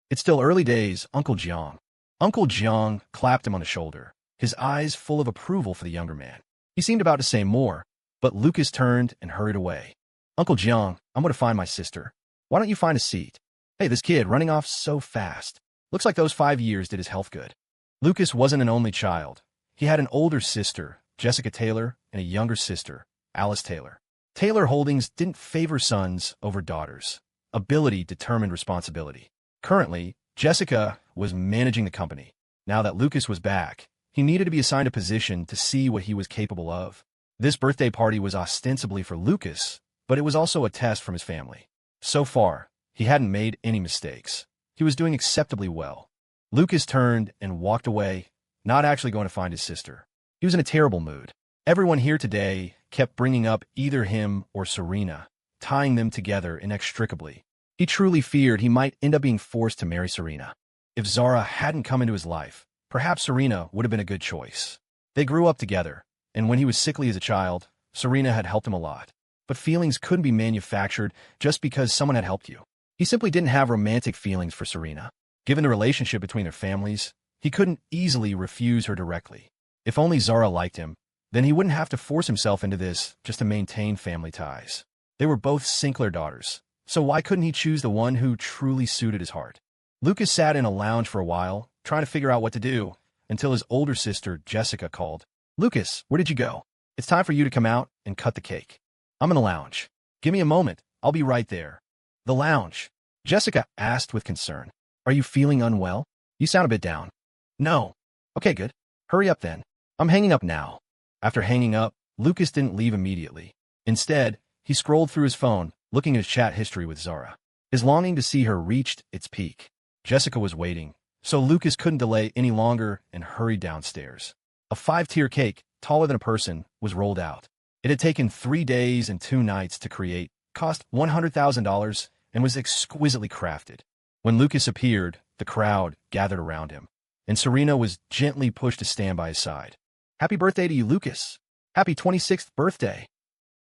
It's still early days, Uncle Jiang. Uncle Jiang clapped him on the shoulder, his eyes full of approval for the younger man. He seemed about to say more, but Lucas turned and hurried away. Uncle Jiang, I'm going to find my sister. Why don't you find a seat? Hey, this kid running off so fast. Looks like those 5 years did his health good. Lucas wasn't an only child. He had an older sister, Jessica Taylor, and a younger sister, Alice Taylor. Taylor Holdings didn't favor sons over daughters. Ability determined responsibility. Currently, Jessica was managing the company. Now that Lucas was back, he needed to be assigned a position to see what he was capable of. This birthday party was ostensibly for Lucas, but it was also a test from his family. So far, he hadn't made any mistakes. He was doing acceptably well. Lucas turned and walked away, not actually going to find his sister. He was in a terrible mood. Everyone here today kept bringing up either him or Serena, tying them together inextricably. He truly feared he might end up being forced to marry Serena. If Zara hadn't come into his life, perhaps Serena would have been a good choice. They grew up together, and when he was sickly as a child, Serena had helped him a lot. But feelings couldn't be manufactured just because someone had helped you. He simply didn't have romantic feelings for Serena. Given the relationship between their families, he couldn't easily refuse her directly. If only Zara liked him, then he wouldn't have to force himself into this just to maintain family ties. They were both Sinclair daughters, so why couldn't he choose the one who truly suited his heart? Lucas sat in a lounge for a while, trying to figure out what to do, until his older sister, Jessica, called. Lucas, where did you go? It's time for you to come out and cut the cake. I'm in the lounge. Give me a moment. I'll be right there. The lounge. Jessica asked with concern. Are you feeling unwell? You sound a bit down. No. Okay, good. Hurry up then. I'm hanging up now. After hanging up, Lucas didn't leave immediately. Instead, he scrolled through his phone, looking at his chat history with Zara. His longing to see her reached its peak. Jessica was waiting, so Lucas couldn't delay any longer and hurried downstairs. A 5-tier cake, taller than a person, was rolled out. It had taken 3 days and 2 nights to create, cost $100,000, and was exquisitely crafted. When Lucas appeared, the crowd gathered around him, and Serena was gently pushed to stand by his side. Happy birthday to you, Lucas. Happy 26th birthday.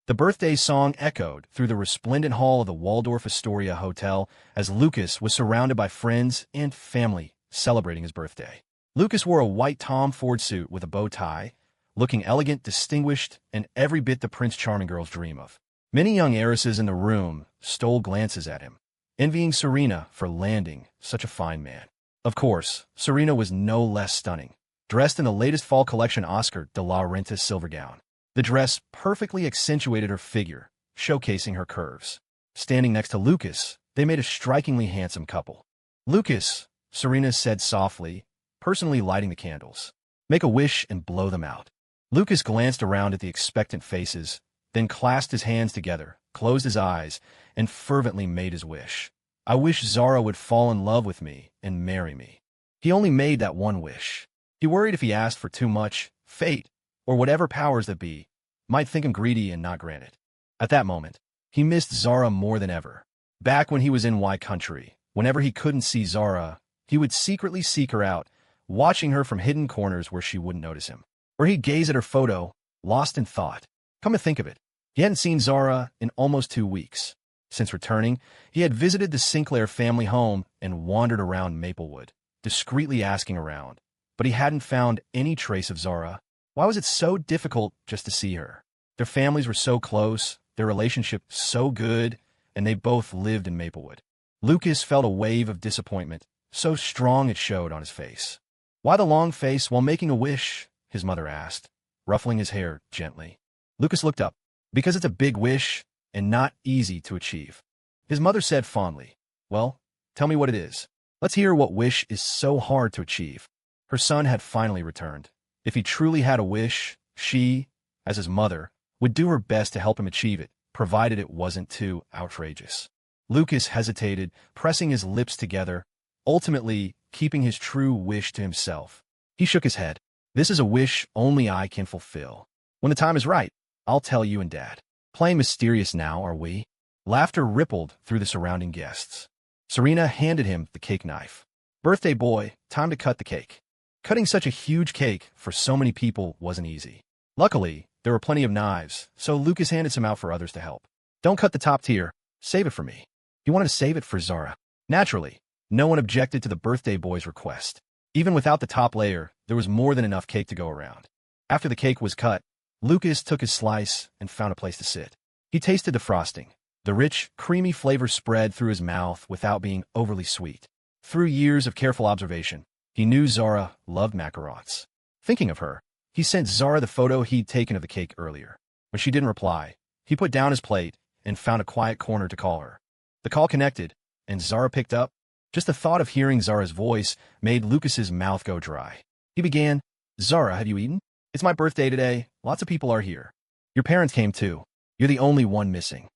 The birthday song echoed through the resplendent hall of the Waldorf Astoria Hotel as Lucas was surrounded by friends and family celebrating his birthday. Lucas wore a white Tom Ford suit with a bow tie, looking elegant, distinguished, and every bit the Prince Charming girls dream of. Many young heiresses in the room stole glances at him, envying Serena for landing such a fine man. Of course, Serena was no less stunning, dressed in the latest fall collection Oscar de la Renta silver gown. The dress perfectly accentuated her figure, showcasing her curves. Standing next to Lucas, they made a strikingly handsome couple. Lucas, Serena said softly, personally lighting the candles. Make a wish and blow them out. Lucas glanced around at the expectant faces, then clasped his hands together, closed his eyes, and fervently made his wish. I wish Zara would fall in love with me and marry me. He only made that one wish. He worried if he asked for too much, fate, or whatever powers that be, might think him greedy and not grant it. At that moment, he missed Zara more than ever. Back when he was in Y Country, whenever he couldn't see Zara, he would secretly seek her out, watching her from hidden corners where she wouldn't notice him. Or he'd gaze at her photo, lost in thought. Come to think of it, he hadn't seen Zara in almost 2 weeks. Since returning, he had visited the Sinclair family home and wandered around Maplewood, discreetly asking around. But he hadn't found any trace of Zara. Why was it so difficult just to see her? Their families were so close, their relationship so good, and they both lived in Maplewood. Lucas felt a wave of disappointment, so strong it showed on his face. Why the long face while making a wish? His mother asked, ruffling his hair gently. Lucas looked up. Because it's a big wish and not easy to achieve. His mother said fondly, well, tell me what it is. Let's hear what wish is so hard to achieve. Her son had finally returned. If he truly had a wish, she, as his mother, would do her best to help him achieve it, provided it wasn't too outrageous. Lucas hesitated, pressing his lips together, ultimately keeping his true wish to himself. He shook his head. This is a wish only I can fulfill. When the time is right, I'll tell you and Dad. Playing mysterious now, are we? Laughter rippled through the surrounding guests. Serena handed him the cake knife. Birthday boy, time to cut the cake. Cutting such a huge cake for so many people wasn't easy. Luckily, there were plenty of knives, so Lucas handed some out for others to help. Don't cut the top tier. Save it for me. He wanted to save it for Zara. Naturally, no one objected to the birthday boy's request. Even without the top layer, there was more than enough cake to go around. After the cake was cut, Lucas took his slice and found a place to sit. He tasted the frosting. The rich, creamy flavor spread through his mouth without being overly sweet. Through years of careful observation, he knew Zara loved macarons. Thinking of her, he sent Zara the photo he'd taken of the cake earlier. When she didn't reply, he put down his plate and found a quiet corner to call her. The call connected, and Zara picked up. Just the thought of hearing Zara's voice made Lucas's mouth go dry. He began, Zara, have you eaten? It's my birthday today. Lots of people are here. Your parents came too. You're the only one missing.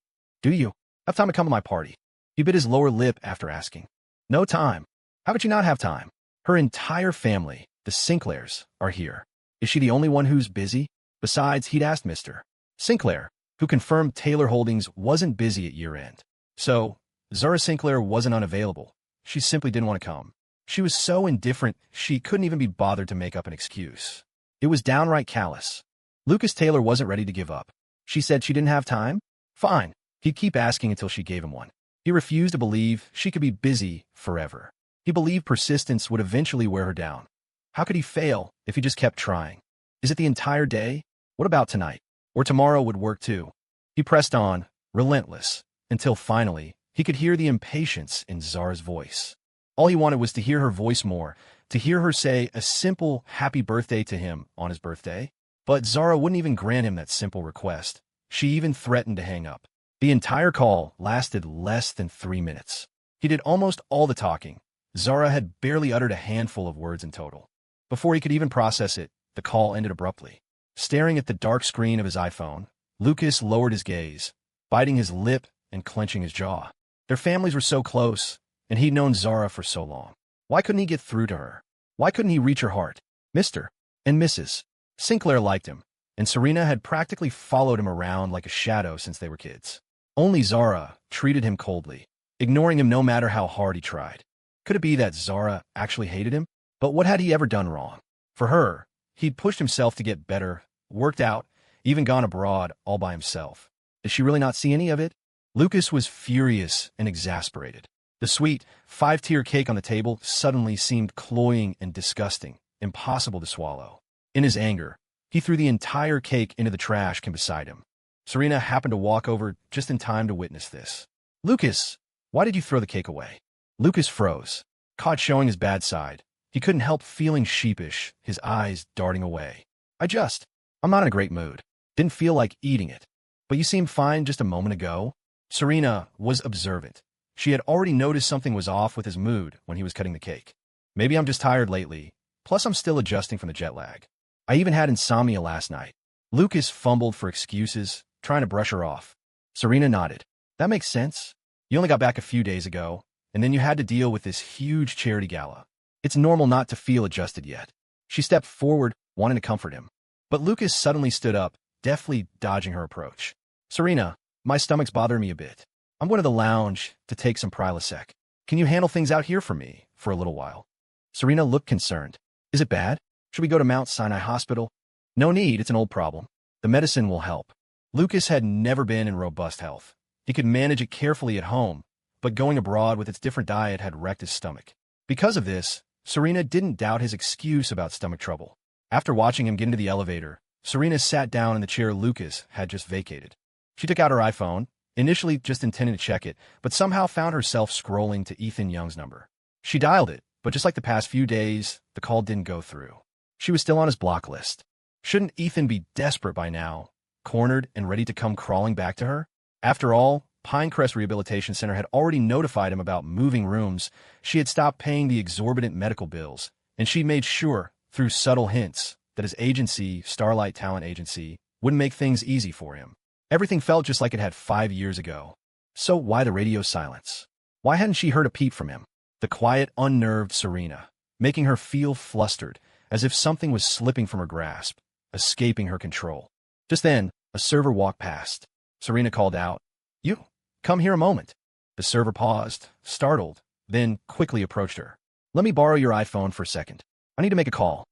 Do you have time to come to my party? He bit his lower lip after asking. No time. How could you not have time? Her entire family, the Sinclairs, are here. Is she the only one who's busy? Besides, he'd asked Mr. Sinclair, who confirmed Taylor Holdings wasn't busy at year-end. So, Zara Sinclair wasn't unavailable. She simply didn't want to come. She was so indifferent, she couldn't even be bothered to make up an excuse. It was downright callous. Lucas Taylor wasn't ready to give up. She said she didn't have time? Fine. He'd keep asking until she gave him one. He refused to believe she could be busy forever. He believed persistence would eventually wear her down. How could he fail if he just kept trying? Is it the entire day? What about tonight? Or tomorrow would work too. He pressed on, relentless, until finally he could hear the impatience in Zara's voice. All he wanted was to hear her voice more, to hear her say a simple happy birthday to him on his birthday. But Zara wouldn't even grant him that simple request. She even threatened to hang up. The entire call lasted less than 3 minutes. He did almost all the talking. Zara had barely uttered a handful of words in total. Before he could even process it, the call ended abruptly. Staring at the dark screen of his iPhone, Lucas lowered his gaze, biting his lip and clenching his jaw. Their families were so close, and he'd known Zara for so long. Why couldn't he get through to her? Why couldn't he reach her heart? Mr. and Mrs. Sinclair liked him, and Serena had practically followed him around like a shadow since they were kids. Only Zara treated him coldly, ignoring him no matter how hard he tried. Could it be that Zara actually hated him? But what had he ever done wrong? For her, he'd pushed himself to get better, worked out, even gone abroad all by himself. Did she really not see any of it? Lucas was furious and exasperated. The sweet, 5-tier cake on the table suddenly seemed cloying and disgusting, impossible to swallow. In his anger, he threw the entire cake into the trash can beside him. Serena happened to walk over just in time to witness this. Lucas, why did you throw the cake away? Lucas froze, caught showing his bad side. He couldn't help feeling sheepish, his eyes darting away. I'm not in a great mood. Didn't feel like eating it. But you seemed fine just a moment ago. Serena was observant. She had already noticed something was off with his mood when he was cutting the cake. Maybe I'm just tired lately. Plus, I'm still adjusting from the jet lag. I even had insomnia last night. Lucas fumbled for excuses, trying to brush her off. Serena nodded. That makes sense. You only got back a few days ago, and then you had to deal with this huge charity gala. It's normal not to feel adjusted yet. She stepped forward, wanting to comfort him. But Lucas suddenly stood up, deftly dodging her approach. Serena, my stomach's bothering me a bit. I'm going to the lounge to take some Prilosec. Can you handle things out here for me for a little while? Serena looked concerned. Is it bad? Should we go to Mount Sinai Hospital? No need, it's an old problem. The medicine will help. Lucas had never been in robust health. He could manage it carefully at home, but going abroad with its different diet had wrecked his stomach. Because of this, Serena didn't doubt his excuse about stomach trouble. After watching him get into the elevator, Serena sat down in the chair Lucas had just vacated. She took out her iPhone, initially just intending to check it, but somehow found herself scrolling to Ethan Young's number. She dialed it, but just like the past few days, the call didn't go through. She was still on his block list. Shouldn't Ethan be desperate by now, cornered and ready to come crawling back to her? After all, Pinecrest Rehabilitation Center had already notified him about moving rooms. She had stopped paying the exorbitant medical bills, and she made sure, through subtle hints, that his agency, Starlight Talent Agency, wouldn't make things easy for him. Everything felt just like it had 5 years ago. So why the radio silence? Why hadn't she heard a peep from him? The quiet, unnerved Serena, making her feel flustered, as if something was slipping from her grasp, escaping her control. Just then, a server walked past. Serena called out, "You, come here a moment." The server paused, startled, then quickly approached her. "Let me borrow your iPhone for a second. I need to make a call."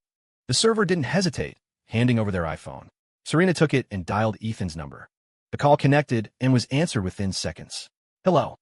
The server didn't hesitate, handing over their iPhone. Serena took it and dialed Ethan's number. The call connected and was answered within seconds. "Hello."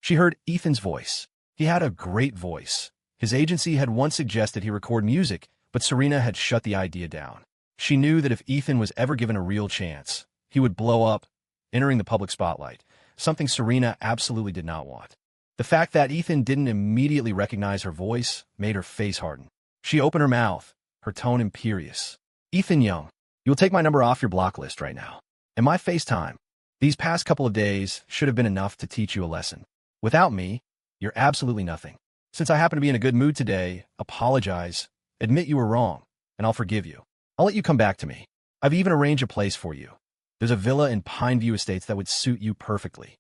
She heard Ethan's voice. He had a great voice. His agency had once suggested he record music, but Serena had shut the idea down. She knew that if Ethan was ever given a real chance, he would blow up, entering the public spotlight, something Serena absolutely did not want. The fact that Ethan didn't immediately recognize her voice made her face harden. She opened her mouth, her tone imperious. "Ethan Young, you will take my number off your block list right now. And my FaceTime. These past couple of days should have been enough to teach you a lesson. Without me, you're absolutely nothing. Since I happen to be in a good mood today, apologize, admit you were wrong, and I'll forgive you. I'll let you come back to me. I've even arranged a place for you. There's a villa in Pineview Estates that would suit you perfectly."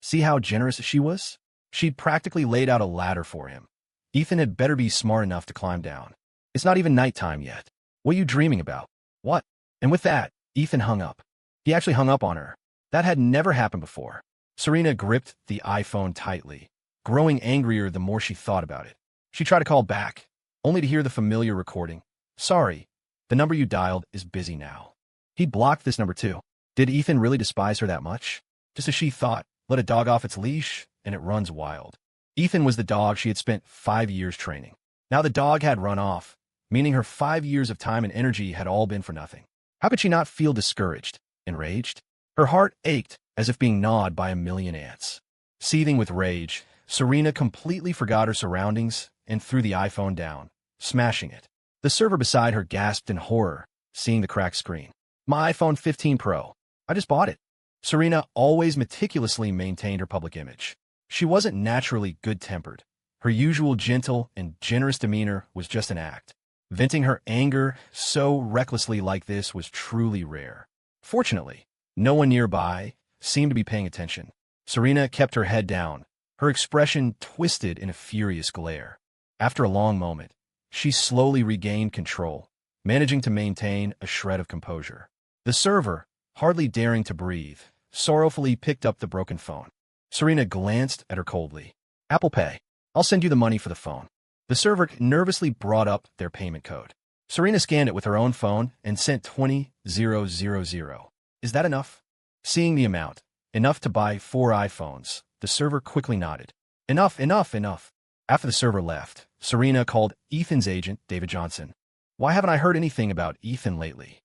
See how generous she was? She'd practically laid out a ladder for him. Ethan had better be smart enough to climb down. It's not even nighttime yet. What are you dreaming about? What? And with that, Ethan hung up. He actually hung up on her. That had never happened before. Serena gripped the iPhone tightly, growing angrier the more she thought about it. She tried to call back, only to hear the familiar recording. "Sorry, the number you dialed is busy now." He blocked this number too. Did Ethan really despise her that much? Just as she thought, let a dog off its leash, and it runs wild. Ethan was the dog she had spent 5 years training. Now the dog had run off, meaning her 5 years of time and energy had all been for nothing. How could she not feel discouraged, enraged? Her heart ached as if being gnawed by a million ants. Seething with rage, Serena completely forgot her surroundings and threw the iPhone down, smashing it. The server beside her gasped in horror, seeing the cracked screen. "My iPhone 15 Pro. I just bought it." Serena always meticulously maintained her public image. She wasn't naturally good-tempered. Her usual gentle and generous demeanor was just an act. Venting her anger so recklessly like this was truly rare. Fortunately, no one nearby seemed to be paying attention. Serena kept her head down, her expression twisted in a furious glare. After a long moment, she slowly regained control, managing to maintain a shred of composure. The server, hardly daring to breathe, sorrowfully picked up the broken phone. Serena glanced at her coldly. "Apple Pay. I'll send you the money for the phone." The server nervously brought up their payment code. Serena scanned it with her own phone and sent 20,000. "Is that enough?" Seeing the amount, enough to buy 4 iPhones, the server quickly nodded. Enough. After the server left, Serena called Ethan's agent, David Johnson. "Why haven't I heard anything about Ethan lately?"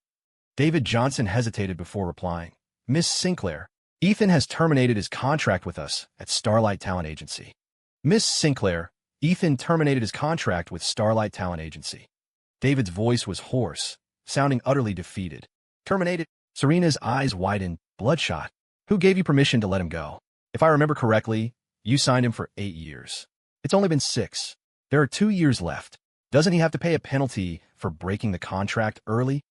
David Johnson hesitated before replying. "Miss Sinclair, Ethan has terminated his contract with us at Starlight Talent Agency." "Miss Sinclair, Ethan terminated his contract with Starlight Talent Agency." David's voice was hoarse, sounding utterly defeated. "Terminated?" Serena's eyes widened, bloodshot. "Who gave you permission to let him go? If I remember correctly, you signed him for 8 years. It's only been 6. There are 2 years left." Doesn't he have to pay a penalty for breaking the contract early?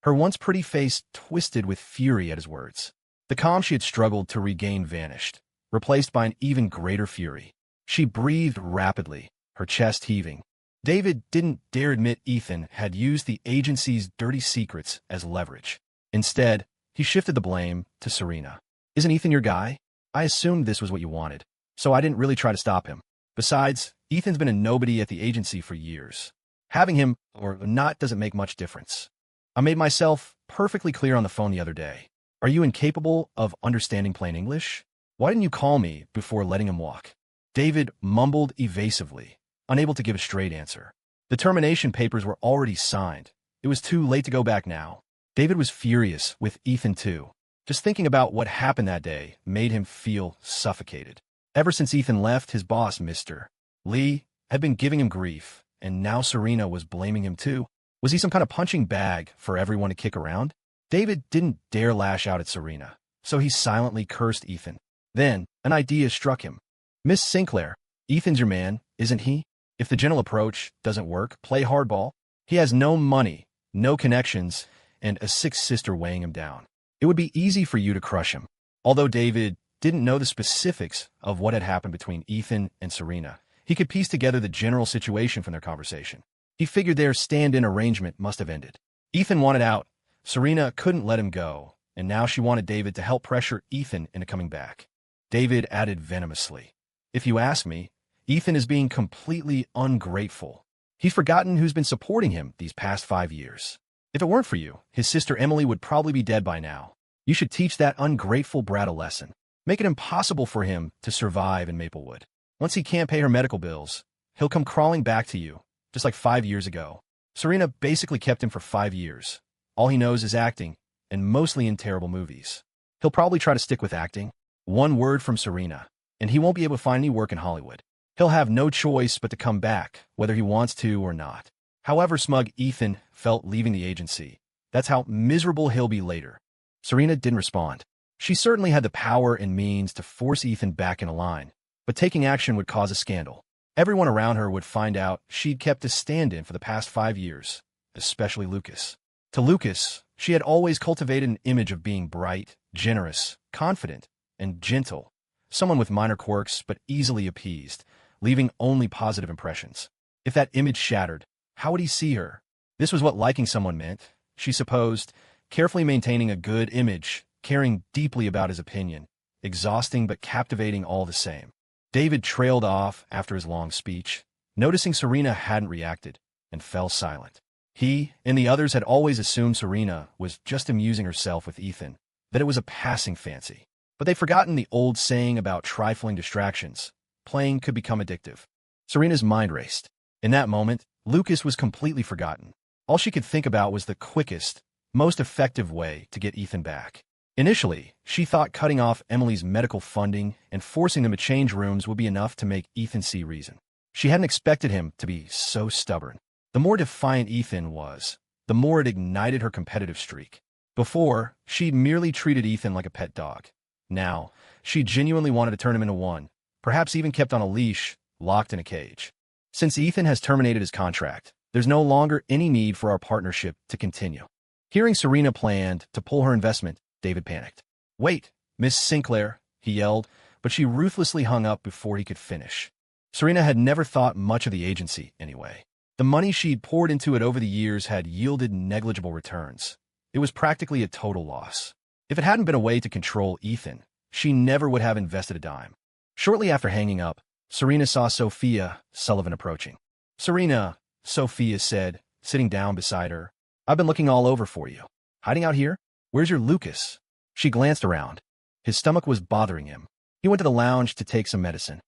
Her once pretty face twisted with fury at his words. The calm she had struggled to regain vanished, replaced by an even greater fury. She breathed rapidly, her chest heaving. David didn't dare admit Ethan had used the agency's dirty secrets as leverage. Instead, he shifted the blame to Serena. Isn't Ethan your guy? I assumed this was what you wanted, so I didn't really try to stop him. Besides, Ethan's been a nobody at the agency for years. Having him or not doesn't make much difference. I made myself perfectly clear on the phone the other day. Are you incapable of understanding plain English? Why didn't you call me before letting him walk? David mumbled evasively, unable to give a straight answer. The termination papers were already signed. It was too late to go back now. David was furious with Ethan too. Just thinking about what happened that day made him feel suffocated. Ever since Ethan left, his boss, Mr. Lee, had been giving him grief, and now Serena was blaming him too. Was he some kind of punching bag for everyone to kick around? David didn't dare lash out at Serena, so he silently cursed Ethan. Then, an idea struck him. Miss Sinclair, Ethan's your man, isn't he? If the gentle approach doesn't work, play hardball. He has no money, no connections, and a sick sister weighing him down. It would be easy for you to crush him. Although David didn't know the specifics of what had happened between Ethan and Serena, he could piece together the general situation from their conversation. He figured their stand-in arrangement must have ended. Ethan wanted out. Serena couldn't let him go, and now she wanted David to help pressure Ethan into coming back. David added venomously, "If you ask me, Ethan is being completely ungrateful. He's forgotten who's been supporting him these past 5 years. If it weren't for you, his sister Emily would probably be dead by now. You should teach that ungrateful brat a lesson. Make it impossible for him to survive in Maplewood. Once he can't pay her medical bills, he'll come crawling back to you, just like 5 years ago. Serena basically kept him for 5 years. All he knows is acting, and mostly in terrible movies. He'll probably try to stick with acting. One word from Serena, and he won't be able to find any work in Hollywood. He'll have no choice but to come back, whether he wants to or not. However smug Ethan felt leaving the agency, that's how miserable he'll be later." Serena didn't respond. She certainly had the power and means to force Ethan back in a line, but taking action would cause a scandal. Everyone around her would find out she'd kept a stand-in for the past 5 years, especially Lucas. To Lucas, she had always cultivated an image of being bright, generous, confident, and gentle, someone with minor quirks but easily appeased, leaving only positive impressions. If that image shattered, how would he see her? This was what liking someone meant, she supposed, carefully maintaining a good image, caring deeply about his opinion, exhausting but captivating all the same. David trailed off after his long speech, noticing Serena hadn't reacted, and fell silent. He and the others had always assumed Serena was just amusing herself with Ethan, that it was a passing fancy. But they'd forgotten the old saying about trifling distractions. Playing could become addictive. Serena's mind raced. In that moment, Lucas was completely forgotten. All she could think about was the quickest, most effective way to get Ethan back. Initially, she thought cutting off Emily's medical funding and forcing them to change rooms would be enough to make Ethan see reason. She hadn't expected him to be so stubborn. The more defiant Ethan was, the more it ignited her competitive streak. Before, she'd merely treated Ethan like a pet dog. Now, she genuinely wanted to turn him into one, perhaps even kept on a leash, locked in a cage. Since Ethan has terminated his contract, there's no longer any need for our partnership to continue. Hearing Serena planned to pull her investment, David panicked. "Wait, Miss Sinclair," he yelled, but she ruthlessly hung up before he could finish. Serena had never thought much of the agency, anyway. The money she'd poured into it over the years had yielded negligible returns. It was practically a total loss. If it hadn't been a way to control Ethan, she never would have invested a dime. Shortly after hanging up, Serena saw Sophia Sullivan approaching. "Serena," Sophia said, sitting down beside her, "I've been looking all over for you. Hiding out here? Where's your Lucas?" She glanced around. His stomach was bothering him. He went to the lounge to take some medicine.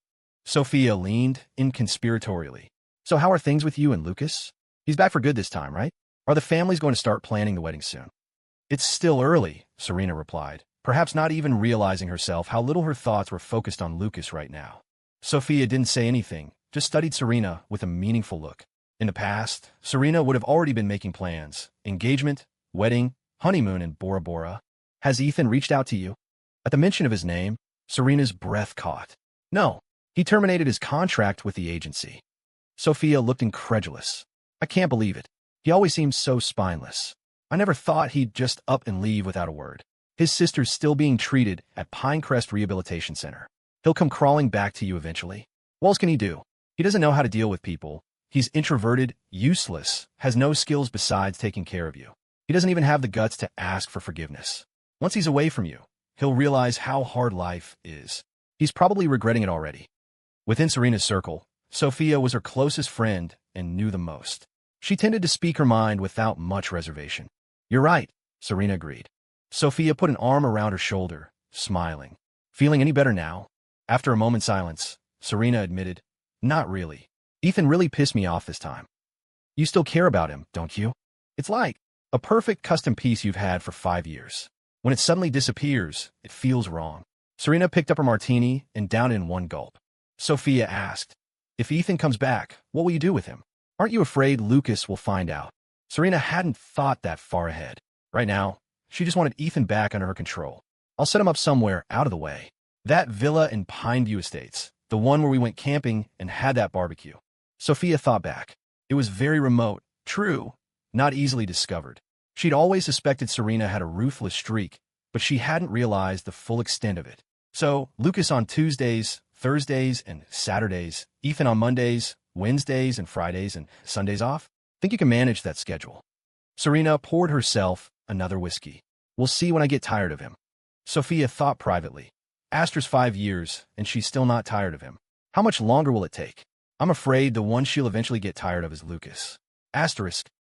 Sophia leaned in conspiratorially. "So how are things with you and Lucas? He's back for good this time, right? Are the families going to start planning the wedding soon?" "It's still early," Serena replied, perhaps not even realizing herself how little her thoughts were focused on Lucas right now. Sophia didn't say anything, just studied Serena with a meaningful look. In the past, Serena would have already been making plans. Engagement, wedding, honeymoon in Bora Bora. "Has Ethan reached out to you?" At the mention of his name, Serena's breath caught. "No, he terminated his contract with the agency." Sophia looked incredulous. I can't believe it. He always seems so spineless. I never thought he'd just up and leave without a word. His sister's still being treated at Pinecrest Rehabilitation Center. He'll come crawling back to you eventually. What else can he do? He doesn't know how to deal with people. He's introverted, useless, has no skills besides taking care of you. He doesn't even have the guts to ask for forgiveness. Once he's away from you, he'll realize how hard life is. He's probably regretting it already. Within Serena's circle, Sophia was her closest friend and knew the most. She tended to speak her mind without much reservation. You're right, Serena agreed. Sophia put an arm around her shoulder, smiling. Feeling any better now? After a moment's silence, Serena admitted, Not really. Ethan really pissed me off this time. You still care about him, don't you? It's like a perfect custom piece you've had for 5 years. When it suddenly disappears, it feels wrong. Serena picked up her martini and downed it in one gulp. Sophia asked, If Ethan comes back, what will you do with him? Aren't you afraid Lucas will find out? Serena hadn't thought that far ahead. Right now, she just wanted Ethan back under her control. I'll set him up somewhere out of the way. That villa in Pineview Estates, the one where we went camping and had that barbecue. Sophia thought back. It was very remote, true, not easily discovered. She'd always suspected Serena had a ruthless streak, but she hadn't realized the full extent of it. So, Lucas on Tuesdays, Thursdays, and Saturdays, Ethan on Mondays, Wednesdays, and Fridays, and Sundays off? Think you can manage that schedule? Serena poured herself another whiskey. We'll see when I get tired of him. Sophia thought privately. Aster's 5 years, and she's still not tired of him. How much longer will it take? I'm afraid the one she'll eventually get tired of is Lucas. Asterisk,